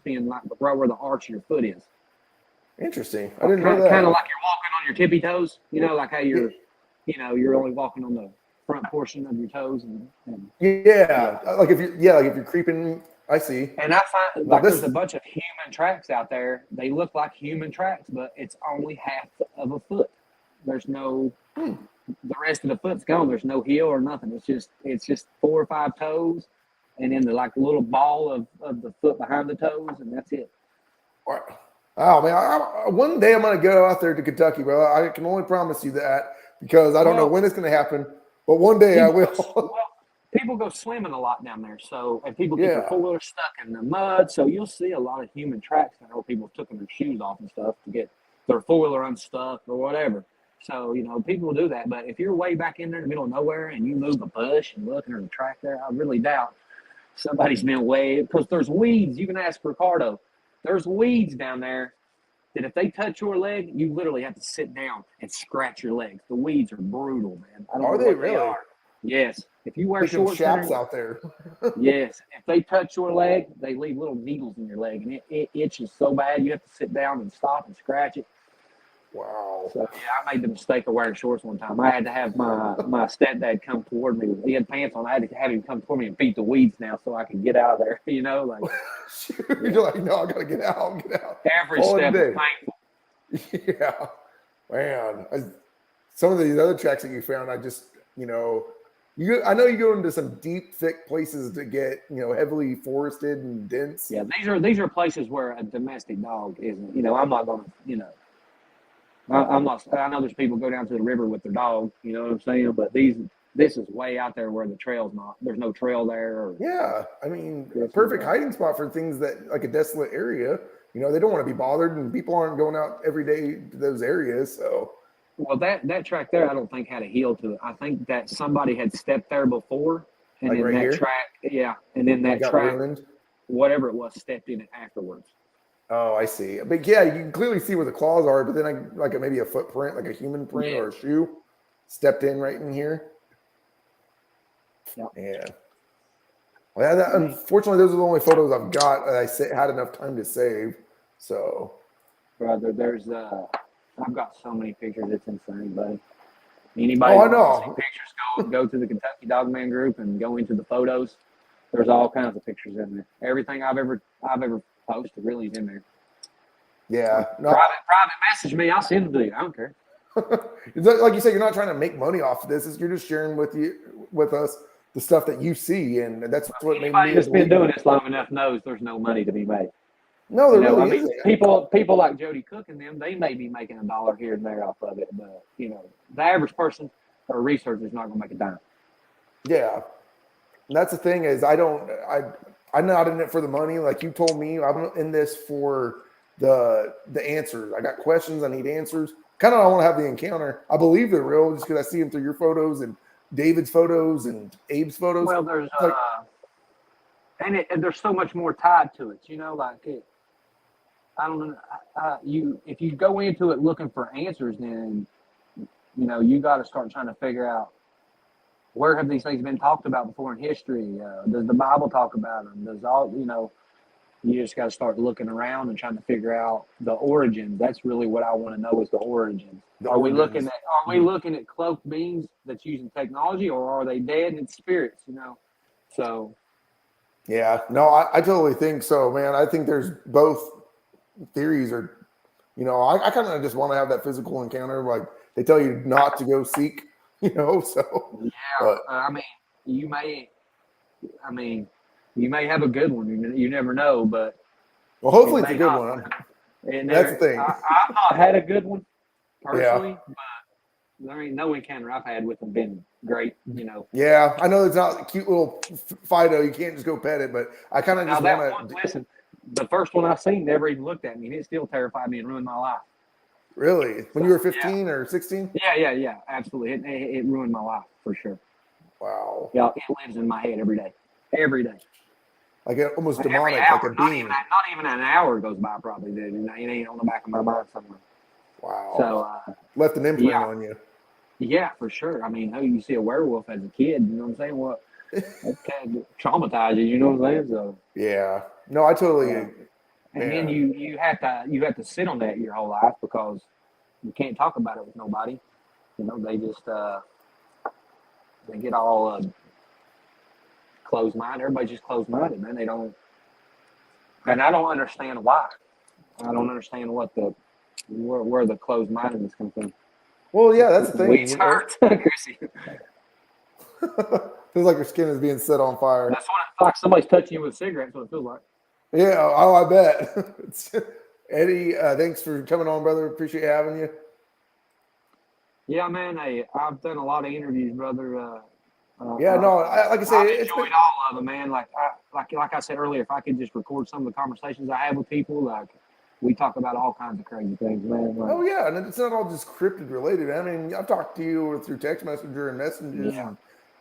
bend like right where the arch of your foot is. Interesting. I didn't know that. Kind of like you're walking on your tippy toes. You know, like how you're only walking on the front portion of your toes. Like if you're creeping. I see. And I find like there's a bunch of human tracks out there. They look like human tracks, but it's only half of a foot. There's no. The rest of the foot's gone. There's no heel or nothing. It's just 4 or 5 toes, and then the like little ball of the foot behind the toes, and that's it. Oh man! One day I'm gonna go out there to Kentucky, bro. I can only promise you that because I don't know when it's gonna happen, but one day I will. People go swimming a lot down there, and people get their 4-wheelers stuck in the mud. So you'll see a lot of human tracks down there where people took their shoes off and stuff to get their 4-wheeler unstuck or whatever. So, you know, people will do that. But if you're way back in there in the middle of nowhere and you move a bush and look and there's a track there, I really doubt somebody's been way, because there's weeds. You can ask Ricardo. There's weeds down there that if they touch your leg, you literally have to sit down and scratch your legs. The weeds are brutal, man. I don't Are know they what really? they are. Yes. If you wear Picking shorts shaps under, out there. yes. If they touch your leg, they leave little needles in your leg, and it itches so bad you have to sit down and stop and scratch it. Wow. So yeah, I made the mistake of wearing shorts one time. I had to have my stepdad come toward me. He had pants on. I had to have him come toward me and beat the weeds now so I could get out of there. You know, like You're like, no, I gotta get out. every Call it a step is day. painful. Yeah, man. Some of these other tracks that you found, I just, I know you go into some deep, thick places to get, heavily forested and dense. Yeah, these are places where a domestic dog isn't. You know, I'm not gonna. You know, I'm not. I know there's people go down to the river with their dog. You know what I'm saying? But this is way out there where the trail's not. There's no trail there. Or, Yeah, I mean, a perfect hiding spot for things that like a desolate area. They don't want to be bothered, and people aren't going out every day to those areas. So, well, that track there, I don't think had a heel to it. I think that somebody had stepped there before, and like then right that here? track, yeah, and then that got track, ruined. whatever it was, stepped in it afterwards. Oh, I see. But yeah, you can clearly see where the claws are. But then, maybe a footprint, like a human print or a shoe, stepped in right in here. Yeah. Yeah. Well, unfortunately, those are the only photos I've got that I had enough time to save. So, Brother, there's I've got so many pictures. It's insane, buddy. Anybody I wants know. to see pictures, go to the Kentucky Dogman group and go into the photos. There's all kinds of pictures in there. Everything I've ever posted really is in there. Yeah. No. Private message me. I'll send it to you. I don't care. Like you said, you're not trying to make money off of this. You're just sharing with us the stuff that you see, and that's what made Anybody me. that's been doing this long enough knows there's no money to be made. No, there really isn't. People like Jody Cook and them, they may be making $1 here and there off of it, but the average person or researcher is not going to make a dime. Yeah, and that's the thing is I'm not in it for the money. Like you told me, I'm in this for the answers. I got questions. I need answers. Kind of, I want to have the encounter. I believe they're real just because I see them through your photos and David's photos and Abe's photos. Well, there's and there's so much more tied to it. I don't know. If you go into it looking for answers, then you got to start trying to figure out where have these things been talked about before in history. Does the Bible talk about them? Does you just got to start looking around and trying to figure out the origins. That's really what I want to know is the origins. Are we looking at cloaked beings that's using technology, or are they dead and spirits? So. Yeah, no, I totally think so, man. I think there's both theories are, I kind of just want to have that physical encounter. Like they tell you not to go seek, so. Yeah, but, you may have a good one. You never know, but. Well, hopefully it's a good one. That's the thing. I've not had a good one personally, but there ain't no encounter I've had with them been great, Yeah, I know it's not a cute little Fido. You can't just go pet it, but I kind of just want to. Listen, the first one I seen never even looked at me, and it still terrified me and ruined my life. Really? When you were 15 or 16? Yeah, absolutely. It ruined my life for sure. Wow. Yeah, it lives in my head every day. Every day. Like almost demonic, hour, like a being. Not even an hour goes by probably, dude. It ain't on the back of my mind somewhere. Wow. So left an imprint on you. Yeah, for sure. You see a werewolf as a kid, you know what I'm saying? Well, that kind of traumatizes, you know what I'm saying? So yeah. No, I totally. And then you have to sit on that your whole life because you can't talk about it with nobody. They just they get all closed minded. Everybody's just closed minded, man. They don't, and I don't understand why. I don't understand where the closed mindedness comes from. Well, yeah, that's the thing. Weeds hurt, Chrissy. Feels like your skin is being set on fire. That's what it's like. Somebody's touching you with a cigarette. That's what it feels like. Yeah, oh, I bet. Eddie, thanks for coming on, brother. Appreciate having you. Yeah, man. Hey, I've done a lot of interviews, brother. Like I said, I've enjoyed all of them, man. Like I said earlier, if I could just record some of the conversations I have with people, like we talk about all kinds of crazy things, man. Like, oh yeah, and it's not all just cryptid related. I've talked to you through text messenger and messages. Yeah.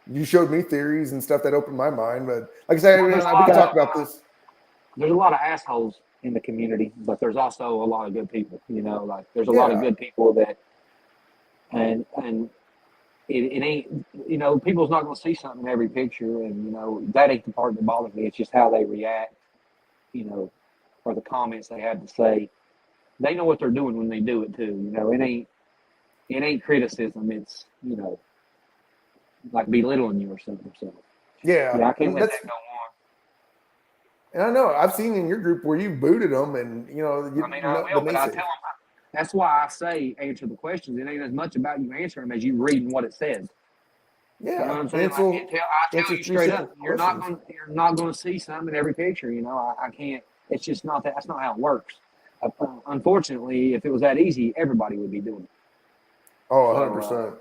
You showed me theories and stuff that opened my mind. But like I said, we could talk about this. There's a lot of assholes in the community, but there's also a lot of good people. Like there's a lot of good people that, and it ain't, people's not going to see something in every picture, and that ain't the part that bothers me. It's just how they react, or the comments they have to say. They know what they're doing when they do it too. It ain't criticism. It's like belittling you or something. So Yeah, I can't let that go on. And I know I've seen in your group where you booted them, and I will, but I tell them. That's why I say answer the questions. It ain't as much about you answering them as you reading what it says. Yeah, You know what I'm saying? I tell you straight up, you're not going to see something in every picture. I can't. It's just not that. That's not how it works. Unfortunately, if it was that easy, everybody would be doing it. Oh, 100%.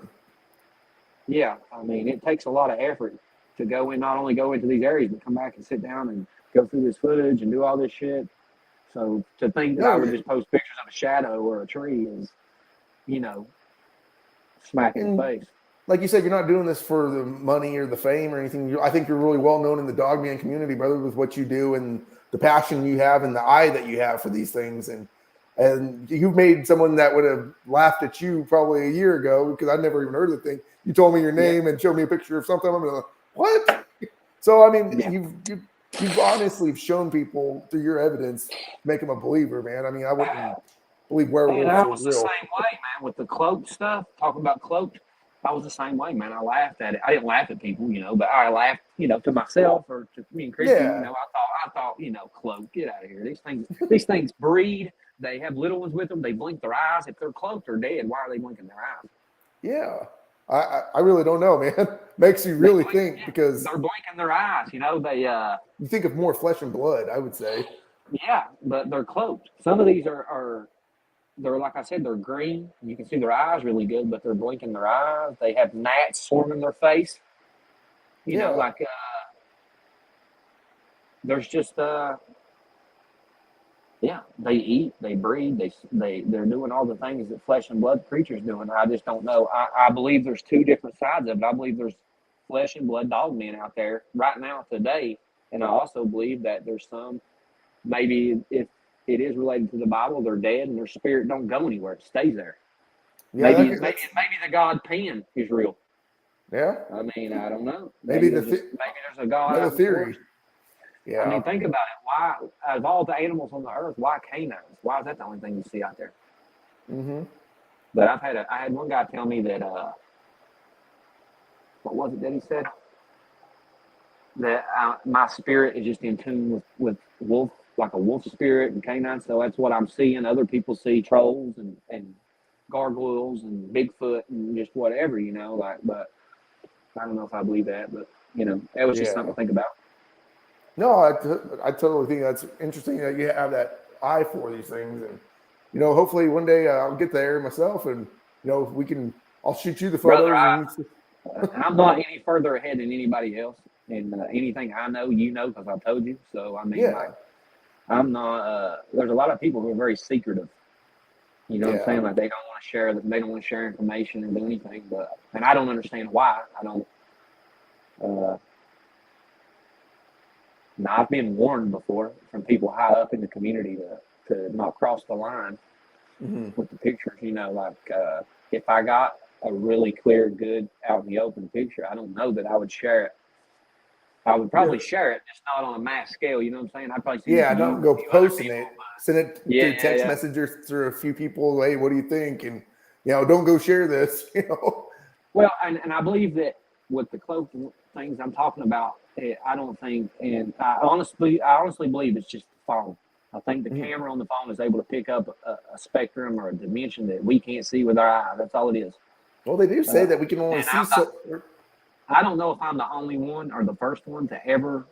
Yeah, it takes a lot of effort to not only go into these areas, but come back and sit down and go through this footage and do all this shit. So to think that I would just post pictures of a shadow or a tree is, smack in the face. Like you said, you're not doing this for the money or the fame or anything. I think you're really well known in the dogman community, brother, with what you do and the passion you have and the eye that you have for these things. And you've made someone that would have laughed at you probably a year ago, because I'd never even heard of the thing. You told me your name and showed me a picture of something. I'm like, what? So, you've honestly shown people through your evidence, make them a believer, man. I wouldn't believe werewolves I are was real. the same way, man, with the cloak stuff. Talking about cloaked, I was the same way, man. I laughed at it. I didn't laugh at people, but I laughed, to myself or to me and Christy. Yeah. I thought, cloak, get out of here. These things breed. They have little ones with them. They blink their eyes. If they're cloaked or dead, why are they blinking their eyes? Yeah. I really don't know, man. Makes you really think, because they're blinking their eyes. you think of more flesh and blood, I would say. Yeah, but they're cloaked. Some of these are they're, like I said, they're green. You can see their eyes really good, but they're blinking their eyes. They have gnats swarming their face. There's just they eat, they breed, they're doing all the things that flesh and blood creatures doing. I just don't know. I believe there's two different sides of it. I believe there's flesh and blood dogmen out there right now today, and I also believe that there's some, maybe if it is related to the Bible, they're dead and their spirit don't go anywhere; it stays there. Yeah, maybe the God Pan is real. Yeah, I don't know. Maybe there's a God. Another theory. Yeah. Think about it. Why, out of all the animals on the earth, why canines? Why is that the only thing you see out there? Mm-hmm. But I had one guy tell me that what was it that he said? That my spirit is just in tune with wolf, like a wolf spirit and canine. So that's what I'm seeing. Other people see trolls and gargoyles and Bigfoot and just whatever, but I don't know if I believe that, but that was just something to think about. No, I totally think that's interesting that you have that eye for these things, and hopefully one day I'll get there myself, and I'll shoot you the photos. Brother, I'm not any further ahead than anybody else, and anything I know, because I told you. So I'm not. There's a lot of people who are very secretive. You know what I'm saying? Like they don't want to share. They don't want to share information and do anything. And I don't understand why. I don't. Now, I've been warned before from people high up in the community to not cross the line with the pictures. If I got a really clear, good, out in the open picture, I don't know that I would share it. I would probably share it, just not on a mass scale. You know what I'm saying? I'd probably see don't go posting it. Send it through text messages through a few people. Hey, what do you think? And don't go share this. Well, and I believe that with the cloak things I'm talking about, I don't think, and I honestly believe it's just the phone. I think the camera on the phone is able to pick up a spectrum or a dimension that we can't see with our eye. That's all it is. Well, they do say that we can only see I don't know if I'm the only one or the first one to ever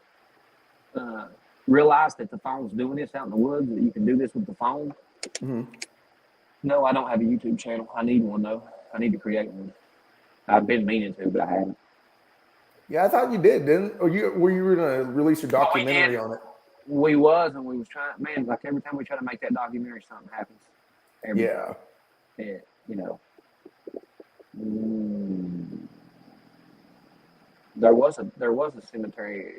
realize that the phone's doing this out in the woods, that you can do this with the phone. Mm-hmm. No, I don't have a YouTube channel. I need one, though. I need to create one. I've been meaning to, but I haven't. Yeah, I thought you did, didn't? Or were you going to release a documentary on it? We was trying. Man, like every time we try to make that documentary, something happens. There was a cemetery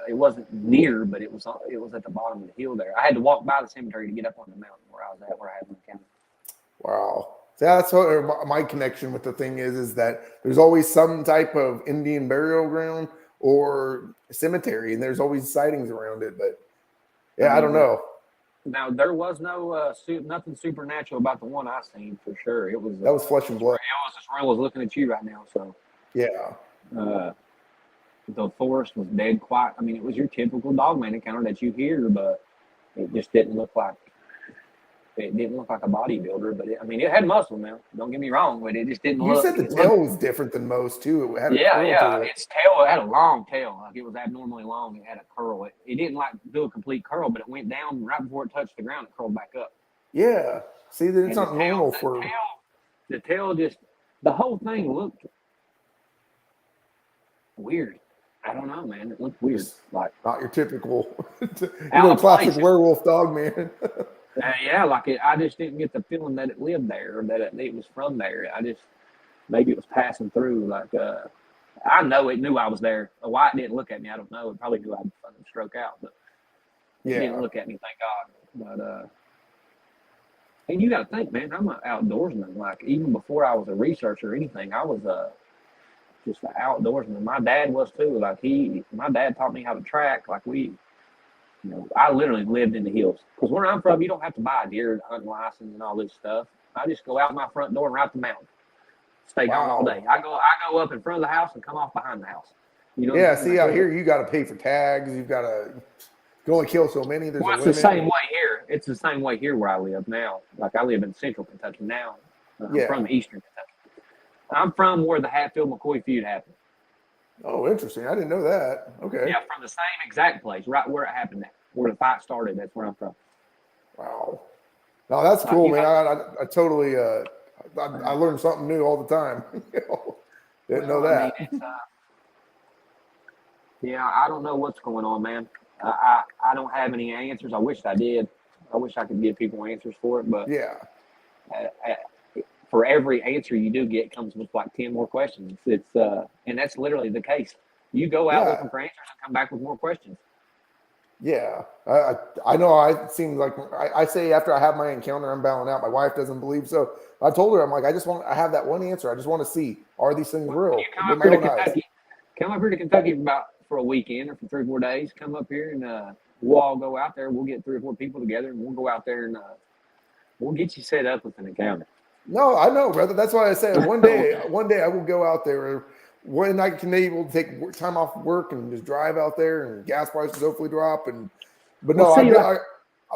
it wasn't near, but it was at the bottom of the hill there. I had to walk by the cemetery to get up on the mountain where I was at, where I had my encounter. Wow. So that's what my connection with the thing is that there's always some type of Indian burial ground or cemetery, and there's always sightings around it. But yeah, I don't know. Now there was no nothing supernatural about the one I seen for sure. It was that was flesh and blood. It was as real as looking at you right now. So yeah, the forest was dead quiet. I mean, it was your typical dogman encounter that you hear, but it just didn't look like. It didn't look like a bodybuilder, but it had muscle now. Don't get me wrong, but it just didn't look. You said the tail was different than most too. It had its tail. It had a long tail, like it was abnormally long. It had a curl. It didn't like do a complete curl, but it went down right before it touched the ground. It curled back up. Yeah, see, that it's not normal for the tail. Just the whole thing looked weird. I don't know, man. It looked weird, like not your typical, classic werewolf dog, man. Yeah, like I just didn't get the feeling that it lived there or that it was from there. Maybe it was passing through. Like I know it knew I was there. Why it didn't look at me, I don't know. It probably knew I'd fucking stroke out, but it didn't look at me, thank God. But and you got to think, man, I'm an outdoorsman. Like even before I was a researcher or anything, I was just an outdoorsman. My dad was too. Like my dad taught me how to track. Like I literally lived in the hills. Because where I'm from, you don't have to buy a deer hunting license and all this stuff. I just go out my front door and ride the mountain. Stay gone all day. I go up in front of the house and come off behind the house. See, out here you got to pay for tags. You've got to. You can only kill so many. There's it's the same way here. It's the same way here where I live now. Like I live in central Kentucky now. I'm from eastern Kentucky. I'm from where the Hatfield-McCoy feud happened. Oh, interesting. I didn't know that. Okay. Yeah, from the same exact place, right where it happened at, where the fight started. That's where I'm from. Wow. No, that's cool, man. I totally I learn something new all the time. Didn't know that. I don't know what's going on, man. I don't have any answers. I wish I did. I wish I could give people answers for it, but for every answer you do get comes with like 10 more questions. It's and that's literally the case. You go out looking for answers and come back with more questions. Yeah, I know. It seems like I say after I have my encounter, I'm bowing out. My wife doesn't believe so. I told her, I'm like, I have that one answer. I just want to see, are these things real? Come up here to Kentucky for a weekend or for 3 or 4 days. Come up here and we'll all go out there. We'll get 3 or 4 people together and we'll go out there and we'll get you set up with an encounter. No, I know, brother. That's why I said one day I will go out there. When I can able to take time off work and just drive out there, and gas prices hopefully drop. I'll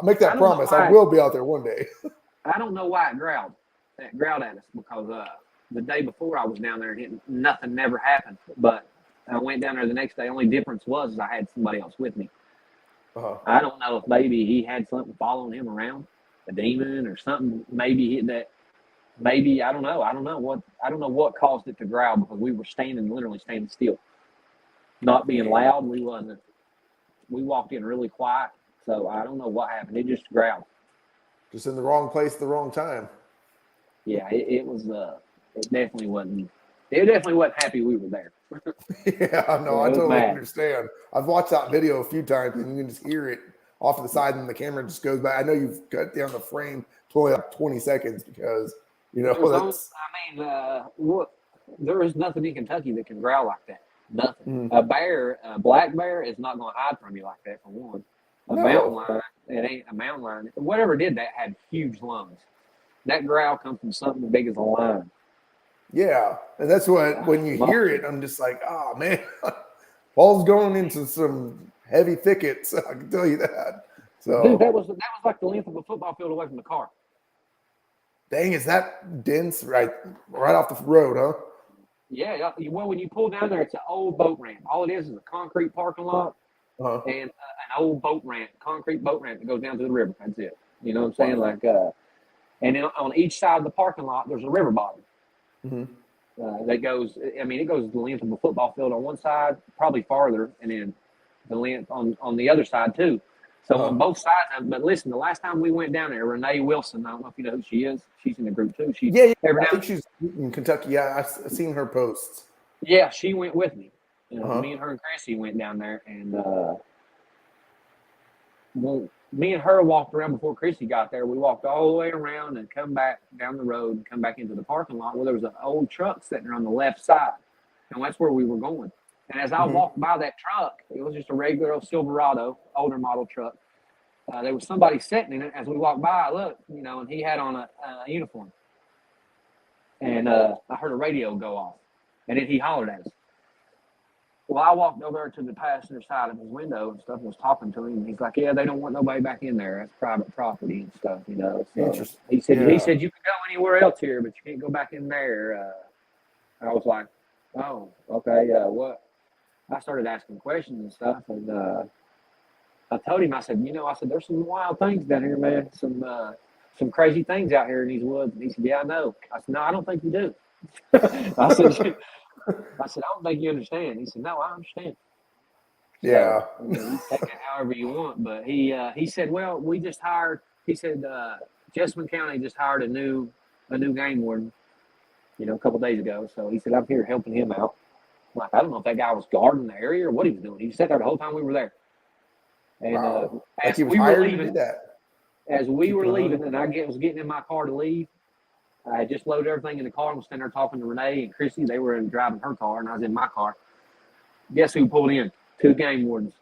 make that promise. I will be out there one day. I don't know why it growled at us because the day before I was down there and nothing never happened. But I went down there the next day. Only difference was I had somebody else with me. I don't know if maybe he had something following him around, a demon or something. Maybe I don't know. I don't know what caused it to growl because we were literally standing still, not being loud. We wasn't. We walked in really quiet, so I don't know what happened. It just growled. Just in the wrong place at the wrong time. Yeah, it was. It definitely wasn't. It definitely wasn't happy we were there. Yeah, no, I totally understand. I've watched that video a few times, and you can just hear it off to the side, and the camera just goes by. I know you've cut down the frame to only like 20 seconds because. There is nothing in Kentucky that can growl like that. Nothing. A black bear is not going to hide from you like that, for one. Mountain lion, it ain't a mountain lion. Whatever did that had huge lungs. That growl comes from something as big as a lion. Yeah, and that's what when you hear it, I'm just like, oh man, Paul's going into some heavy thickets. I can tell you that. So, dude, that was like the length of a football field away from the car. Dang, is that dense right off the road, huh? Yeah. Well, when you pull down there, it's an old boat ramp. All it is a concrete parking lot and an old boat ramp, concrete boat ramp that goes down to the river. That's it. You know what I'm saying? Like, and then on each side of the parking lot, there's a river bottom. That goes. It goes the length of a football field on one side, probably farther, and then the length on the other side too. So on both sides of it. But listen, the last time we went down there, Renee Wilson, I don't know if you know who she is. She's in the group too. I think she's in Kentucky. Yeah, I've seen her posts. Yeah, she went with me. Me and her and Chrissy went down there, and well, me and her walked around before Chrissy got there. We walked all the way around and come back down the road and come back into the parking lot where there was an old truck sitting there on the left side, and that's where we were going. And as I walked by that truck, it was just a regular old Silverado, older model truck. There was somebody sitting in it. As we walked by, I looked, and he had on a uniform. And I heard a radio go off, and then he hollered at us. Well, I walked over to the passenger side of his window and stuff and was talking to him. And he's like, yeah, they don't want nobody back in there. That's private property and stuff, So Interesting. he said, you can go anywhere else here, but you can't go back in there. I was like, oh, okay, what? I started asking questions and stuff, and I told him, I said, there's some wild things down here, man. Some crazy things out here in these woods. And he said, yeah, I know. I said, no, I don't think you do. I said, I don't think you understand. He said, no, I understand. Yeah. So, you take it however you want. But he said, well, we just hired. He said, Jessamine County just hired a new game warden, a couple days ago. So he said, I'm here helping him out. I'm like, I don't know if that guy was guarding the area or what he was doing. He sat there the whole time we were there. And Wow. as he was we were hired to leaving, do that. as we were leaving, and I was getting in my car to leave, I just loaded everything in the car and was standing there talking to Renee and Chrissy. They were driving her car, and I was in my car. Guess who pulled in? 2 game wardens.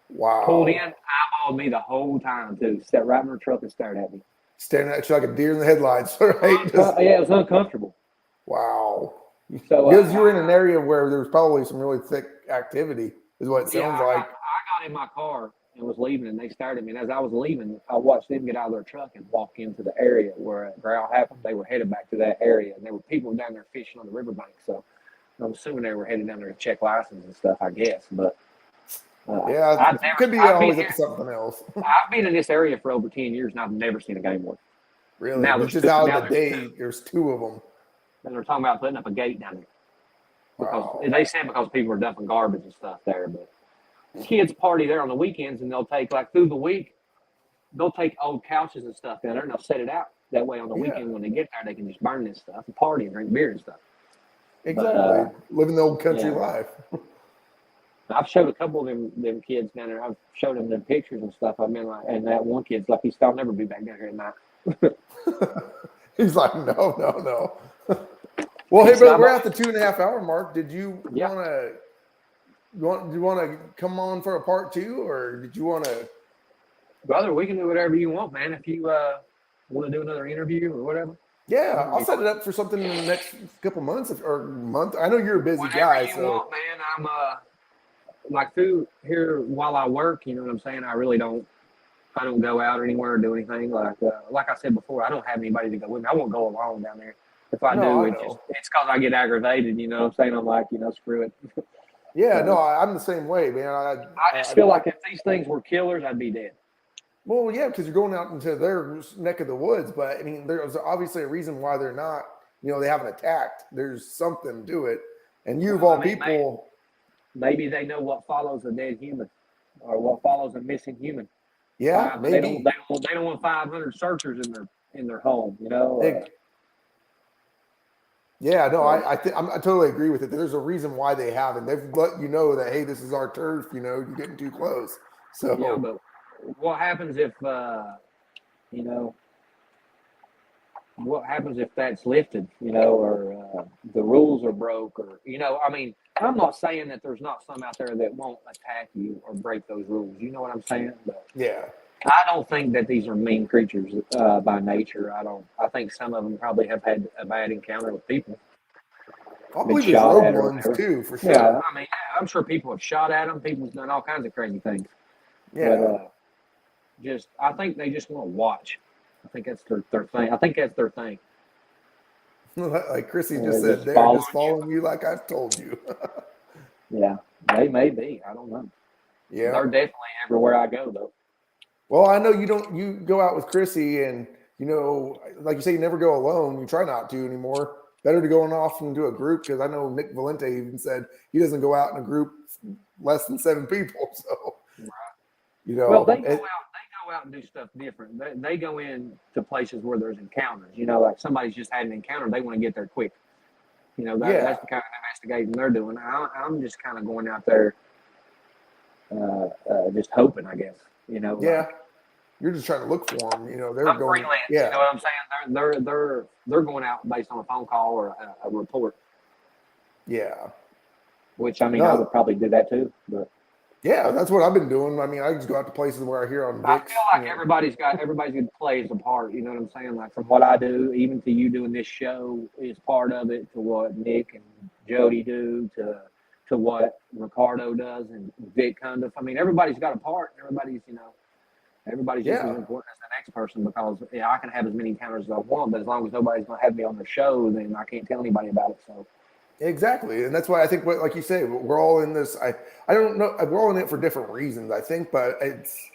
Wow. Pulled in, eyeballed me the whole time, too. Sat right in her truck and stared at me. Staring at you like a deer in the headlights, right? Yeah, it was uncomfortable. Wow. So because you were in an area where there was probably some really thick activity, is what it sounds like. I got in my car and was leaving, and they stared at me. And as I was leaving, I watched them get out of their truck and walk into the area where a growl happened. They were headed back to that area, and there were people down there fishing on the riverbank. So I'm assuming they were headed down there to check license and stuff, I guess. But it could be always up to something else. I've been in this area for over 10 years, and I've never seen a game warden. Really? Now just out of the day, there's 2 of them. And they're talking about putting up a gate down there. Because they said because people are dumping garbage and stuff there. But kids party there on the weekends, and they'll take, like, through the week, they'll take old couches and stuff down there, and they'll set it out. That way on the weekend when they get there, they can just burn this stuff and party and drink beer and stuff. Exactly. But, living the old country life. I've showed a couple of them kids down there. I've showed them pictures and stuff. I mean, like, and that one kid's like, I'll never be back down here at night. He's like, no. Well, hey, brother, we're at the 2.5 hour mark. Did you want to come on for a part 2, or did you want to? Brother, we can do whatever you want, man. If you want to do another interview or whatever. Yeah, I'll set it up for something in the next couple months or month. I know you're a busy whatever guy, you want, man. I'm like through here while I work. You know what I'm saying? I don't go out anywhere or do anything. Like I said before, I don't have anybody to go with me. I won't go alone down there. If I do, it's because I get aggravated. You know what I'm saying? I'm like, screw it. Yeah, no, I'm the same way, man. I just feel like if these things were killers, I'd be dead. Well, yeah, because you're going out into their neck of the woods. But, I mean, there's obviously a reason why they're not, they haven't attacked. There's something to it. And you, of all people. Maybe they know what follows a dead human or what follows a missing human. Yeah, maybe. They don't want 500 searchers in their home, Yeah, no, I totally agree with it. There's a reason why they haven't. They've let you know that, hey, this is our turf. You're getting too close. So yeah, but what happens if what happens if that's lifted? Or the rules are broke, or I mean, I'm not saying that there's not some out there that won't attack you or break those rules. You know what I'm saying? But yeah. I don't think that these are mean creatures by nature. I think some of them probably have had a bad encounter with people. I believe there's rogue ones too, for sure. Yeah, I mean, I'm sure people have shot at them. People's done all kinds of crazy things. Yeah. But I think they just want to watch. I think that's their thing. I think that's their thing. Like Chrissy just said, they're just following you like I've told you. Yeah, they may be. I don't know. Yeah. They're definitely everywhere I go, though. Well, I know you go out with Chrissy and, like you say, you never go alone. You try not to anymore. Better to go off and do a group, because I know Nick Valente even said he doesn't go out in a group less than 7 people. So, Well, they go out and do stuff different. They go in to places where there's encounters. Like somebody's just had an encounter. They want to get there quick. You know, that's the kind of investigating they're doing. I'm just kind of going out there, just hoping, I guess. You know, Yeah. You're just trying to look for them. You know, they're I'm going. freelance. Yeah. You know what I'm saying? They're going out based on a phone call or a report. Yeah. Which I mean, I would probably do that too. But yeah, that's what I've been doing. I mean, I just go out to places where I hear on I Vix. feel like everybody's got to play a part. You know what I'm saying? Like from what I do, even to you doing this show is part of it. To what Nick and Jody do, to what Ricardo does and Vic kind of. I mean, everybody's got a part. Everybody's just as important as the next person because I can have as many encounters as I want, but as long as nobody's going to have me on their show, then I can't tell anybody about it. So. Exactly, and that's why I think, like you say, we're all in this. I don't know. We're all in it for different reasons, I think, but it's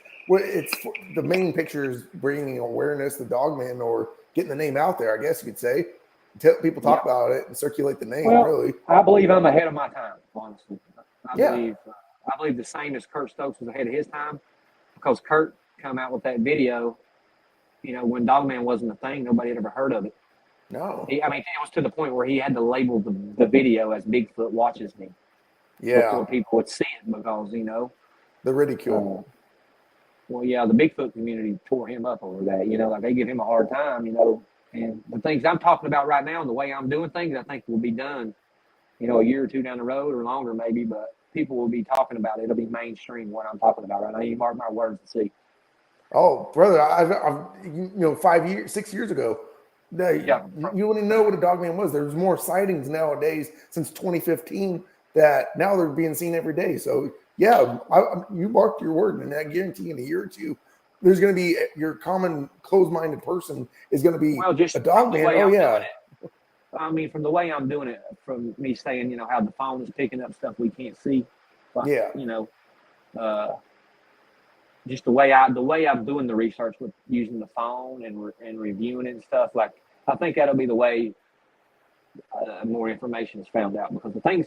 the main picture is bringing awareness to Dogman or getting the name out there. I guess you could say, people talk about it and circulate the name. Well, really, I believe I'm ahead of my time. Honestly, I Yeah. believe the same as Kurt Stokes was ahead of his time because Kurt come out with that video. You know, when Dogman wasn't a thing, nobody had ever heard of it. no, I mean, it was to the point where he had to label the video as Bigfoot watches me. Yeah, Before people would see it because, you know. the ridicule. Well, yeah, the Bigfoot community tore him up over that. You know, like they give him a hard time, you know. And the things I'm talking about right now and the way I'm doing things, I think will be done, you know, a year or two down the road or longer maybe, but people will be talking about it. It'll be mainstream what I'm talking about right now. You mark my words and see. Oh, brother, I've 6 years ago. You wouldn't know what a Dogman was. There's more sightings nowadays since 2015 that now they're being seen every day. So yeah, you marked your word, and I guarantee in a year or two, there's going to be your common closed-minded person is going to be a Dogman. Oh yeah. I mean, from the way I'm doing it, from me saying, you know, how the phone is picking up stuff we can't see. But, you know, just the way I'm doing the research with using the phone and reviewing it and stuff. Like, I think that'll be the way more information is found out because the things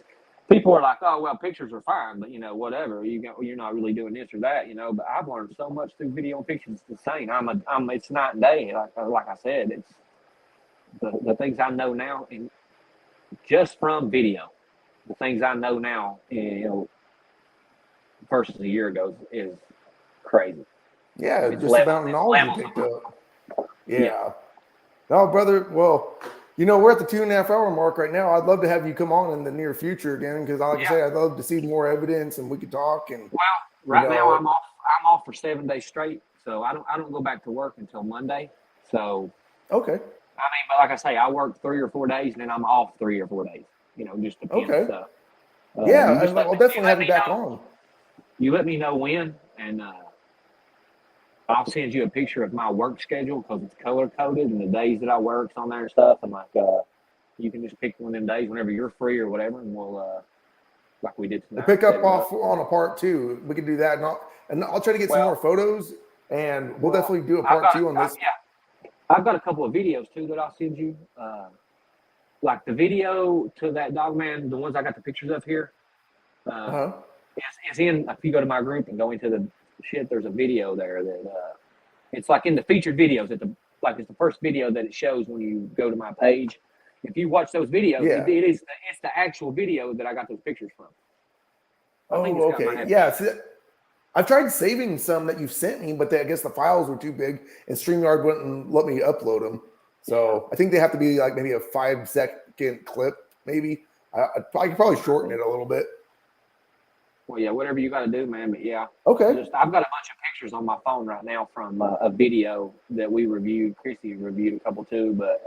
people are like, oh well, pictures are fine, but you know, whatever you're not really doing this or that, you know. But I've learned so much through video and pictures. It's insane. It's night and day. Like I said, it's the things I know now, and just from video, the things I know now, you know, versus a year ago is crazy. Yeah, it's just about knowledge you picked up. Yeah. No, brother. Well, you know, we're at the 2.5 hour mark right now. I'd love to have you come on in the near future again because, like I say, I'd love to see more evidence and we could talk. And now I'm off for 7 days straight, so I don't go back to work until Monday. So okay. I mean, but like I say, I work 3 or 4 days and then I'm off 3 or 4 days. You know, just depends. Okay. So, I'll definitely have you back on. You let me know when, and I'll send you a picture of my work schedule because it's color coded and the days that I work's on there and stuff. And like, you can just pick one of them days whenever you're free or whatever, and we'll like we did tonight. We'll pick up off on a part 2. We can do that, and I'll try to get some more photos, and we'll definitely do a part 2 on this. I've got a couple of videos too that I'll send you. Like the video to that Dogman, the ones I got the pictures of here. Is in. If you go to my group and go into the shit, there's a video there that it's like in the featured videos. It's the first video that it shows when you go to my page. If you watch those videos, it's the actual video that I got those pictures from. Okay. Yeah. See, I've tried saving some that you've sent me, but I guess the files were too big, and StreamYard wouldn't let me upload them. So I think they have to be like maybe a 5-second clip, maybe. I could probably shorten it a little bit. Well, yeah, whatever you got to do, man. But yeah, okay. I've got a bunch of pictures on my phone right now from a video that we reviewed. Chrissy reviewed a couple too, but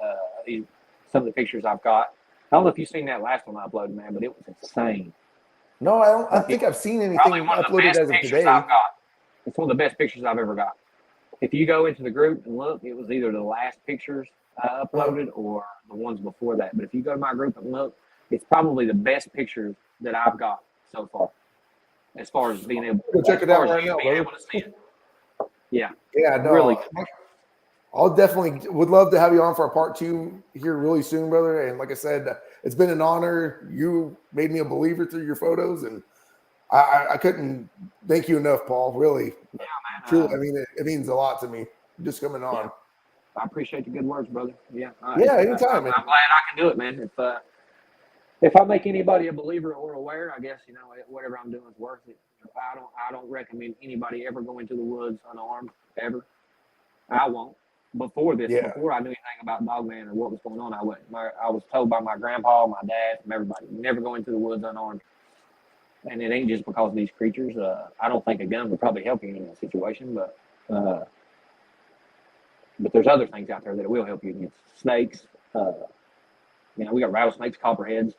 some of the pictures I've got. I don't know if you've seen that last one I uploaded, man, but it was insane. No, I don't. I think I've seen anything uploaded as of today. It's one of the best pictures I've ever got. If you go into the group and look, it was either the last pictures I uploaded or the ones before that. But if you go to my group and look, it's probably the best pictures that I've got so far. As far as being able to check it out right now, able to see it. Yeah. Yeah, no. Really. I'll definitely would love to have you on for a part 2 here really soon, brother. And like I said, it's been an honor. You made me a believer through your photos, and I couldn't thank you enough, Paul. Really. Yeah, man. Truly, I mean, it means a lot to me just coming on. I appreciate the good words, brother. Yeah. Yeah, anytime. I'm glad I can do it, man. if I make anybody a believer or aware, I guess whatever I'm doing is worth it. I don't recommend anybody ever go into the woods unarmed ever. I won't. Before I knew anything about dogman or what was going on, I wouldn't. I was told by my grandpa, my dad, from everybody, never go into the woods unarmed. And it ain't just because of these creatures. I don't think a gun would probably help you in that situation, but there's other things out there that will help you against snakes. We got rattlesnakes, copperheads,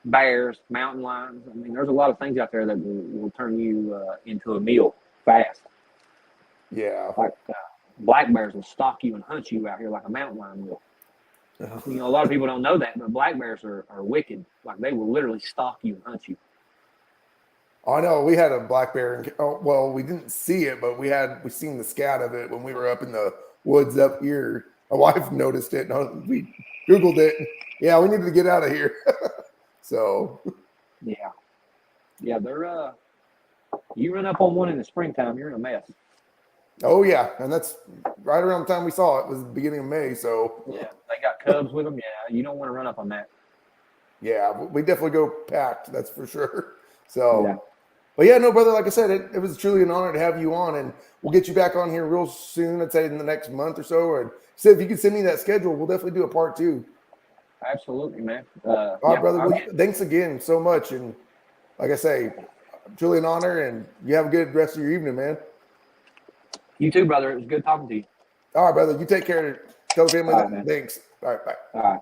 bears, mountain lions. I mean, there's a lot of things out there that will turn you into a meal fast. Yeah. Like black bears will stalk you and hunt you out here like a mountain lion will. A lot of people don't know that, but black bears are wicked. Like they will literally stalk you and hunt you. I know we had a black bear. Well, we didn't see it, but we seen the scat of it when we were up in the woods up here. My wife noticed it, and we Googled it. Yeah, we needed to get out of here. So. Yeah, they're you run up on one in the springtime, you're in a mess. Oh yeah, and that's right around the time we saw it was the beginning of May. So yeah, they got cubs with them. Yeah, you don't want to run up on that. Yeah, we definitely go packed. That's for sure. So. Yeah. But yeah, no, brother, like I said, it was truly an honor to have you on, and we'll get you back on here real soon. I'd say in the next month or so. And so if you could send me that schedule, we'll definitely do a part 2. Absolutely, man. All right, brother. Well, thanks again so much. And like I say, truly an honor, and you have a good rest of your evening, man. You too, brother. It was good talking to you. All right, brother. You take care. Tell the family. All right, man. Thanks. All right, bye. All right.